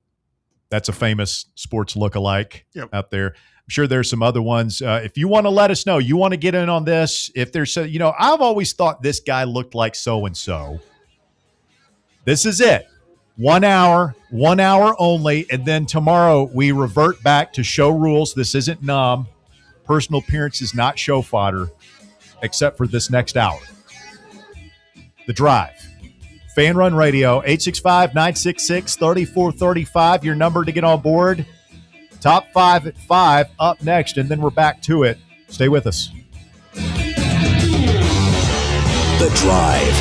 That's a famous sports lookalike out there. I'm sure there's some other ones. If you want to let us know, you want to get in on this. If there's, I've always thought this guy looked like so-and-so. This is it. 1 hour only. And then tomorrow we revert back to show rules. This isn't numb. Personal appearance is not show fodder, except for this next hour. The Drive. Fan Run Radio, 865-966-3435. Your number to get on board. Top 5 at 5 up next, and then we're back to it. Stay with us. The Drive.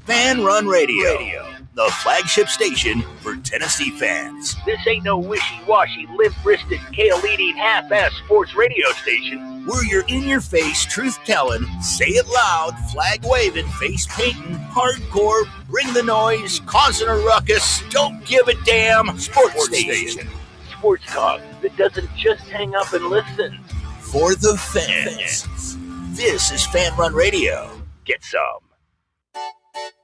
Fan Run Radio, the flagship station for Tennessee fans. This ain't no wishy-washy, limp-wristed, kale-eating, half-ass sports radio station. We're your in-your-face, truth-telling, say it loud, flag-waving, face-painting, hardcore, bring the noise, causing a ruckus, don't give a damn sports station. Sports talk that doesn't just hang up and listen. For the fans. This is Fan Run Radio. Get some.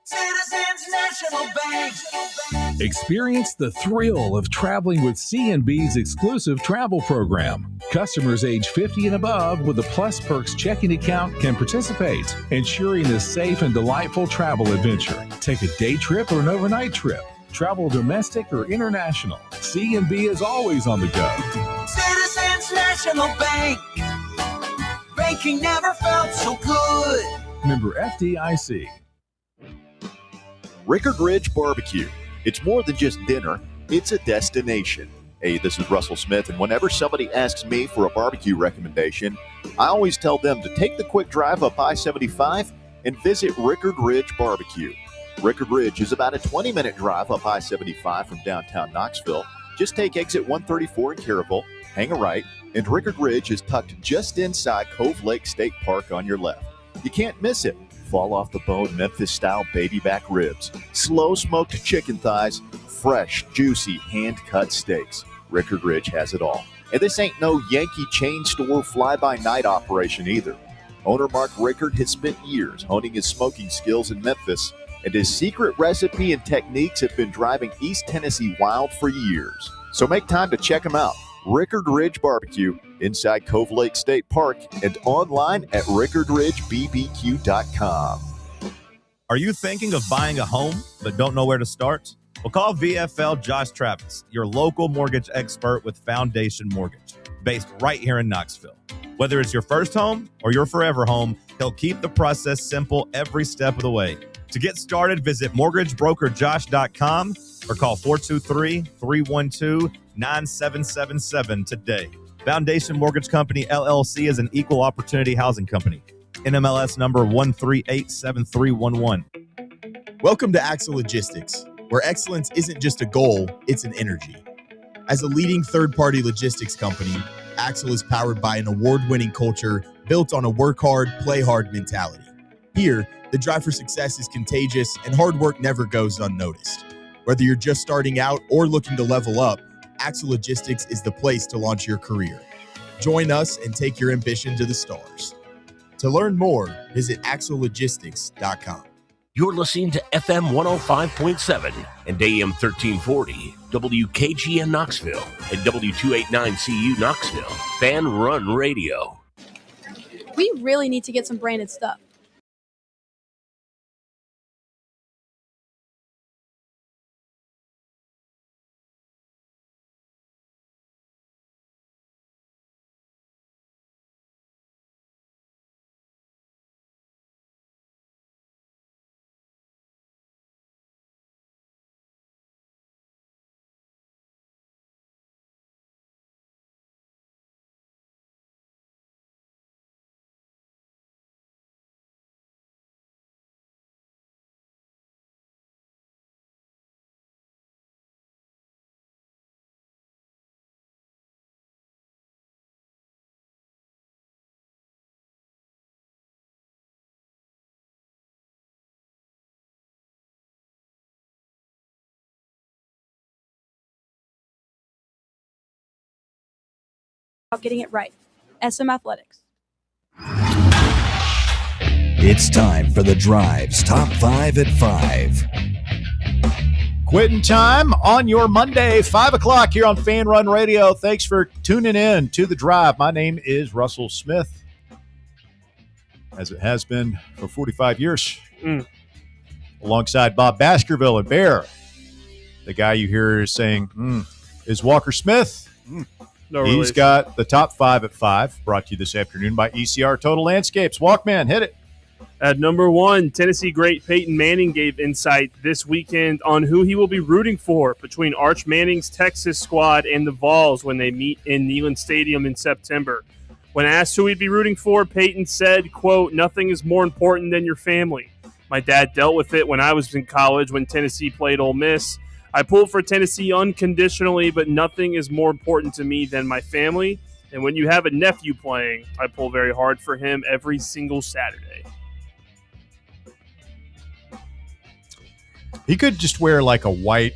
Citizens National Bank. Experience the thrill of traveling with C&B's exclusive travel program. Customers age 50 and above with a Plus Perks checking account can participate, ensuring a safe and delightful travel adventure. Take a day trip or an overnight trip. Travel domestic or international. C&B is always on the go. Citizens National Bank. Banking never felt so good. Member FDIC. Rickard Ridge Barbecue. It's more than just dinner, it's a destination. Hey, this is Russell Smith, and whenever somebody asks me for a barbecue recommendation, I always tell them to take the quick drive up I-75 and visit Rickard Ridge Barbecue. Rickard Ridge is about a 20-minute drive up I-75 from downtown Knoxville. Just take exit 134 in Caryville, hang a right, and Rickard Ridge is tucked just inside Cove Lake State Park on your left. You can't miss it. Fall off the bone Memphis-style baby back ribs, slow-smoked chicken thighs, fresh, juicy, hand-cut steaks. Rickard Ridge has it all. And this ain't no Yankee chain store fly-by-night operation either. Owner Mark Rickard has spent years honing his smoking skills in Memphis, and his secret recipe and techniques have been driving East Tennessee wild for years. So make time to check him out. Rickard Ridge Barbecue inside Cove Lake State Park and online at rickardridgebbq.com. Are you thinking of buying a home but don't know where to start? Well, call VFL Josh Travis, your local mortgage expert with Foundation Mortgage, based right here in Knoxville. Whether it's your first home or your forever home, He'll keep the process simple every step of the way. To get started, visit mortgagebrokerjosh.com or call 423-312-9777 today. Foundation Mortgage Company, LLC is an equal opportunity housing company. NMLS number 1387311. Welcome to Axle Logistics, where excellence isn't just a goal, it's an energy. As a leading third-party logistics company, Axle is powered by an award-winning culture built on a work hard, play hard mentality. Here, the drive for success is contagious and hard work never goes unnoticed. Whether you're just starting out or looking to level up, Axle Logistics is the place to launch your career. Join us and take your ambition to the stars. To learn more, visit axlelogistics.com. You're listening to FM 105.7 and AM 1340, WKGN Knoxville, and W289CU Knoxville, Fan Run Radio. We really need to get some branded stuff. Getting it right. SM Athletics. It's time for the Drive's Top 5 at 5. Quitting time on your Monday, 5 o'clock here on Fan Run Radio. Thanks for tuning in to The Drive. My name is Russell Smith, as it has been for 45 years, alongside Bob Baskerville and Bear. The guy you hear is saying, is Walker Smith. No He's relation. got the top 5 at 5, brought to you this afternoon by ECR Total Landscapes. Walkman, hit it. At number 1, Tennessee great Peyton Manning gave insight this weekend on who he will be rooting for between Arch Manning's Texas squad and the Vols when they meet in Neyland Stadium in September. When asked who he'd be rooting for, Peyton said, quote, "Nothing is more important than your family. My dad dealt with it when I was in college when Tennessee played Ole Miss. I pulled for Tennessee unconditionally, but nothing is more important to me than my family. And when you have a nephew playing, I pull very hard for him every single Saturday." He could just wear like a white,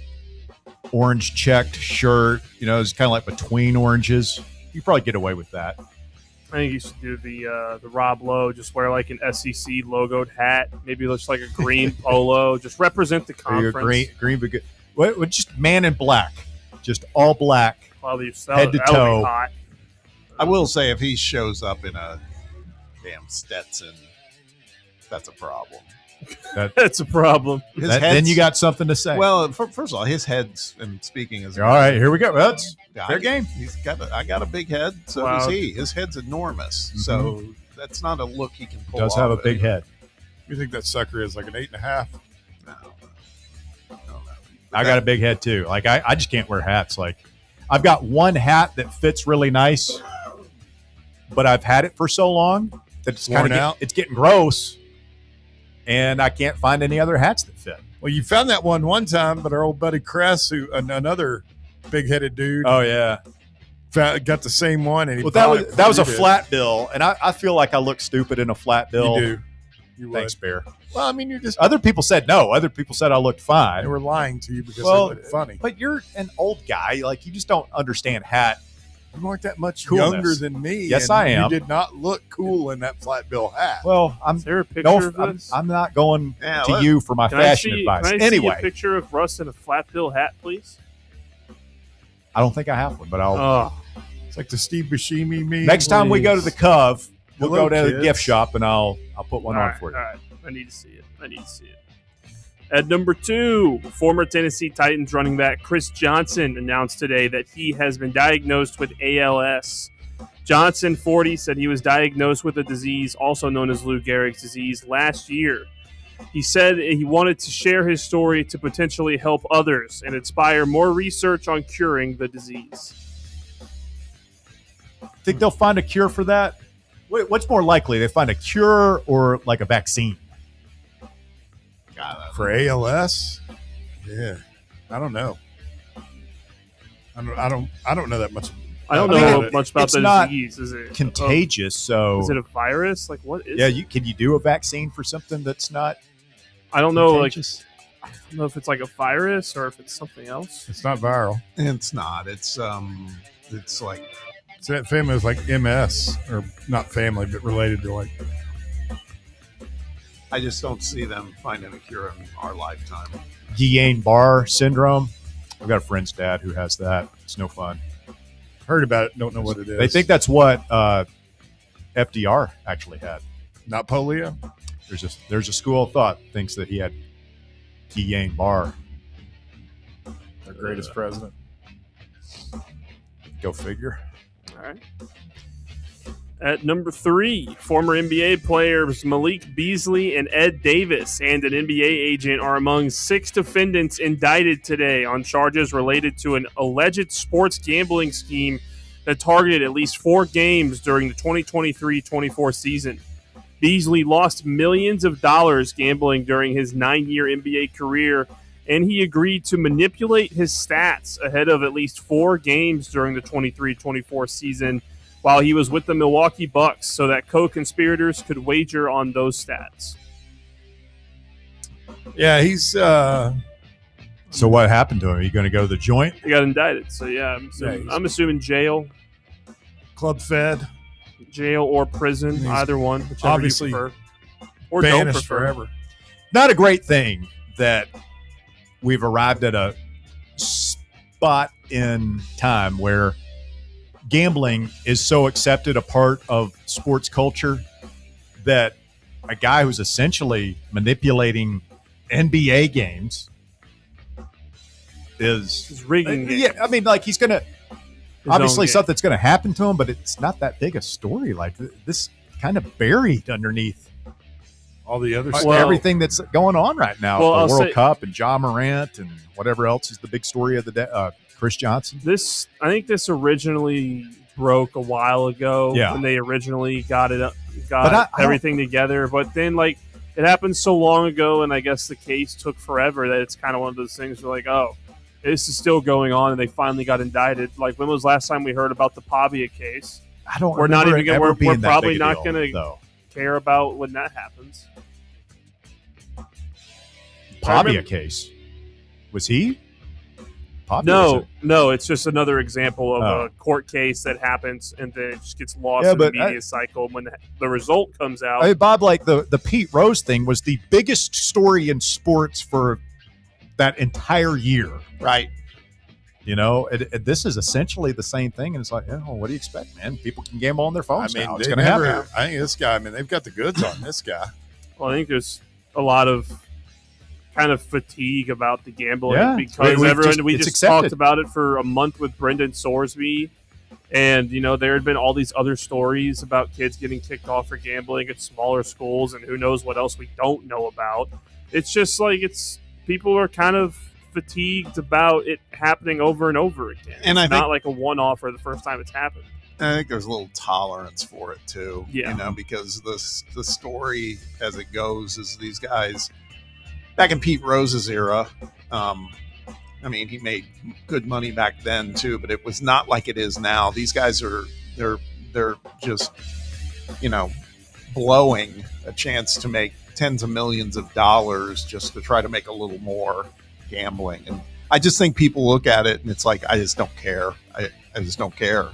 orange checked shirt. You know, it's kind of like between oranges. You could probably get away with that. I think you should do the Rob Lowe, just wear like an SEC logoed hat. Maybe it looks like a green polo. Just represent the conference. Green, but good. What, just man in black. Just all black. Head to toe. I will say, if he shows up in a damn Stetson, that's a problem. That's a problem. Then you got something to say. Well, first of all, his head's, and speaking as all right, here we go. That's fair game. I got a big head, so does he. His head's enormous, so that's not a look he can pull off. Does have a big head. You think that sucker is like an 8.5? No. I got a big head too. Like I just can't wear hats. Like I've got one hat that fits really nice, but I've had it for so long that it's kind of it's getting gross, and I can't find any other hats that fit. Well, you found that one time, but our old buddy Kress, who another big-headed dude. Oh yeah, got the same one, and he that was a flat bill, and I feel like I look stupid in a flat bill. You do. Thanks, Bear. Well, I mean, you're just other people said no. Other people said I looked fine. They were lying to you because they looked funny. But you're an old guy, like you just don't understand hat. You aren't that much coolness. younger than me. Yes, and I am. You did not look cool in that flat bill hat. Well, Is there a picture of this? I'm not going to you for my fashion advice. Can I anyway, see a picture of Russ in a flat bill hat, please? I don't think I have one, but I'll. It's like the Steve Buscemi meme. Next time we go to the Cove, we'll Hello, go to the kids. gift shop and I'll put one on for you. All right. I need to see it. At number 2, former Tennessee Titans running back Chris Johnson announced today that he has been diagnosed with ALS. Johnson, 40, said he was diagnosed with a disease also known as Lou Gehrig's disease last year. He said he wanted to share his story to potentially help others and inspire more research on curing the disease. Think they'll find a cure for that? What's more likely, they find a cure or like a vaccine? For ALS? Yeah. I don't know. I don't know that much. I don't know much about it's the not disease. Is it contagious? So is it a virus? Like what is? Yeah, it? can you do a vaccine for something that's not? I don't know. contagious? I don't know if it's like a virus or if it's something else. It's not viral. It's not. It's like It's that family is like MS, or not family, but related to like. I just don't see them finding a cure in our lifetime. Guillain-Barré syndrome. I've got a friend's dad who has that. It's no fun. Heard about it. Don't know what it is. They think that's what FDR actually had. Not polio. There's a school of thought thinks that he had Guillain-Barré. Our greatest president. Go figure. All right. At number 3, former NBA players Malik Beasley and Ed Davis and an NBA agent are among 6 defendants indicted today on charges related to an alleged sports gambling scheme that targeted at least 4 games during the 2023-24 season. Beasley lost millions of dollars gambling during his 9-year NBA career, and he agreed to manipulate his stats ahead of at least 4 games during the 23-24 season while he was with the Milwaukee Bucks so that co-conspirators could wager on those stats. Yeah, he's... So what happened to him? Are you going to go to the joint? He got indicted. So, yeah, I'm assuming jail. Club fed. Jail or prison, either one, whichever obviously you prefer. Or don't banished prefer. forever. Not a great thing that we've arrived at a spot in time where gambling is so accepted a part of sports culture that a guy who's essentially manipulating NBA games is rigging games. Yeah, I mean, like he's going to obviously game. something's going to happen to him, but it's not that big a story. Like this kind of buried underneath all the other stuff. Everything that's going on right now, Well, the I'll World say- Cup and Ja Morant and whatever else is the big story of the day. Chris Johnson. I think this originally broke a while ago Yeah. when they originally got But I everything together. But then, like, it happened so long ago, and I guess the case took forever that it's kind of one of those things where, like, oh, this is still going on, and they finally got indicted. Like, when was the last time we heard about the Pavia case? I don't. We're not remember even it gonna, ever we're being that probably big a not deal, going to though. care about when that happens. Pavia case. Was he? Pavia was No, it's just another example of Oh. a court case that happens, and then it just gets lost Yeah, in the but media cycle. When the result comes out, I mean, Bob, like the Pete Rose thing was the biggest story in sports for that entire year. Right. You know, this is essentially the same thing. And it's like, what do you expect, man? People can gamble on their phones now. It's they going to happen. I think this guy, they've got the goods on this guy. Well, I think there's a lot of kind of fatigue about the gambling Yeah. because we it's just accepted. talked about it for a month with Brendan Sorsby. And, there had been all these other stories about kids getting kicked off for gambling at smaller schools and who knows what else we don't know about. It's just like people are kind of fatigued about it happening over and over again. And it's I not think- like a one-off or the first time it's happened. I think there's a little tolerance for it too. Yeah. Because the story as it goes is these guys back in Pete Rose's era. He made good money back then too, but it was not like it is now. These guys they're just blowing a chance to make tens of millions of dollars just to try to make a little more gambling. And I just think people look at it and it's like, I just don't care. I just don't care.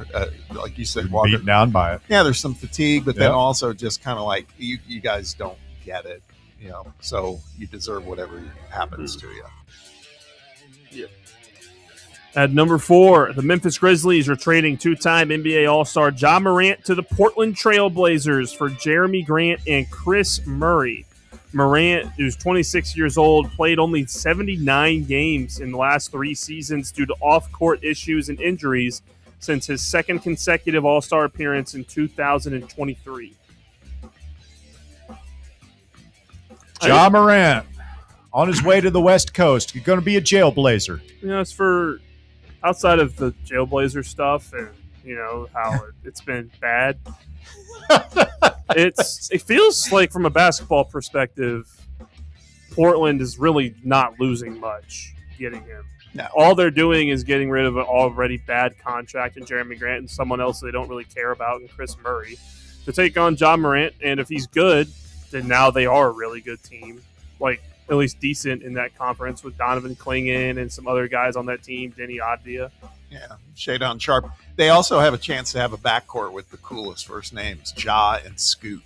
Like you said, Walker, Beaten down by it. yeah, there's some fatigue, but then Yeah. also just kind of like you guys don't get it, so you deserve whatever happens to you. At number 4, the Memphis Grizzlies are trading 2-time NBA All-Star Ja Morant to the Portland Trail Blazers for Jeremy Grant and Chris Murray. Morant, who's 26 years old, played only 79 games in the last 3 seasons due to off-court issues and injuries, since his second consecutive All-Star appearance in 2023. Ja Morant on his way to the West Coast. He's going to be a jailblazer. It's for outside of the jailblazer stuff and how it's been bad. It feels like from a basketball perspective, Portland is really not losing much getting him. No. All they're doing is getting rid of an already bad contract in Jeremy Grant and someone else they don't really care about in Chris Murray to take on Ja Morant. And if he's good, then now they are a really good team, like at least decent in that conference with Donovan Clingan and some other guys on that team, Denny Advia. Yeah, Shadon Sharp. They also have a chance to have a backcourt with the coolest first names, Ja and Scoot.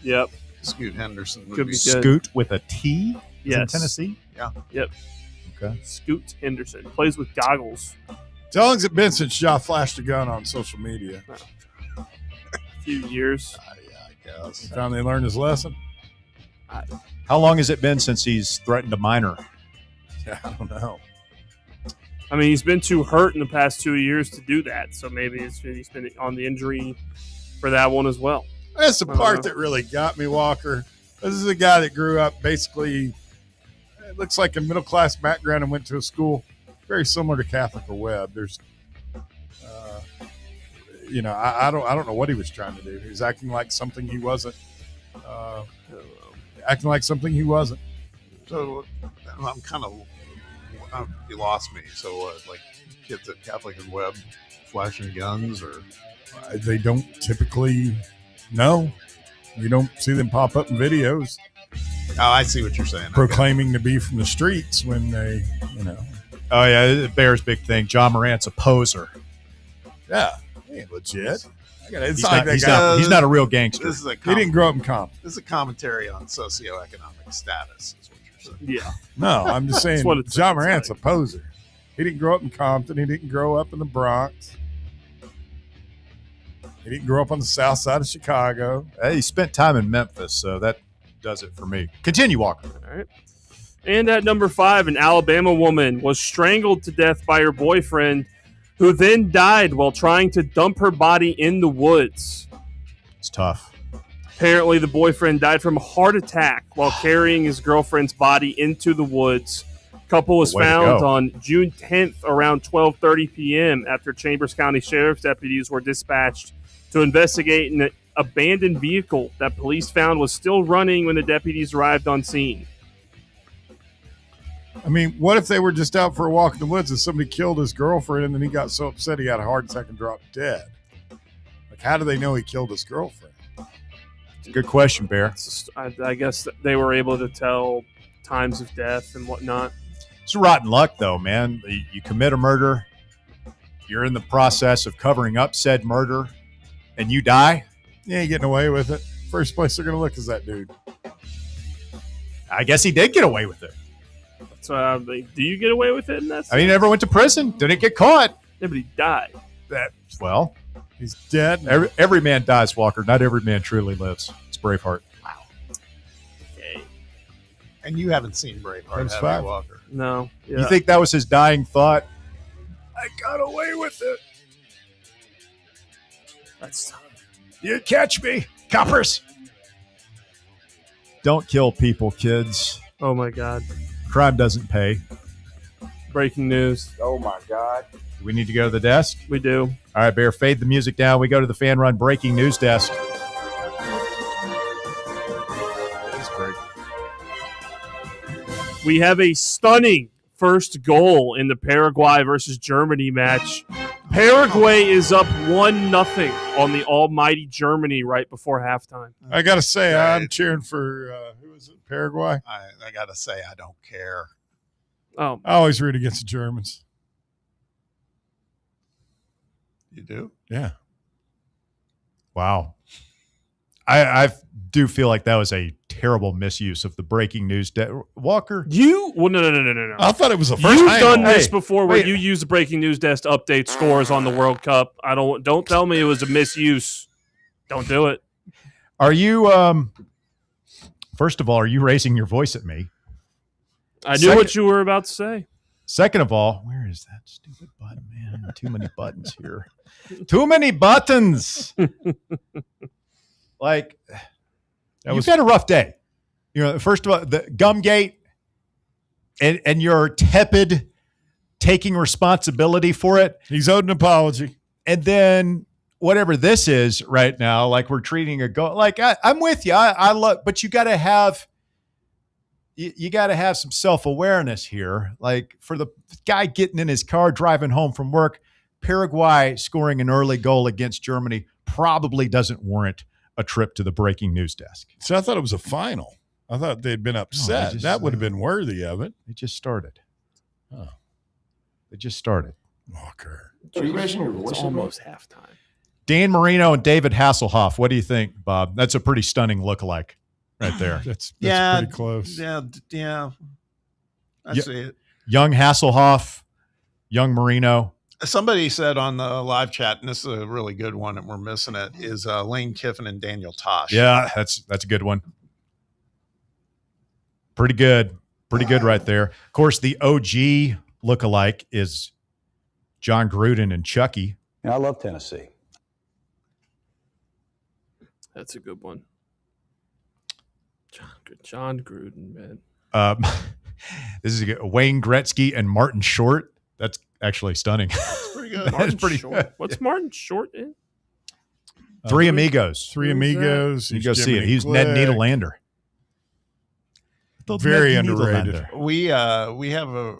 Yep. Scoot Henderson. Could be good. Scoot with a T? Yes. In Tennessee? Yeah. Yep. Okay. Scoot Henderson. Plays with goggles. How long has it been since Ja flashed a gun on social media? A few years. Yeah, I guess. He finally learned his lesson? How long has it been since he's threatened a minor? Yeah, I don't know. I mean, he's been too hurt in the past 2 years to do that, so maybe he's been on the injury for that one as well. That's the part that really got me, Walker. This is a guy that grew up basically, it looks like a middle-class background and went to a school very similar to Catholic or Webb. There's, I don't know what he was trying to do. He was acting like something he wasn't. So I'm kind of, you lost me. So like kids at Catholic and Webb flashing guns or? They don't typically know. You don't see them pop up in videos. Oh, I see what you're saying. Proclaiming to be from the streets when they, Oh, yeah, Bears big thing. Ja Morant's a poser. Yeah, he ain't legit. He's not a real gangster. This is He didn't grow up in Compton. This is a commentary on socioeconomic status, is what you're saying. Yeah. No, I'm just saying what Ja Morant's a poser. He didn't grow up in Compton. He didn't grow up in the Bronx. He didn't grow up on the south side of Chicago. He spent time in Memphis, so that does it for me. Continue, Walker. All right. And at number 5, an Alabama woman was strangled to death by her boyfriend, who then died while trying to dump her body in the woods. It's tough. Apparently, the boyfriend died from a heart attack while carrying his girlfriend's body into the woods. Couple was found on June 10th around 12:30 p.m. after Chambers County Sheriff's deputies were dispatched to investigate an abandoned vehicle that police found was still running when the deputies arrived on scene. I mean, what if they were just out for a walk in the woods and somebody killed his girlfriend and then he got so upset he had a heart attack and dropped dead? Like, how do they know he killed his girlfriend? It's a good question, Bear. I guess they were able to tell times of death and whatnot. It's rotten luck, though, man. You commit a murder, you're in the process of covering up said murder, and you die? You ain't getting away with it. First place they're going to look is that dude. I guess he did get away with it. So, do you get away with it in that sense? I mean, he never went to prison. Didn't get caught. Yeah, but he died. Well, he's dead. Every man dies, Walker. Not every man truly lives. It's Braveheart. Wow. Okay. And you haven't seen Braveheart, That's have you, Walker? No. Yeah. You think that was his dying thought? I got away with it. That's tough. You catch me, coppers. Don't kill people, kids. Oh, my God. Crime doesn't pay. Breaking news. Oh, my God. Do we need to go to the desk? We do. All right, Bear, fade the music down. We go to the Fan Run breaking news desk. That's great. We have a stunning first goal in the Paraguay versus Germany match. Paraguay is up 1-0 on the almighty Germany right before halftime. I got to say, I'm cheering for, who is it, Paraguay? I got to say, I don't care. Oh, I always root against the Germans. You do? Yeah. Wow. I do feel like that was a terrible misuse of the breaking news. Walker? No. I thought it was the first You've time. done this before where wait. you use the breaking news desk to update scores on the World Cup. Don't tell me it was a misuse. Don't do it. Are you, first of all, are you raising your voice at me? I knew what you were about to say. Second of all, where is that stupid button, man? Too many buttons here. Too many buttons. Like, you've had a rough day. First of all, the Gumgate and you're tepid taking responsibility for it. He's owed an apology. And then whatever this is right now, like we're treating a goal. Like, I'm with you. I love, but you got to have some self-awareness here. Like, for the guy getting in his car, driving home from work, Paraguay scoring an early goal against Germany probably doesn't warrant a trip to the breaking news desk. So I thought it was a final. I thought they'd been upset. That would have been worthy of it. It just started. Oh. It just started. Walker. Are you raising your voice? It's almost halftime. Dan Marino and David Hasselhoff. What do you think, Bob? That's a pretty stunning lookalike right there. That's pretty close. Yeah. I see it. Young Hasselhoff, young Marino. Somebody said on the live chat, and this is a really good one, and we're missing it, is Lane Kiffin and Daniel Tosh. Yeah, that's a good one. Pretty good right there. Of course, the OG lookalike is John Gruden and Chucky. Yeah, I love Tennessee. That's a good one. John Gruden, man. This is Wayne Gretzky and Martin Short. That's actually stunning. That's pretty good. That's pretty Short. What's Martin Short in? Three Amigos. Three Amigos. You go see it. He's Ned Niederlander. Very underrated. We have a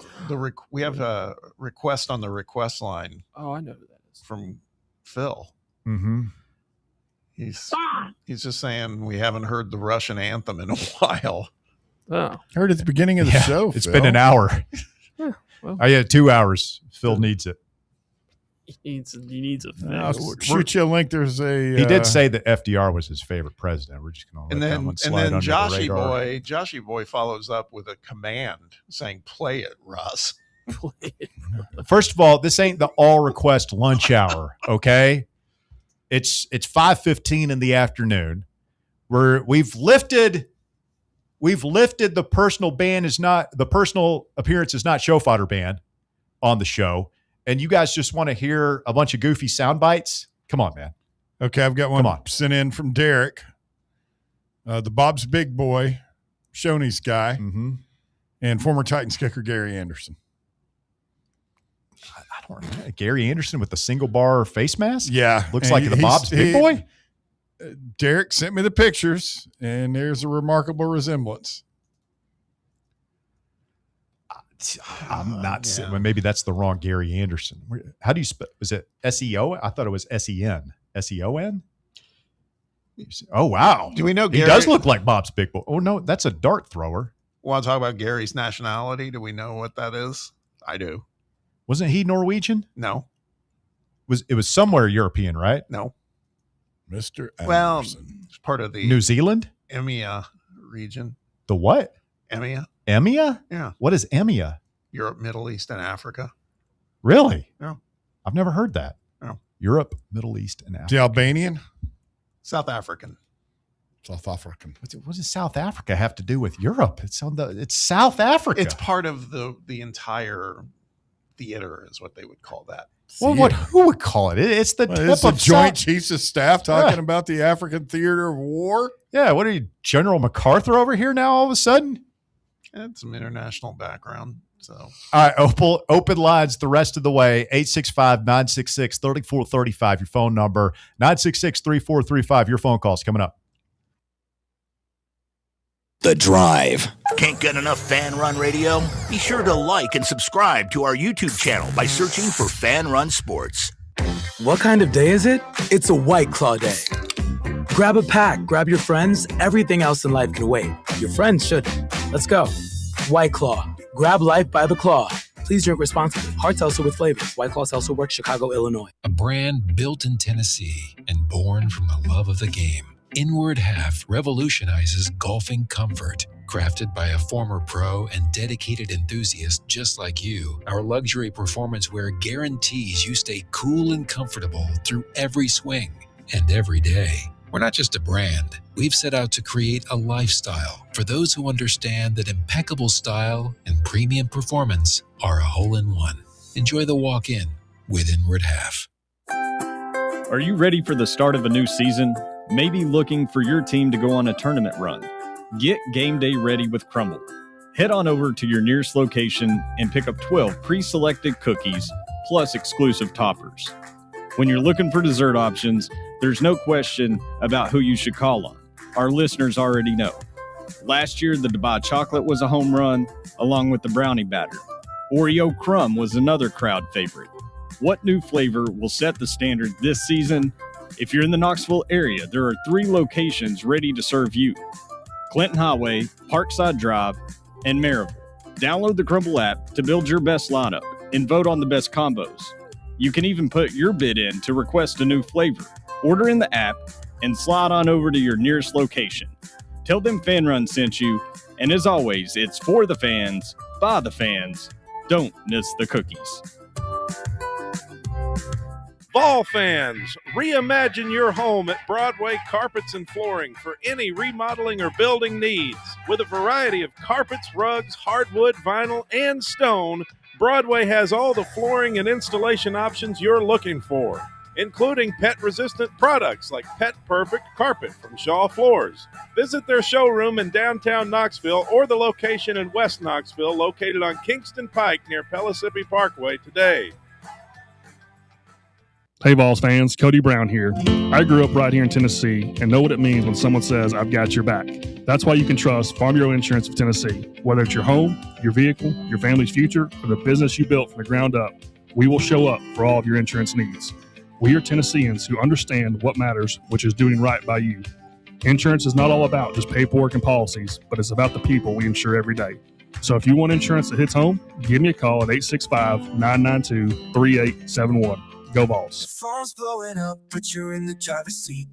request on the request line. Oh, I know who that is. From Phil. Mm-hmm. He's just saying we haven't heard the Russian anthem in a while. Oh, heard at the beginning of the show. It's Phil. been an hour. Yeah, well. Oh yeah, 2 hours. Phil needs it. He needs a thing. I'll shoot you a link. There's a. He did say that FDR was his favorite president. We're just going to let that one slide under the radar. Joshy Boy follows up with a command saying, "Play it, Russ." First of all, this ain't the all request lunch hour. Okay, it's 5:15 in the afternoon. We've lifted the personal appearance is not show fodder ban on the show. And you guys just want to hear a bunch of goofy sound bites? Come on, man. Okay, I've got one sent in from Derek, the Bob's Big Boy, Shoney's guy, and former Titans kicker Gary Anderson. I don't remember. Gary Anderson with the single bar face mask? Yeah. Looks like the Bob's Big Boy? Derek sent me the pictures, and there's a remarkable resemblance. I'm not maybe that's the wrong Gary Anderson. How do you spell? Was it SEO? I thought it was SEN. SEON? Oh wow. Do we know Gary? He does look like Bob's Big Boy. Oh no, that's a dart thrower. Want to talk about Gary's nationality? Do we know what that is? I do. Wasn't he Norwegian? No. It was somewhere European, right? No. Mr. Anderson. Well, it's part of the New Zealand? EMEA region. The what? EMEA. EMEA? Yeah. What is EMEA? Europe, Middle East, and Africa. Really? Yeah. I've never heard that. No. Europe, Middle East, and Africa. The Albanian? South African. South African. What does South Africa have to do with Europe? It's South Africa. It's part of the entire theater is what they would call that. Well, who would call it? It's the tip it's of the Joint Chiefs of Staff talking about the African theater of war. Yeah, what are you, General MacArthur over here now all of a sudden? And some international background. So, all right, open lines the rest of the way. 865-966-3435, your phone number. 966-3435, your phone calls coming up. The Drive. Can't get enough Fan Run Radio? Be sure to like and subscribe to our YouTube channel by searching for Fan Run Sports. What kind of day is it? It's a White Claw day. Grab a pack, grab your friends. Everything else in life can wait. Your friends shouldn't. Let's go. White Claw. Grab life by the claw. Please drink responsibly. Hard seltzer with flavors. White Claw Seltzer Works, Chicago, Illinois. A brand built in Tennessee and born from the love of the game. Inward Half revolutionizes golfing comfort. Crafted by a former pro and dedicated enthusiast just like you, our luxury performance wear guarantees you stay cool and comfortable through every swing and every day. We're not just a brand. We've set out to create a lifestyle for those who understand that impeccable style and premium performance are a hole-in-one. Enjoy the walk-in with Inward Half. Are you ready for the start of a new season? Maybe looking for your team to go on a tournament run? Get game day ready with Crumble. Head on over to your nearest location and pick up 12 pre-selected cookies plus exclusive toppers. When you're looking for dessert options, there's no question about who you should call on. Our listeners already know. Last year, the Dubai chocolate was a home run, along with the brownie batter. Oreo crumb was another crowd favorite. What new flavor will set the standard this season? If you're in the Knoxville area, there are 3 locations ready to serve you: Clinton Highway, Parkside Drive, and Maryville. Download the Crumble app to build your best lineup and vote on the best combos. You can even put your bid in to request a new flavor. Order in the app and slide on over to your nearest location. Tell them Fan Run sent you, and as always, it's for the fans, by the fans. Don't miss the cookies. Fall fans, reimagine your home at Broadway Carpets and Flooring for any remodeling or building needs. With a variety of carpets, rugs, hardwood, vinyl, and stone, Broadway has all the flooring and installation options you're looking for, including pet-resistant products like Pet Perfect Carpet from Shaw Floors. Visit their showroom in downtown Knoxville or the location in West Knoxville located on Kingston Pike near Pellissippi Parkway today. Hey Vols fans, Cody Brown here. I grew up right here in Tennessee and know what it means when someone says, I've got your back. That's why you can trust Farm Bureau Insurance of Tennessee. Whether it's your home, your vehicle, your family's future, or the business you built from the ground up, we will show up for all of your insurance needs. We are Tennesseans who understand what matters, which is doing right by you. Insurance is not all about just paperwork and policies, but it's about the people we insure every day. So if you want insurance that hits home, give me a call at 865-992-3871. Go Vols. Phone's blowing up, but you're in the driver's seat.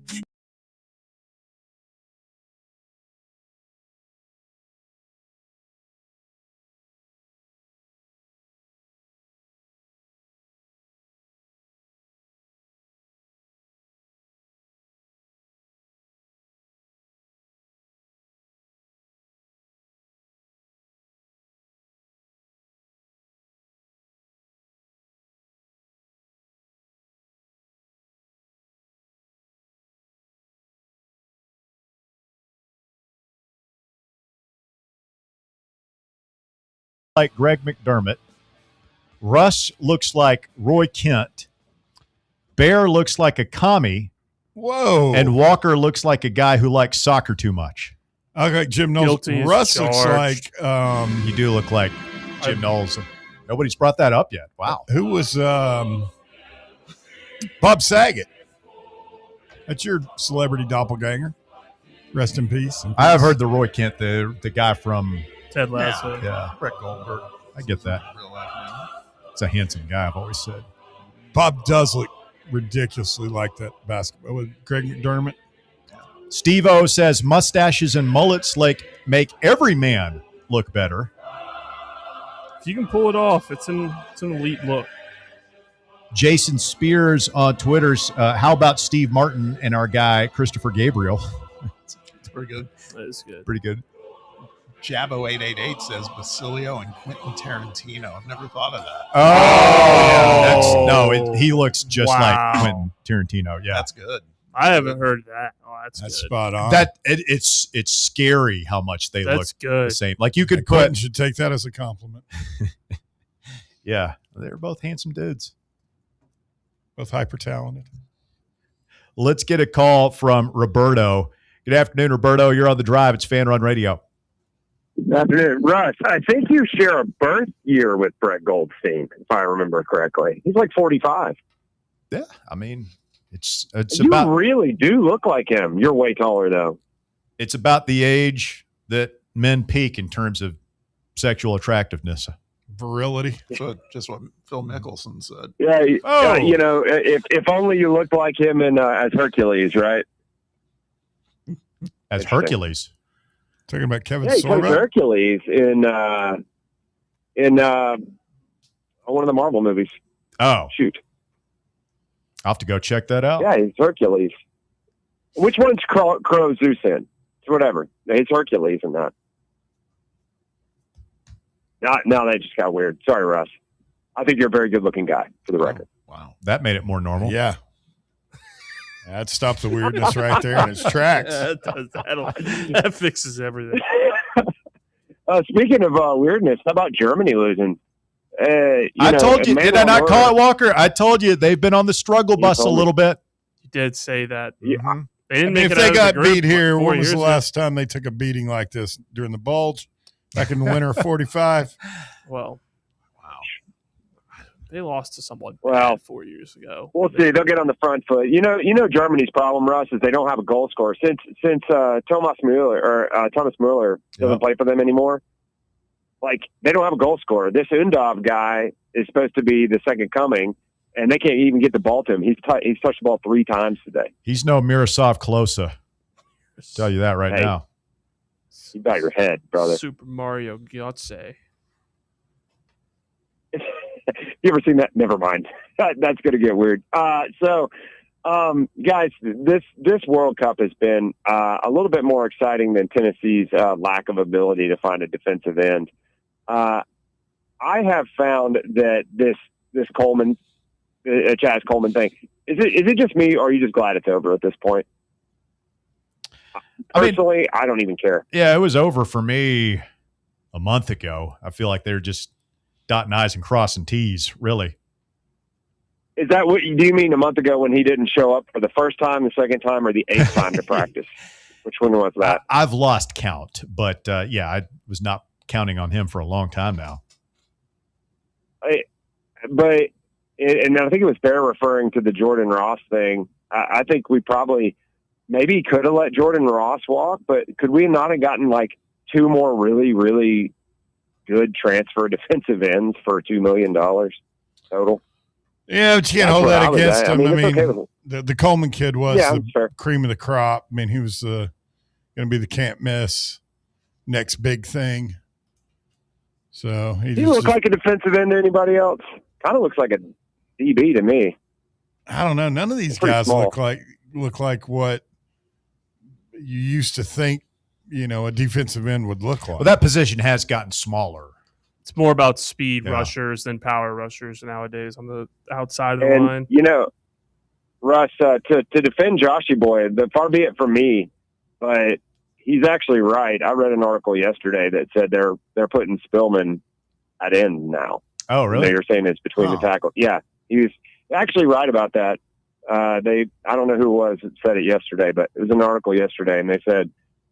Like Greg McDermott. Russ looks like Roy Kent. Bear looks like a commie. Whoa. And Walker looks like a guy who likes soccer too much. Okay, Jim Knowles. Russ looks like you do look like Jim Knowles. Nobody's brought that up yet. Wow. Who was Bob Saget? That's your celebrity doppelganger. Rest in peace. I have heard the Roy Kent, the guy from Ted Lasso. Yeah. Brett Goldberg. I get that. It's a handsome guy, I've always said. Bob does look ridiculously like that basketball with Greg McDermott. Steve-O says mustaches and mullets make every man look better. If you can pull it off, it's an elite look. Jason Spears on Twitter's, how about Steve Martin and our guy Christopher Gabriel? It's pretty good. That is good. Pretty good. Jabo888 says Basilio and Quentin Tarantino. I've never thought of that. He looks just like Quentin Tarantino. Yeah, that's good. I haven't heard that. Oh, that's good. Spot on. It's scary how much they look good. the same. Like you could Quentin put. should take that as a compliment. Yeah, they're both handsome dudes. Both hyper talented. Let's get a call from Roberto. Good afternoon, Roberto. You're on the drive. It's Fan Run Radio. Good afternoon. Russ, I think you share a birth year with Brett Goldstein, if I remember correctly. He's like 45. Yeah, I mean, it's you about. really do look like him. You're way taller, though. It's about the age that men peak in terms of sexual attractiveness. Virility. Just what Phil Mickelson said. Yeah, you know, if only you looked like him as Hercules, right? As Hercules. Talking about Kevin Sorbo? He plays Hercules in one of the Marvel movies. Oh. Shoot. I'll have to go check that out. Yeah, he's Hercules. Which one's Crow Zeus in? It's whatever. It's Hercules and that. Now that just got weird. Sorry, Russ. I think you're a very good-looking guy, for the record. Wow. That made it more normal. Yeah. That stops the weirdness right there in its tracks. That fixes everything. Speaking of weirdness, how about Germany losing? I told you. Did I not call it, Walker? I told you they've been on the struggle bus a little bit. You did say that. Yeah. Mm-hmm. They didn't make if it they out got of the group beat here, like 4 when was years the ago. last time they took a beating like this? During the Bulge? Back in the winter of 45? Well, they lost to someone Well, bad 4 years ago. We'll see. They'll get on the front foot. You know, Germany's problem, Russ, is they don't have a goal scorer. Since Thomas Müller doesn't play for them anymore, like they don't have a goal scorer. This Undov guy is supposed to be the second coming, and they can't even get the ball to him. He's touched the ball 3 times today. He's no Miroslav Klose. Tell you that right now. You got your head, brother. Super Mario Götze. You ever seen that? Never mind. That's going to get weird. Guys, this World Cup has been a little bit more exciting than Tennessee's lack of ability to find a defensive end. I have found that this Coleman, Chaz Coleman thing, is it just me, or are you just glad it's over at this point? Personally, I don't even care. Yeah, it was over for me a month ago. I feel like they're just dotting I's and crossing T's, really. Is that what do you mean a month ago when he didn't show up for the first time, the second time, or the 8th time to practice? Which one was that? I've lost count, but I was not counting on him for a long time now. And I think it was Bear referring to the Jordan Ross thing. I think we probably maybe could have let Jordan Ross walk, but could we not have gotten like 2 more really, really good transfer defensive ends for $2 million total? Yeah, but you can't hold that against him. I mean, okay the Coleman kid was the fair. Cream of the crop. I mean, he was going to be the can't miss next big thing. So he look like a defensive end to anybody else? Kind of looks like a DB to me. I don't know. None of these guys look like what you used to think, a defensive end would look like. Well, that position has gotten smaller. It's more about speed rushers than power rushers nowadays on the outside of the And, line. Russ, to defend Joshy Boy, far be it from me, but he's actually right. I read an article yesterday that said they're putting Spillman at end now. Oh, really? You're saying it's between the tackles. Yeah, he was actually right about that. I don't know who it was that said it yesterday, but it was an article yesterday, and they said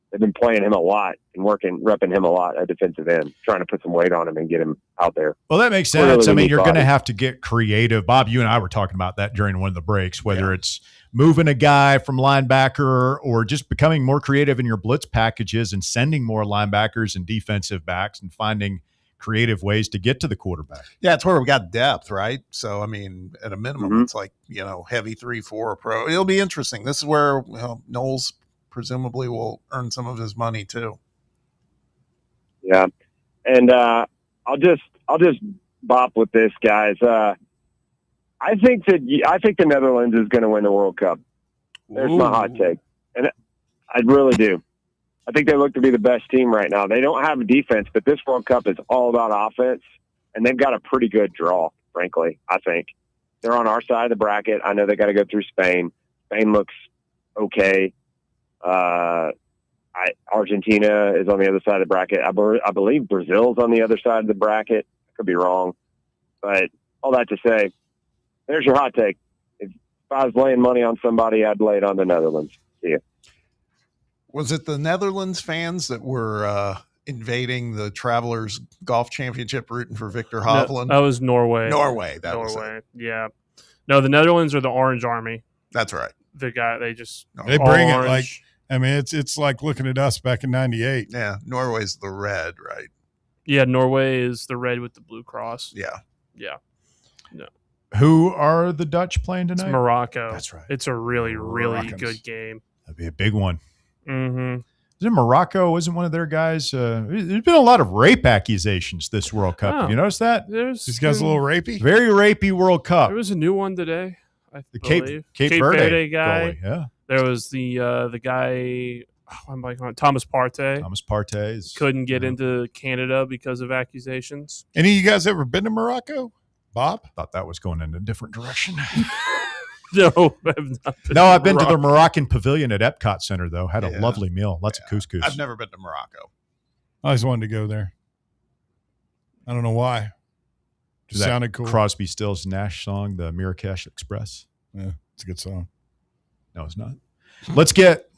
they've been playing him a lot and repping him a lot at defensive end, trying to put some weight on him and get him out there. Well, that makes sense. I mean, you're going to have to get creative. Bob, you and I were talking about that during one of the breaks, whether it's moving a guy from linebacker or just becoming more creative in your blitz packages and sending more linebackers and defensive backs and finding creative ways to get to the quarterback. Yeah, it's where we got depth, right? So, I mean, at a minimum, it's like, heavy 3-4 pro. It'll be interesting. This is where Knowles presumably will earn some of his money too. Yeah. And I'll just bop with this, guys. I think the Netherlands is going to win the World Cup. There's my hot take. And I really do. I think they look to be the best team right now. They don't have a defense, but this World Cup is all about offense, and they've got a pretty good draw, frankly, I think. They're on our side of the bracket. I know they got to go through Spain. Spain looks okay. Argentina is on the other side of the bracket. I believe Brazil's on the other side of the bracket. I could be wrong. But all that to say, there's your hot take. If I was laying money on somebody, I'd lay it on the Netherlands. See ya. Was it the Netherlands fans that were invading the Travelers Golf Championship rooting for Victor Hovland? No, that was Norway. Norway. Yeah. No, the Netherlands are the Orange Army. That's right. The guy, they bring orange. it like, I mean, it's like looking at us back in 98. Yeah. Norway's the red, right? Yeah. Norway is the red with the blue cross. Yeah. Yeah. No. Who are the Dutch playing tonight? It's Morocco. That's right. It's a really, really Moroccans. good game. That'd be a big one. Mm-hmm. Isn't Morocco? Wasn't one of their guys? There's been a lot of rape accusations this World Cup. Have you noticed that? These guys a little rapey? Very rapey World Cup. There was a new one today. The Cape Verde guy. goalie, yeah. There was the guy, I'm like Thomas Partey. Thomas Partey couldn't get into Canada because of accusations. Any of you guys ever been to Morocco? Bob? Thought that was going in a different direction. No, I've not been I've been to the Moroccan Pavilion at Epcot Center, though. Had a lovely meal. Lots of couscous. I've never been to Morocco. I always wanted to go there. I don't know why. Just That sounded cool. Crosby, Stills, Nash song, the Marrakesh Express. Yeah, it's a good song. No, it's not. Let's get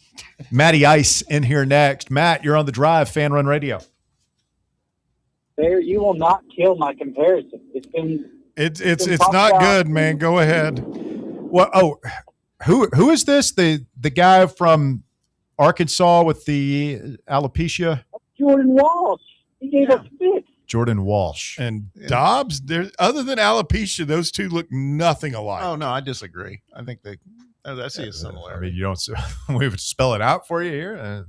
Matty Ice in here next. Matt, you're on the drive, Fan Run Radio. There, you will not kill my comparison. It's not good, man. Go ahead. Well, who is this? The guy from Arkansas with the alopecia? Jordan Walsh. He gave us fits. Jordan Walsh. And Dobbs, other than alopecia, those two look nothing alike. Oh, no, I disagree. I think I see a similarity. I mean, you don't. We would spell it out for you here.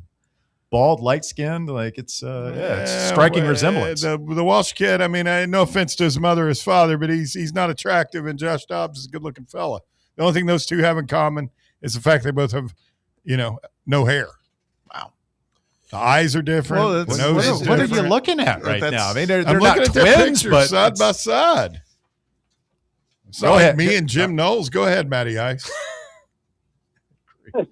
Bald, light skinned, like it's striking resemblance. The Walsh kid. I mean, no offense to his mother, his father, but he's not attractive, and Josh Dobbs is a good looking fella. The only thing those two have in common is the fact they both have, no hair. Wow. The eyes are different. Well, the nose is what are different. you looking at right now? I mean, they're I'm not looking at their twins, pictures but side by side. So Go ahead. me and Jim Knowles. Go ahead, Matty Ice. You're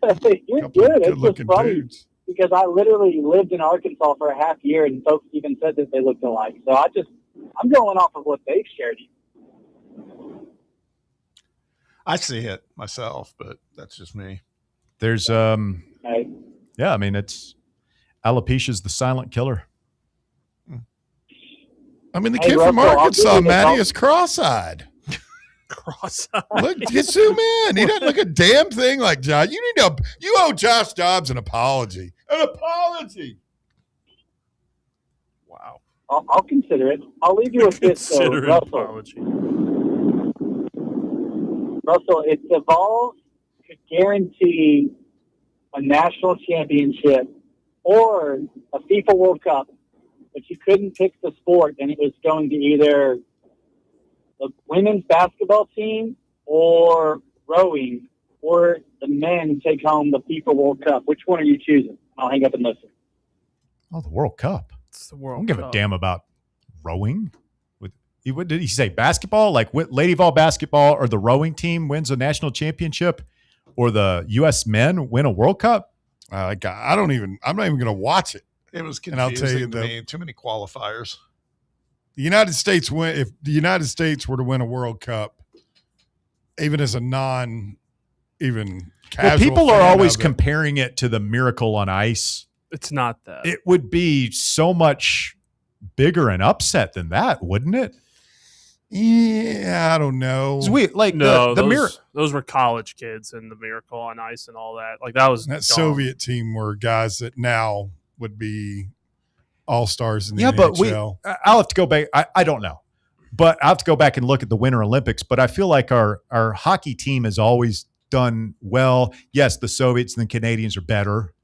good. It's just funny because I literally lived in Arkansas for a half year, and folks even said that they looked alike. So I'm going off of what they've shared. I see it myself, but that's just me. There's yeah, I mean, it's alopecia's the silent killer. I mean, the kid from Arkansas, Matty, is cross-eyed. Cross-eyed. Look, zoom in. He doesn't look a damn thing like Josh. You owe Josh Dobbs an apology. An apology. Wow. I'll consider it. I'll leave you with this, though, Consider an Russell. apology. Russell, if the Vols could guarantee a national championship or a FIFA World Cup, but you couldn't pick the sport, and it was going to either the women's basketball team or rowing, or the men take home the FIFA World Cup. Which one are you choosing? I'll hang up and listen. Oh, the World Cup. It's the World I don't give a Cup. damn about rowing. What did he say? Basketball? Like Lady Vol basketball or the rowing team wins a national championship or the U.S. men win a World Cup? I'm not even going to watch it. It was And I'll confusing tell you to me. Too many qualifiers. The United States if the United States were to win a World Cup, even as a even casual Well, people are fan always of it, comparing it to the Miracle on Ice. It's not that. It would be so much bigger an upset than that, wouldn't it? Yeah, I don't know. No, the Miracle. those were college kids and the Miracle on Ice and all that. Like that was That dumb. Soviet team were guys that now would be all-stars in the Yeah, but NHL. I'll have to go back. I don't know, but I have to go back and look at the Winter Olympics. But I feel like our hockey team has always done well. Yes, the Soviets and the Canadians are better.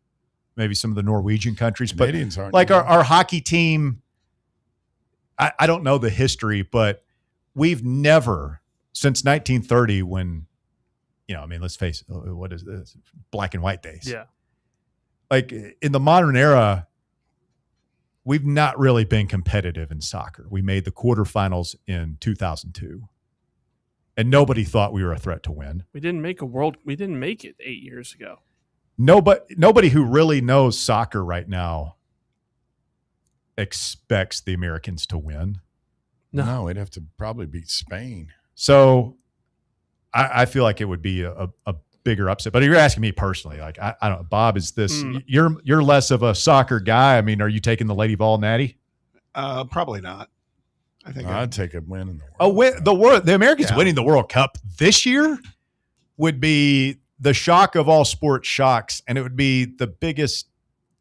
Maybe some of the Norwegian countries, Canadians but aren't like either. our hockey team. I don't know the history, but we've never since 1930 when, I mean, let's face it, what is this? Black and white days. Yeah. Like in the modern era, we've not really been competitive in soccer. We made the quarterfinals in 2002, and nobody thought we were a threat to win. We didn't make it 8 years ago. Nobody who really knows soccer right now expects the Americans to win. No, we'd have to probably beat Spain. So I feel like it would be a bigger upset. But if you're asking me personally, like I don't know, Bob, is this you're less of a soccer guy? I mean, are you taking the Lady Vol Natty? Probably not. I think I'd take a win in the The Americans winning the World Cup this year would be the shock of all sports shocks, and it would be the biggest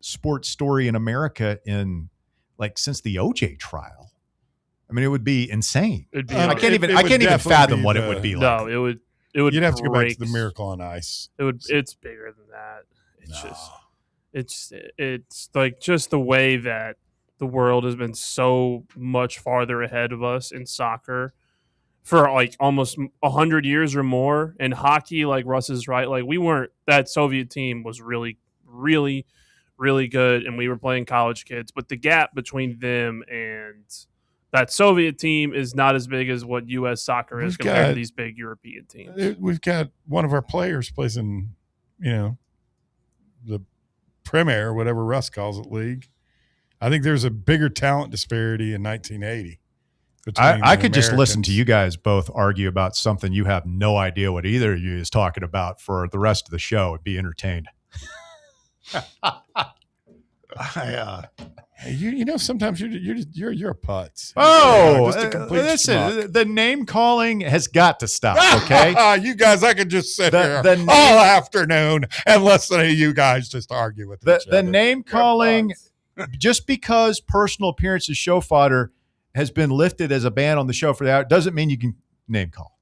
sports story in America since the OJ trial. I mean, it would be insane. I can't even fathom what it would be like. No, it would. You'd have to go back to the Miracle on Ice. It's bigger than that. It's like just the way that the world has been so much farther ahead of us in soccer for like almost 100 years or more. And hockey, like Russ is right, like we weren't, that Soviet team was really, really, really good, and we were playing college kids. But the gap between them and that Soviet team is not as big as what U.S. soccer is compared to these big European teams. We've got one of our players plays in, the Premier, whatever Russ calls it, league. I think there's a bigger talent disparity in 1980. I could just listen to you guys both argue about something you have no idea what either of you is talking about for the rest of the show and be entertained. Sometimes you're a putz. Oh, just a complete listen, schmuck. the name calling has got to stop, okay? You guys, I could just sit here the all afternoon and listen to you guys just argue with each other. The name calling, just because personal appearances show fodder has been lifted as a ban on the show for the hour, doesn't mean you can name call.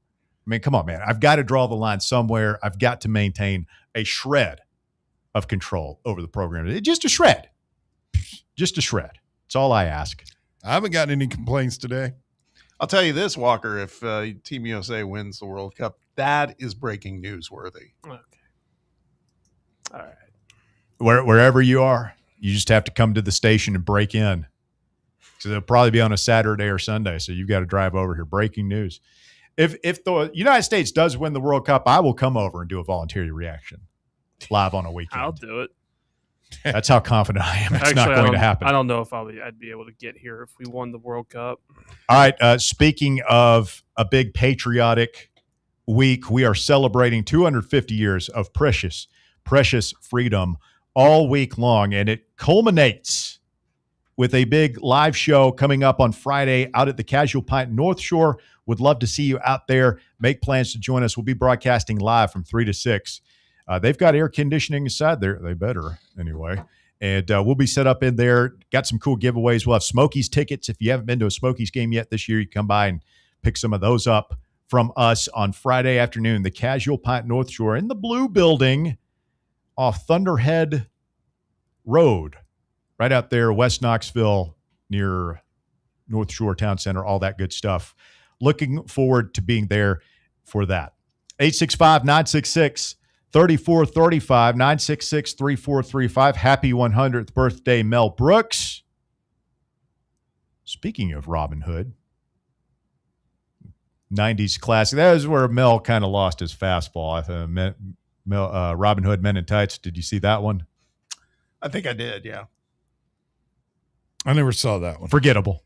I mean, come on, man. I've got to draw the line somewhere. I've got to maintain a shred of control over the program. Just a shred. Just a shred. That's all I ask. I haven't gotten any complaints today. I'll tell you this, Walker, if Team USA wins the World Cup, that is breaking news worthy. Okay. All right. Wherever you are, you just have to come to the station and break in. So they'll probably be on a Saturday or Sunday, so you've got to drive over here. Breaking news. If the United States does win the World Cup, I will come over and do a voluntary reaction live on a weekend. I'll do it. That's how confident I am. It's Actually, not going to happen. I don't know if I'd be able to get here if we won the World Cup. All right. Speaking of a big patriotic week, we are celebrating 250 years of precious freedom all week long, and it culminates with a big live show coming up on Friday out at the Casual Pint North Shore. Would love to see you out there. Make plans to join us. We'll be broadcasting live from 3 to 6. They've got air conditioning inside there. They better, anyway. And we'll be set up in there. Got some cool giveaways. We'll have Smokies tickets. If you haven't been to a Smokies game yet this year, you can come by and pick some of those up from us on Friday afternoon. The Casual Pint North Shore in the Blue Building off Thunderhead Road, right out there, West Knoxville, near North Shore Town Center, all that good stuff. Looking forward to being there for that. 865-966-3435, 966-3435. Happy 100th birthday, Mel Brooks. Speaking of Robin Hood, 90s classic. That was where Mel kind of lost his fastball. I thought Robin Hood Men in Tights. Did you see that one? I think I did, yeah. I never saw that one. Forgettable.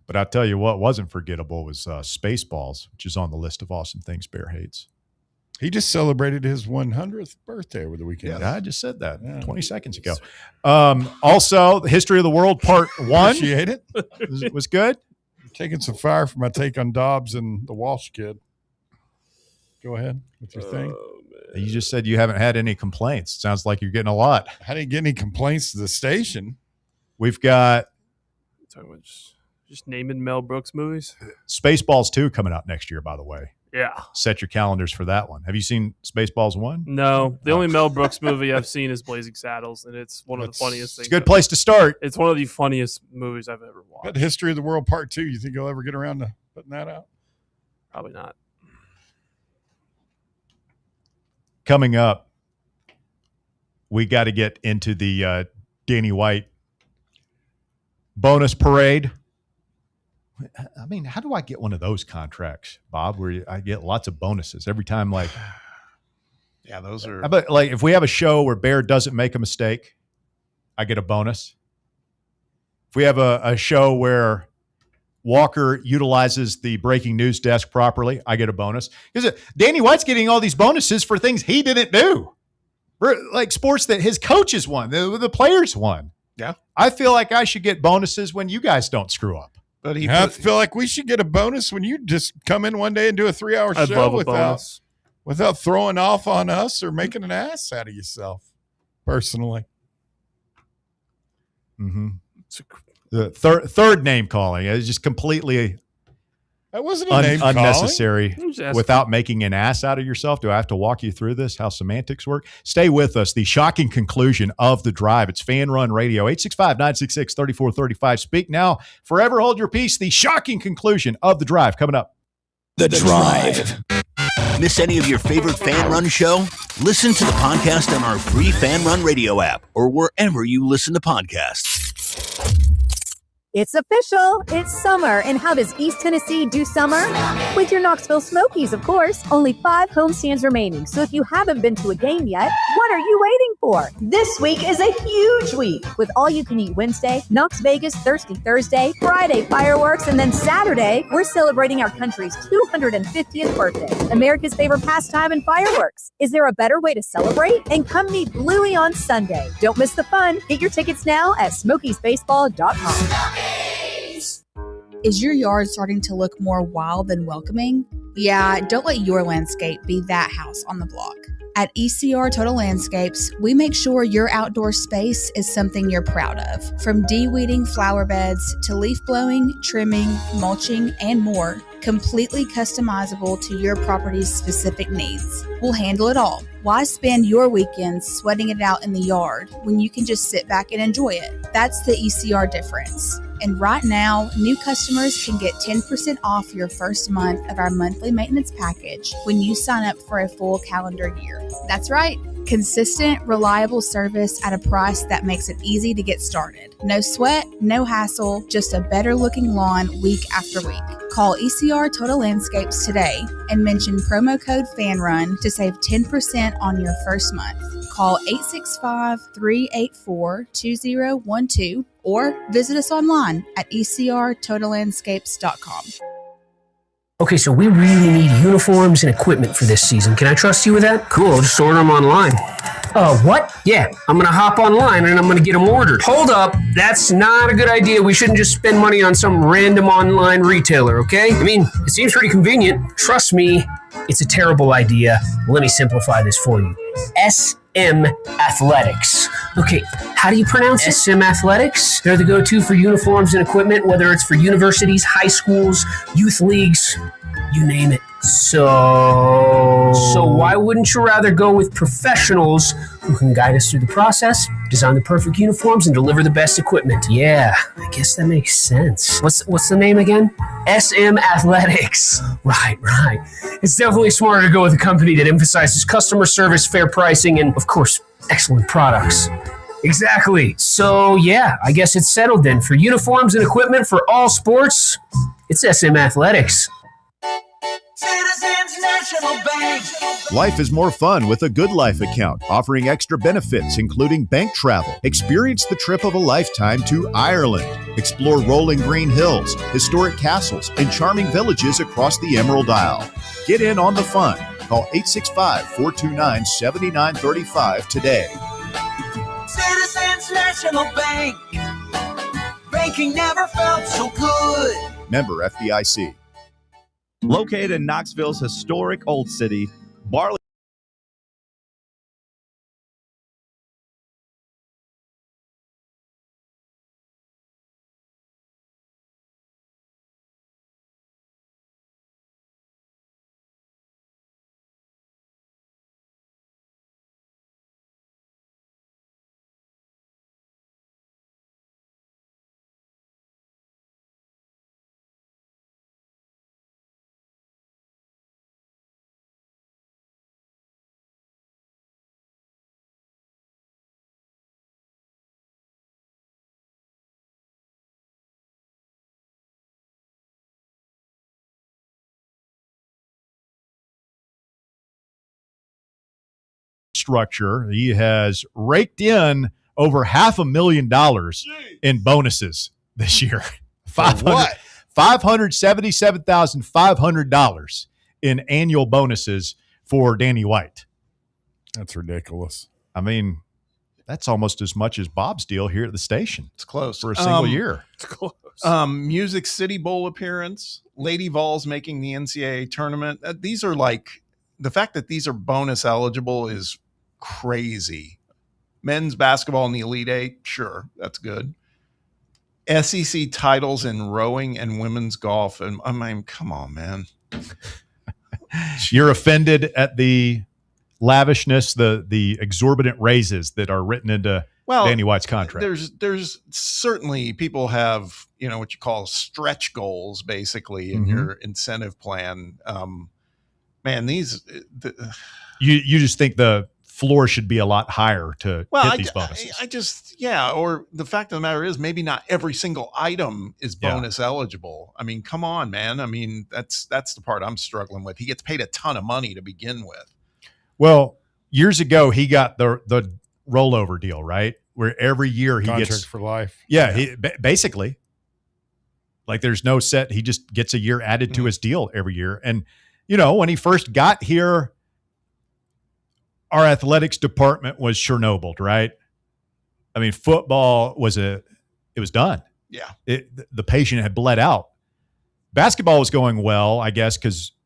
But I'll tell you what wasn't forgettable was Spaceballs, which is on the list of awesome things Bear hates. He just celebrated his 100th birthday over the weekend. Yeah, I just said that 20 seconds ago. Also, the History of the World Part 1. Appreciate it. It was good. Taking some fire for my take on Dobbs and the Walsh kid. Go ahead with your thing. You just said you haven't had any complaints. Sounds like you're getting a lot. I didn't get any complaints to the station. We've got just naming Mel Brooks movies. Spaceballs 2 coming out next year, by the way. Yeah. Set your calendars for that one. Have you seen Spaceballs 1? No. The only Mel Brooks movie I've seen is Blazing Saddles, and it's one of the funniest things. It's a good place to start. It's one of the funniest movies I've ever watched. But History of the World Part 2, you think you'll ever get around to putting that out? Probably not. Coming up, we got to get into the Danny White bonus parade. I mean, how do I get one of those contracts, Bob, where I get lots of bonuses every time? Like, yeah, those are. But like, if we have a show where Bear doesn't make a mistake, I get a bonus. If we have a show where Walker utilizes the breaking news desk properly, I get a bonus. Because Danny White's getting all these bonuses for things he didn't do, for like sports that his coaches won, the players won. Yeah, I feel like I should get bonuses when you guys don't screw up. But I feel like we should get a bonus when you just come in one day and do a 3-hour show without throwing off on us or making an ass out of yourself. Personally, the third name calling is just completely That wasn't a name unnecessary calling. without making an ass out of yourself. Do I have to walk you through this, how semantics work? Stay with us. The shocking conclusion of The Drive. It's Fan Run Radio, 865-966-3435. Speak now, forever hold your peace. The shocking conclusion of The Drive coming up. The Drive. Miss any of your favorite Fan Run show? Listen to the podcast on our free Fan Run Radio app or wherever you listen to podcasts. It's official. It's summer. And how does East Tennessee do summer? With your Knoxville Smokies, of course. Only 5 homestands remaining. So if you haven't been to a game yet, what are you waiting for? This week is a huge week with all-you-can-eat Wednesday, Knox Vegas Thirsty Thursday, Friday fireworks, and then Saturday, we're celebrating our country's 250th birthday. America's favorite pastime and fireworks. Is there a better way to celebrate? And come meet Bluey on Sunday. Don't miss the fun. Get your tickets now at SmokiesBaseball.com. Is your yard starting to look more wild than welcoming? Yeah, don't let your landscape be that house on the block. At ECR Total Landscapes, we make sure your outdoor space is something you're proud of. From de-weeding flower beds to leaf blowing, trimming, mulching, and more, completely customizable to your property's specific needs. We'll handle it all. Why spend your weekends sweating it out in the yard when you can just sit back and enjoy it? That's the ECR difference. And right now, new customers can get 10% off your first month of our monthly maintenance package when you sign up for a full calendar year. That's right. Consistent, reliable service at a price that makes it easy to get started. No sweat, no hassle, just a better looking lawn week after week. Call ECR Total Landscapes today and mention promo code FANRUN to save 10% on your first month. Call 865-384-2012 or visit us online at ecrtotallandscapes.com. Okay, so we really need uniforms and equipment for this season. Can I trust you with that? Cool, I'll just order them online. What? Yeah, I'm going to hop online and I'm going to get them ordered. Hold up, that's not a good idea. We shouldn't just spend money on some random online retailer, okay? I mean, it seems pretty convenient. Trust me, it's a terrible idea. Let me simplify this for you. SM Athletics. Okay, how do you pronounce it? SM Athletics? They're the go-to for uniforms and equipment, whether it's for universities, high schools, youth leagues, you name it. So why wouldn't you rather go with professionals who can guide us through the process, design the perfect uniforms, and deliver the best equipment? Yeah, I guess that makes sense. What's the name again? SM Athletics. Right. It's definitely smarter to go with a company that emphasizes customer service, fair pricing, and, of course, excellent products. Exactly. So, yeah, I guess it's settled then. For uniforms and equipment for all sports, it's SM Athletics. Citizens National Bank. Life is more fun with a Good Life account, offering extra benefits, including bank travel. Experience the trip of a lifetime to Ireland. Explore rolling green hills, historic castles, and charming villages across the Emerald Isle. Get in on the fun. Call 865-429-7935 today. Citizens National Bank. Banking never felt so good. Member FDIC. Located in Knoxville's historic Old City, Barley. Structure. He has raked in over $500,000 in bonuses this year. $577,500 in annual bonuses for Danny White. That's ridiculous. I mean, that's almost as much as Bob's deal here at the station. It's close for a single year. It's close. Music City Bowl appearance, Lady Vols making the NCAA tournament. These are like, the fact that these are bonus eligible is crazy. Men's basketball in the Elite Eight, sure, that's good. SEC titles in rowing and women's golf. And I mean, come on, man. You're offended at the lavishness, the exorbitant raises that are written into Danny White's contract. There's certainly people have, what you call stretch goals basically in your incentive plan. Man, you just think the floor should be a lot higher to hit these bonuses. Or the fact of the matter is maybe not every single item is bonus eligible. I mean, come on, man. I mean, that's the part I'm struggling with. He gets paid a ton of money to begin with. Well, years ago, he got the rollover deal, right? Where every year he Contract gets for life. Yeah, he basically, like, there's no set. He just gets a year added to his deal every year. And, when he first got here, our athletics department was Chernobyl, right? I mean, football it was done. Yeah. The patient had bled out. Basketball was going well, I guess,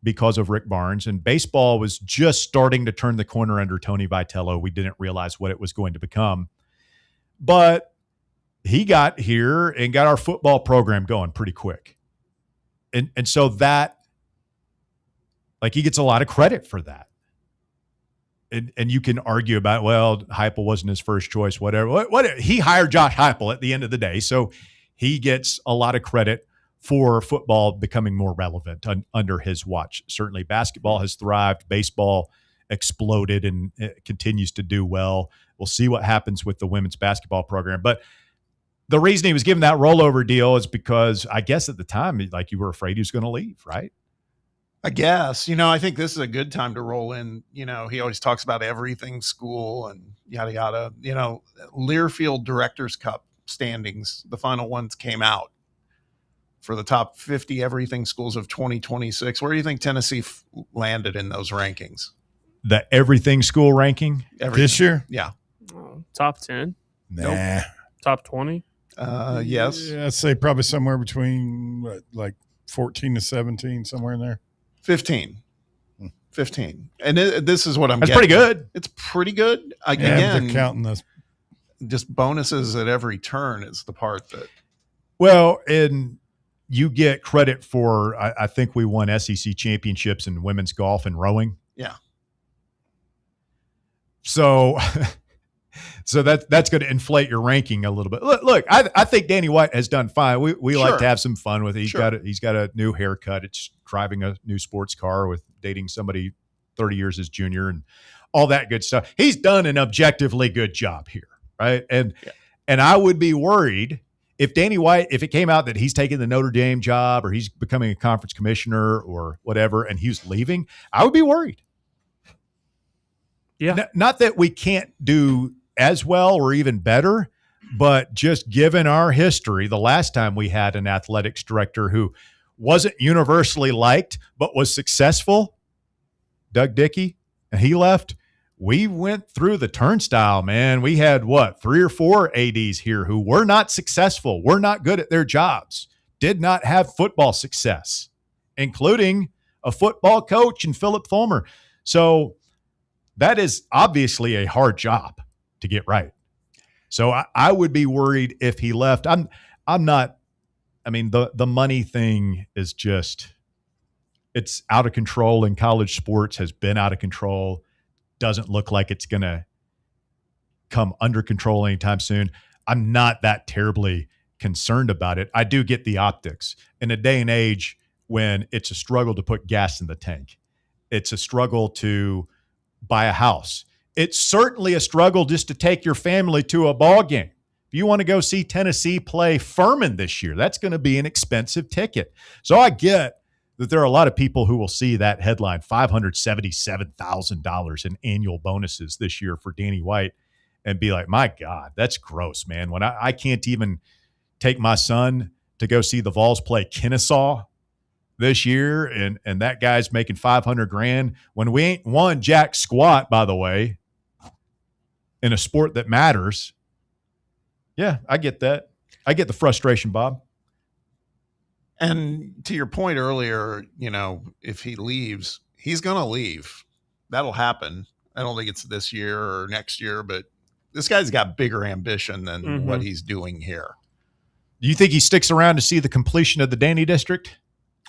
because of Rick Barnes, and baseball was just starting to turn the corner under Tony Vitello. We didn't realize what it was going to become. But he got here and got our football program going pretty quick. And so that, like, he gets a lot of credit for that. And you can argue about, well, Heupel wasn't his first choice, whatever. He hired Josh Heupel at the end of the day, so he gets a lot of credit for football becoming more relevant under his watch. Certainly, basketball has thrived. Baseball exploded and it continues to do well. We'll see what happens with the women's basketball program. But the reason he was given that rollover deal is because, I guess at the time, like, you were afraid he was going to leave, right? I guess, I think this is a good time to roll in. He always talks about everything school and yada, yada. Learfield Directors Cup standings, the final ones came out for the top 50 everything schools of 2026. Where do you think Tennessee landed in those rankings? The everything school ranking? This year? Yeah. Top 10? Nah. Nope. Top 20? Yes. Yeah, I'd say probably somewhere between like 14 to 17, somewhere in there. 15. And this is what I'm That's getting. pretty good. It's pretty good. They're counting this. Just bonuses at every turn is the part that. Well, and you get credit for, I think we won SEC championships in women's golf and rowing. Yeah. So that's going to inflate your ranking a little bit. Look, I think Danny White has done fine. We like to have some fun with it. He's got a new haircut. It's driving a new sports car with dating somebody 30 years his junior and all that good stuff. He's done an objectively good job here, right? And I would be worried if Danny White, if it came out that he's taking the Notre Dame job or he's becoming a conference commissioner or whatever, and he was leaving, I would be worried. Yeah. Not that we can't do as well or even better, but just given our history, the last time we had an athletics director who wasn't universally liked but was successful, Doug Dickey, and he left, we went through the turnstile, man. We had 3 or 4 ADs here who were not successful, were not good at their jobs, did not have football success, including a football coach in Philip Fulmer. So that is obviously a hard job to get right. So I would be worried if he left. I'm not, I mean, the money thing is just, it's out of control in college sports, has been out of control. Doesn't look like it's going to come under control anytime soon. I'm not that terribly concerned about it. I do get the optics. In a day and age when it's a struggle to put gas in the tank, it's a struggle to buy a house. It's certainly a struggle just to take your family to a ball game. If you want to go see Tennessee play Furman this year, that's going to be an expensive ticket. So I get that there are a lot of people who will see that headline, $577,000 in annual bonuses this year for Danny White, and be like, my God, that's gross, man. When I can't even take my son to go see the Vols play Kennesaw this year, and that guy's making $500,000 when we ain't won jack squat, by the way, in a sport that matters. Yeah, I get that. I get the frustration, Bob. And to your point earlier, if he leaves, he's going to leave. That'll happen. I don't think it's this year or next year, but this guy's got bigger ambition than what he's doing here. Do you think he sticks around to see the completion of the Danny District?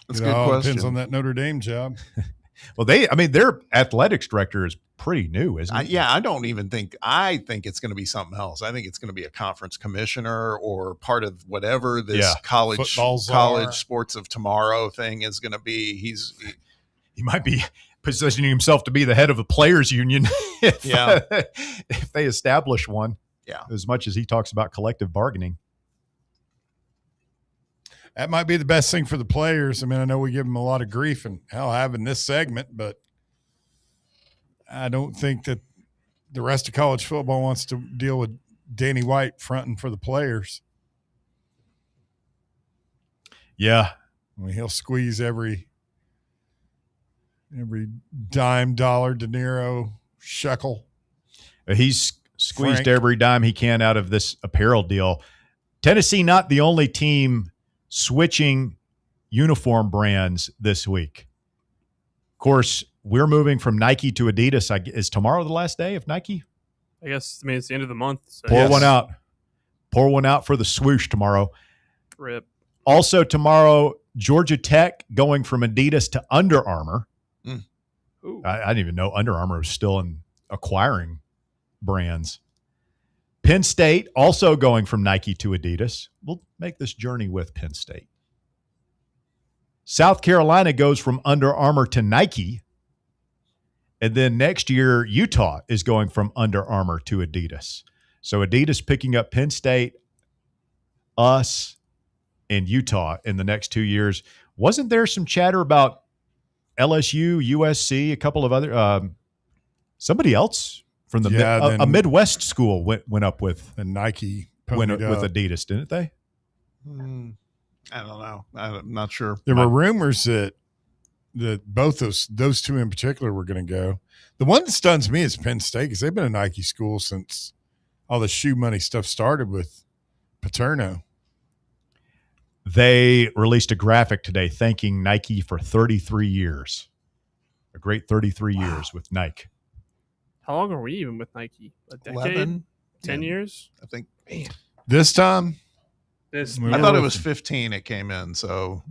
That's a good question. Depends on that Notre Dame job. Well, their athletics director is pretty new, isn't he? I don't even think – I think it's going to be something else. I think it's going to be a conference commissioner or part of whatever this college sports of tomorrow thing is going to be. He might be positioning himself to be the head of a players union if they establish one. Yeah. As much as he talks about collective bargaining. That might be the best thing for the players. I mean, I know we give them a lot of grief and having this segment, but I don't think that the rest of college football wants to deal with Danny White fronting for the players. Yeah. I mean, he'll squeeze every dime, dollar, dinero, shekel. He's squeezed every dime he can out of this apparel deal. Tennessee, not the only team switching uniform brands this week. Of course, we're moving from Nike to Adidas. Is tomorrow the last day of Nike? I guess. I mean, it's the end of the month. So Pour one out. Pour one out for the swoosh tomorrow. Rip. Also tomorrow, Georgia Tech going from Adidas to Under Armour. I didn't even know Under Armour was still in acquiring brands. Penn State also going from Nike to Adidas. We'll make this journey with Penn State. South Carolina goes from Under Armour to Nike. And then next year, Utah is going from Under Armour to Adidas. So Adidas picking up Penn State, us, and Utah in the next 2 years. Wasn't there some chatter about LSU, USC, a couple of other somebody else from the a Midwest school went up with the Nike with Adidas, didn't they? I don't know. I'm not sure. There were rumors that both those two in particular were going to go. The one that stuns me is Penn State because they've been a Nike school since all the shoe money stuff started with Paterno. They released a graphic today thanking Nike for 33 years. A great 33 years with Nike. How long are we even with Nike? A decade? 11? 10 years? I think. Man. This time? I thought it was 15 it came in, so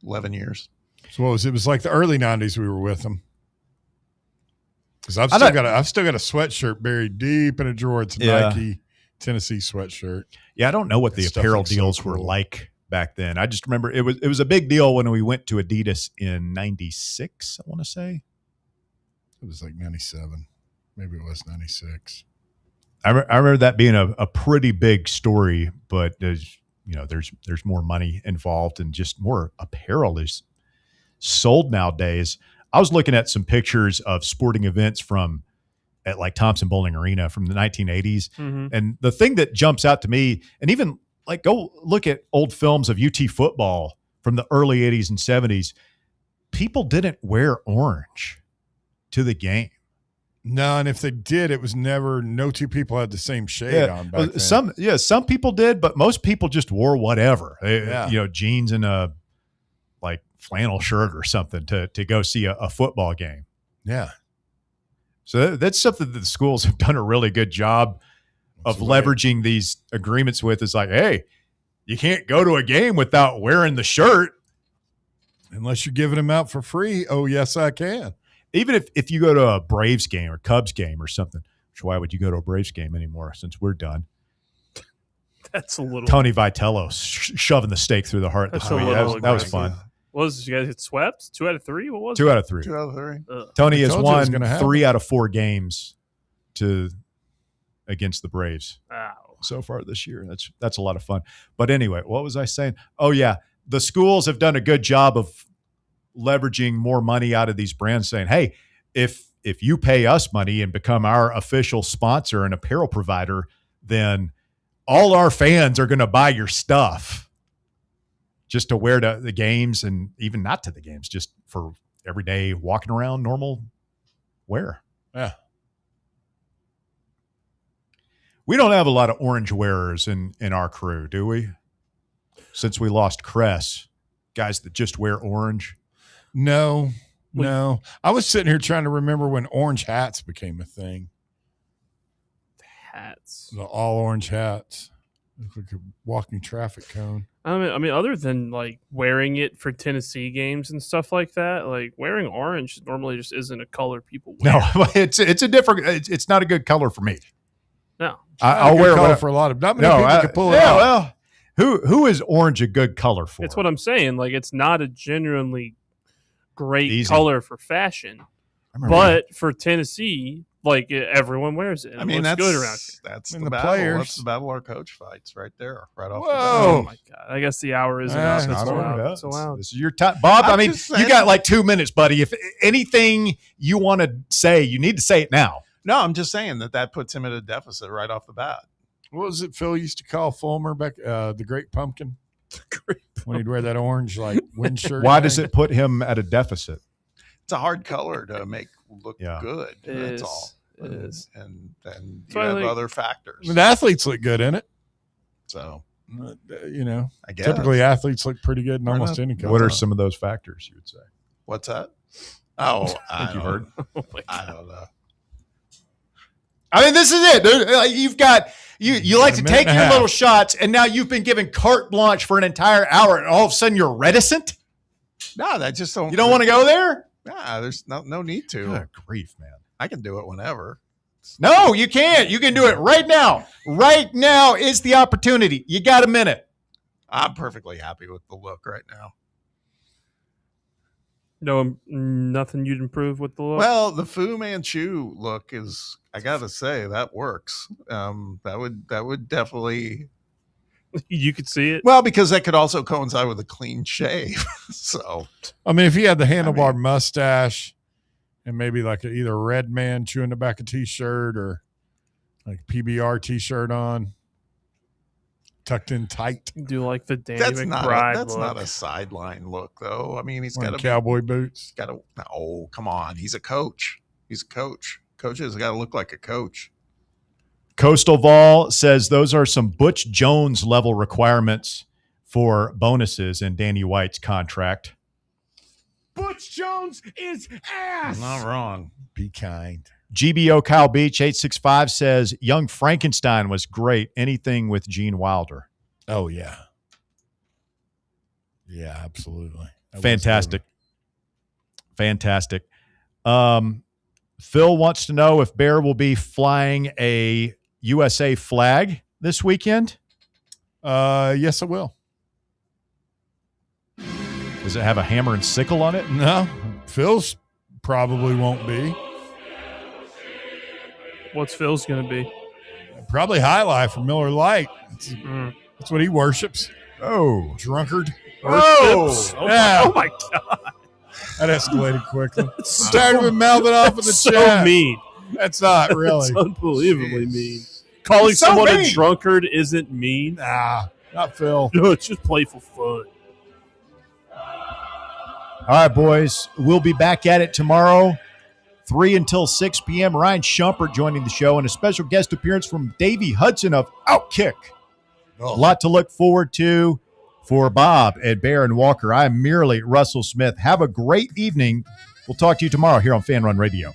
11 years. So what was it? It was like the early 90s we were with them. Because I've still got a sweatshirt buried deep in a drawer. It's a Nike Tennessee sweatshirt. Yeah, I don't know what the apparel deals were like back then. I just remember it was a big deal when we went to Adidas in 96, I want to say. It was like 97. Maybe it was 96. I remember that being a pretty big story, but there's more money involved and just more apparel is sold nowadays. I was looking at some pictures of sporting events at like Thompson Bowling Arena from the 1980s. Mm-hmm. And the thing that jumps out to me, and even like go look at old films of UT football from the early 80s and 70s, people didn't wear orange to the game. No, and if they did, it was no two people had the same shade on back then. Some people did, but most people just wore whatever. Jeans and a like flannel shirt or something to go see a football game. Yeah. So that's something that the schools have done a really good job of leveraging these agreements with. Is like, hey, you can't go to a game without wearing the shirt. Unless you're giving them out for free. Oh, yes, I can. Even if you go to a Braves game or Cubs game or something, which why would you go to a Braves game anymore since we're done? That's a little. Tony Vitello shoving the stake through the heart. That was fun. What was you guys get swept? 2 out of 3? What was 2 out of 3? 2 out of 3. Tony has won 3 out of 4 games against the Braves so far this year. That's a lot of fun. But anyway, what was I saying? Oh yeah, the schools have done a good job of leveraging more money out of these brands, saying, "Hey, if you pay us money and become our official sponsor and apparel provider, then all our fans are going to buy your stuff." Just to wear to the games and even not to the games, just for everyday walking around normal wear. Yeah. We don't have a lot of orange wearers in our crew, do we? Since we lost Cress, guys that just wear orange. No. I was sitting here trying to remember when orange hats became a thing. Hats. The all orange hats. Looks like a walking traffic cone. I mean, other than like wearing it for Tennessee games and stuff like that, like wearing orange normally just isn't a color people wear. No, it's a different. It's not a good color for me. No, I'll wear color it for a lot of. Not many people can pull it off. Well, who is orange a good color for? It's what I'm saying. Like, it's not a genuinely great color for fashion, but for Tennessee, like everyone wears it. I mean, that's good around here. That's And the the battle. players. That's the battle our coach fights right there, right off. Whoa. The Oh bat. my god! I guess the hour isn't up. It's allowed. It's allowed. This is your time, Bob. I'm I mean, just you saying. got like 2 minutes, buddy. If anything you want to say, you need to say it now. No, I'm just saying that puts him at a deficit right off the bat. What was it Phil used to call Fulmer back? The Great Pumpkin. When he'd wear that orange like wind shirt. Why does it put him at a deficit? It's a hard color to make look good. It That's is. all. It is. And then So you I have like- other factors. I mean, the athletes look good in it. So You know, I guess. typically athletes look pretty good in Fair almost enough. any color. What are some of those factors you would say? What's that? Oh, I think you don't- heard. I don't know. I mean, this is it. You've got you like to A minute take and a your half. little shots, and now you've been given carte blanche for an entire hour, and all of a sudden you're reticent. No, that just don't. You don't want to go there? Nah, there's no need to. Good grief, man! I can do it whenever. No, you can't. You can do it right now. Right now is the opportunity. You got a minute. I'm perfectly happy with the look right now. No, nothing you'd improve with the look. Well, the Fu Manchu look is, I gotta say, that works. That would definitely. You could see it. Well, because that could also coincide with a clean shave. So, I mean, if he had the handlebar mustache and maybe like either a red man chewing the back of a t-shirt or like a PBR t-shirt on, tucked in tight. Do like the Danny that's McBride that's look. not a sideline look, though. I mean, he's Wearing got cowboy boots. Got to. Oh, come on. He's a coach. He's a coach. Coaches got to look like a coach. Coastal Vol says those are some Butch Jones level requirements for bonuses in Danny White's contract. Butch Jones is ass. Not wrong. Be kind. GBO Kyle Beach 865 says Young Frankenstein was great. Anything with Gene Wilder. Oh, yeah. Yeah, absolutely. That was Fantastic. Fantastic. Phil wants to know if Bear will be flying a USA flag this weekend. Yes, I will. Does it have a hammer and sickle on it? No, Phil's probably won't be. What's Phil's going to be? Probably High Life from Miller Lite. Mm. That's what he worships. Oh, drunkard. Worships? Oh, yeah. oh my God. That escalated quickly. I'm tired of him mouthing off in the So chat. mean. That's not really. It's unbelievably mean. Calling It's so someone mean. a drunkard isn't mean. Nah, not Phil. No, it's just playful fun. All right, boys. We'll be back at it tomorrow, 3 until 6 p.m. Ryan Shumpert joining the show and a special guest appearance from Davey Hudson of Outkick. A lot to look forward to for Bob and Bear and Walker. I'm merely Russell Smith. Have a great evening. We'll talk to you tomorrow here on Fan Run Radio.